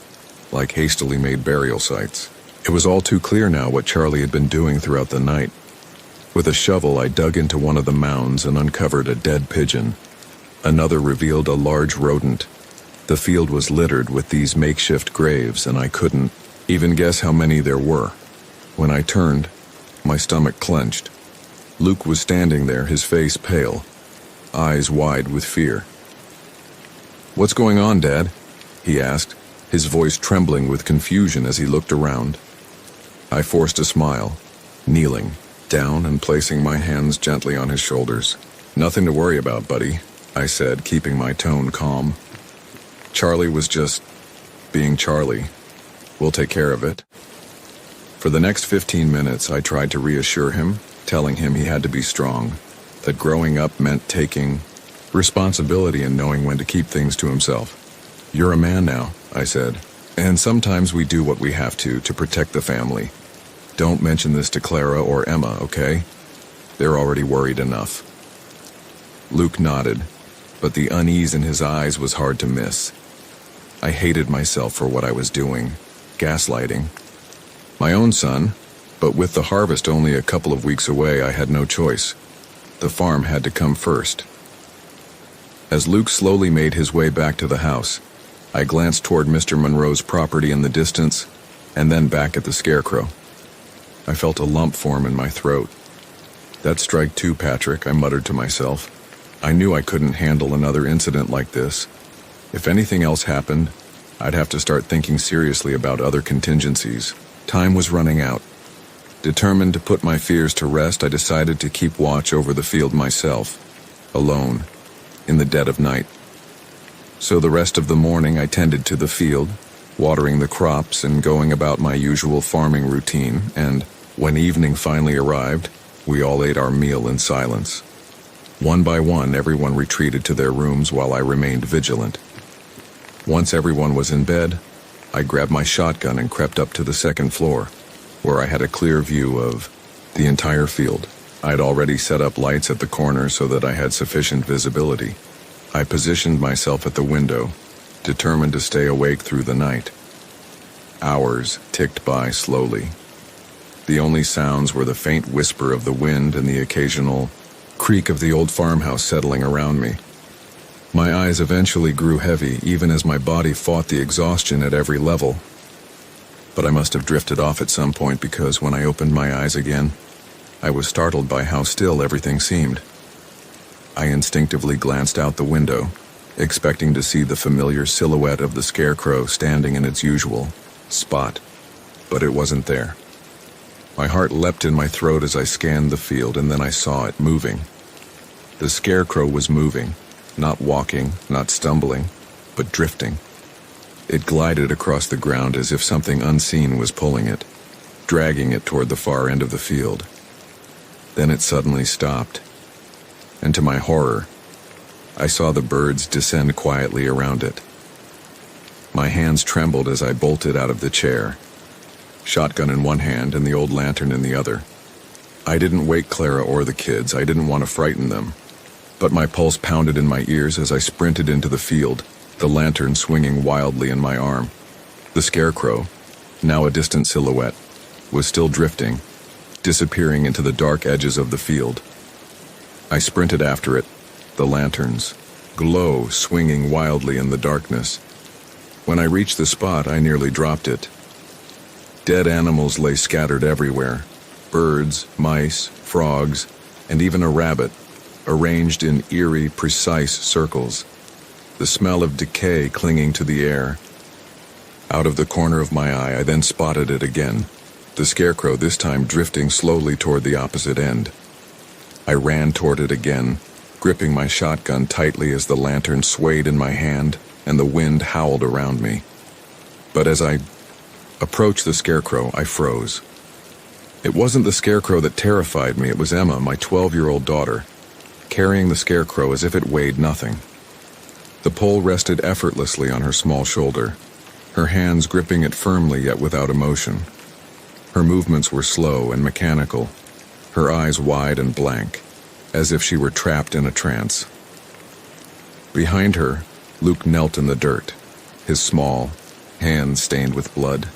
like hastily made burial sites. It was all too clear now what Charlie had been doing throughout the night. With a shovel, I dug into one of the mounds and uncovered a dead pigeon. Another revealed a large rodent. The field was littered with these makeshift graves, and I couldn't even guess how many there were. When I turned, my stomach clenched. Luke was standing there, his face pale, eyes wide with fear. "What's going on, Dad?" he asked, his voice trembling with confusion as he looked around. I forced a smile, kneeling down and placing my hands gently on his shoulders. "Nothing to worry about, buddy," I said, keeping my tone calm. "Charlie was just being Charlie. We'll take care of it." For the next 15 minutes, I tried to reassure him, telling him he had to be strong, that growing up meant taking responsibility and knowing when to keep things to himself. "You're a man now," I said, "and sometimes we do what we have to protect the family. Don't mention this to Clara or Emma, okay? They're already worried enough." Luke nodded, but the unease in his eyes was hard to miss. I hated myself for what I was doing, gaslighting. My own son, but with the harvest only a couple of weeks away, I had no choice. The farm had to come first. As Luke slowly made his way back to the house, I glanced toward Mr. Monroe's property in the distance, and then back at the scarecrow. I felt a lump form in my throat. "That's strike two, Patrick," I muttered to myself. I knew I couldn't handle another incident like this. If anything else happened, I'd have to start thinking seriously about other contingencies. Time was running out. Determined to put my fears to rest, I decided to keep watch over the field myself, alone, in the dead of night. So the rest of the morning I tended to the field, watering the crops and going about my usual farming routine, and when evening finally arrived, we all ate our meal in silence. One by one, everyone retreated to their rooms while I remained vigilant. Once everyone was in bed, I grabbed my shotgun and crept up to the second floor, where I had a clear view of the entire field. I'd already set up lights at the corner so that I had sufficient visibility. I positioned myself at the window, determined to stay awake through the night. Hours ticked by slowly. The only sounds were the faint whisper of the wind and the occasional creak of the old farmhouse settling around me. My eyes eventually grew heavy, even as my body fought the exhaustion at every level. But I must have drifted off at some point, because when I opened my eyes again, I was startled by how still everything seemed. I instinctively glanced out the window, expecting to see the familiar silhouette of the scarecrow standing in its usual spot, but it wasn't there. My heart leapt in my throat as I scanned the field, and then I saw it moving. The scarecrow was moving, not walking, not stumbling, but drifting. It glided across the ground as if something unseen was pulling it, dragging it toward the far end of the field. Then it suddenly stopped, and to my horror, I saw the birds descend quietly around it. My hands trembled as I bolted out of the chair, shotgun in one hand and the old lantern in the other. I didn't wake Clara or the kids. I didn't want to frighten them. But my pulse pounded in my ears as I sprinted into the field, the lantern swinging wildly in my arm. The scarecrow, now a distant silhouette, was still drifting, disappearing into the dark edges of the field. I sprinted after it, the lantern's glow swinging wildly in the darkness. When I reached the spot, I nearly dropped it. Dead animals lay scattered everywhere. Birds, mice, frogs, and even a rabbit, arranged in eerie, precise circles. The smell of decay clinging to the air. Out of the corner of my eye, I then spotted it again, the scarecrow this time drifting slowly toward the opposite end. I ran toward it again, gripping my shotgun tightly as the lantern swayed in my hand and the wind howled around me. But as I approached the scarecrow, I froze. It wasn't the scarecrow that terrified me, it was Emma, my 12-year-old daughter, carrying the scarecrow as if it weighed nothing. The pole rested effortlessly on her small shoulder, her hands gripping it firmly yet without emotion. Her movements were slow and mechanical, her eyes wide and blank, as if she were trapped in a trance. Behind her, Luke knelt in the dirt, his small hands stained with blood.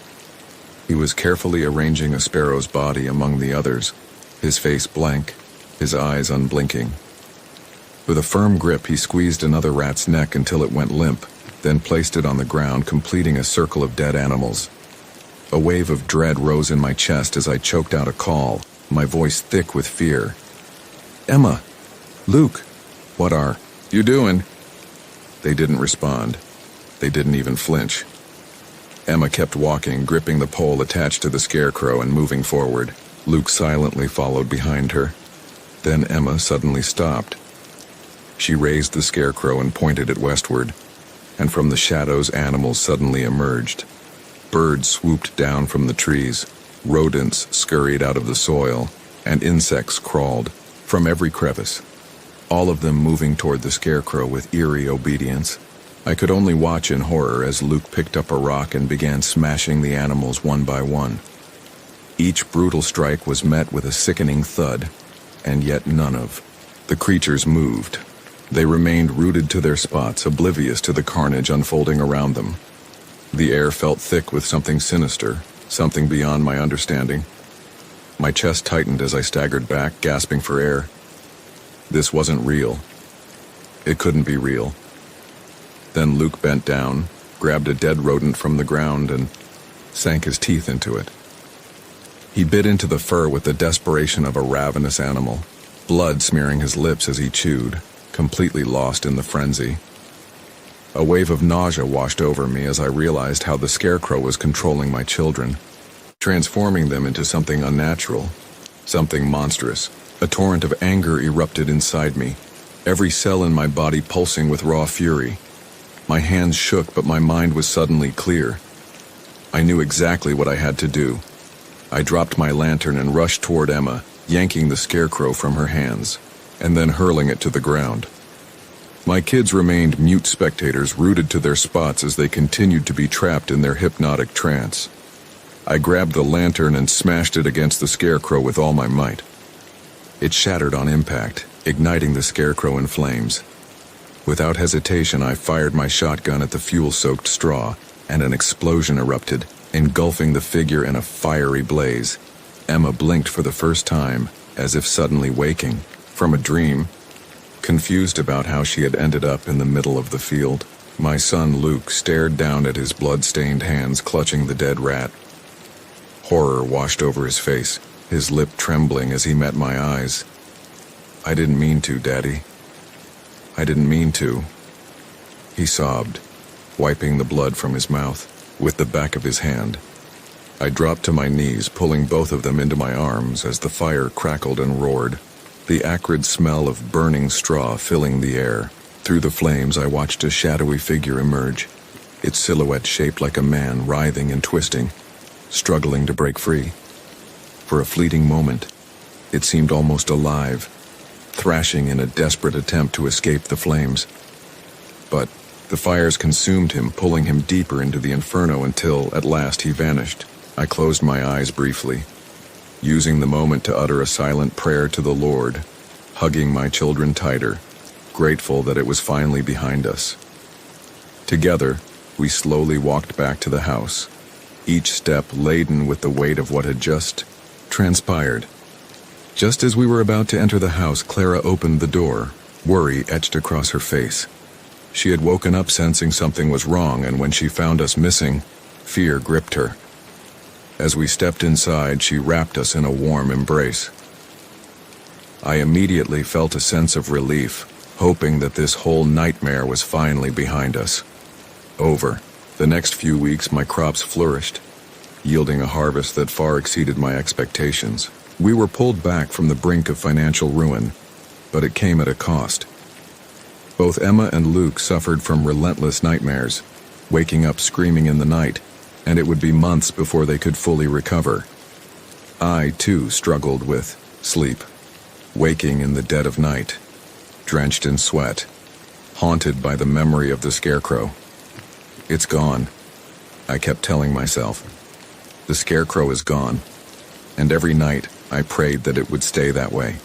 He was carefully arranging a sparrow's body among the others, his face blank, his eyes unblinking. With a firm grip, he squeezed another rat's neck until it went limp, then placed it on the ground, completing a circle of dead animals. A wave of dread rose in my chest as I choked out a call, my voice thick with fear. "Emma! Luke! What are you doing?" They didn't respond. They didn't even flinch. Emma kept walking, gripping the pole attached to the scarecrow and moving forward. Luke silently followed behind her. Then Emma suddenly stopped. She raised the scarecrow and pointed it westward, and from the shadows animals suddenly emerged. Birds swooped down from the trees, rodents scurried out of the soil, and insects crawled from every crevice, all of them moving toward the scarecrow with eerie obedience. I could only watch in horror as Luke picked up a rock and began smashing the animals one by one. Each brutal strike was met with a sickening thud, and yet none of the creatures moved. They remained rooted to their spots, oblivious to the carnage unfolding around them. The air felt thick with something sinister, something beyond my understanding. My chest tightened as I staggered back, gasping for air. This wasn't real. It couldn't be real. Then Luke bent down, grabbed a dead rodent from the ground, and sank his teeth into it. He bit into the fur with the desperation of a ravenous animal, blood smearing his lips as he chewed, completely lost in the frenzy. A wave of nausea washed over me as I realized how the scarecrow was controlling my children, transforming them into something unnatural, something monstrous. A torrent of anger erupted inside me, every cell in my body pulsing with raw fury. My hands shook, but my mind was suddenly clear. I knew exactly what I had to do. I dropped my lantern and rushed toward Emma, yanking the scarecrow from her hands, and then hurling it to the ground. My kids remained mute spectators, rooted to their spots as they continued to be trapped in their hypnotic trance. I grabbed the lantern and smashed it against the scarecrow with all my might. It shattered on impact, igniting the scarecrow in flames. Without hesitation, I fired my shotgun at the fuel-soaked straw, and an explosion erupted, engulfing the figure in a fiery blaze. Emma blinked for the first time, as if suddenly waking from a dream, confused about how she had ended up in the middle of the field. My son Luke stared down at his blood-stained hands clutching the dead rat. Horror washed over his face, his lip trembling as he met my eyes. "I didn't mean to, Daddy. I didn't mean to," he sobbed, wiping the blood from his mouth with the back of his hand. I dropped to my knees, pulling both of them into my arms as the fire crackled and roared, the acrid smell of burning straw filling the air. Through the flames, I watched a shadowy figure emerge, its silhouette shaped like a man, writhing and twisting, struggling to break free. For a fleeting moment, it seemed almost alive, thrashing in a desperate attempt to escape the flames. But the fires consumed him, pulling him deeper into the inferno until, at last, he vanished. I closed my eyes briefly, using the moment to utter a silent prayer to the Lord, hugging my children tighter, grateful that it was finally behind us. Together, we slowly walked back to the house, each step laden with the weight of what had just transpired. Just as we were about to enter the house, Clara opened the door, worry etched across her face. She had woken up sensing something was wrong, and when she found us missing, fear gripped her. As we stepped inside, she wrapped us in a warm embrace. I immediately felt a sense of relief, hoping that this whole nightmare was finally behind us. Over the next few weeks, my crops flourished, yielding a harvest that far exceeded my expectations. We were pulled back from the brink of financial ruin, but it came at a cost. Both Emma and Luke suffered from relentless nightmares, waking up screaming in the night, and it would be months before they could fully recover. I, too, struggled with sleep, waking in the dead of night, drenched in sweat, haunted by the memory of the scarecrow. It's gone, I kept telling myself. The scarecrow is gone, and every night I prayed that it would stay that way.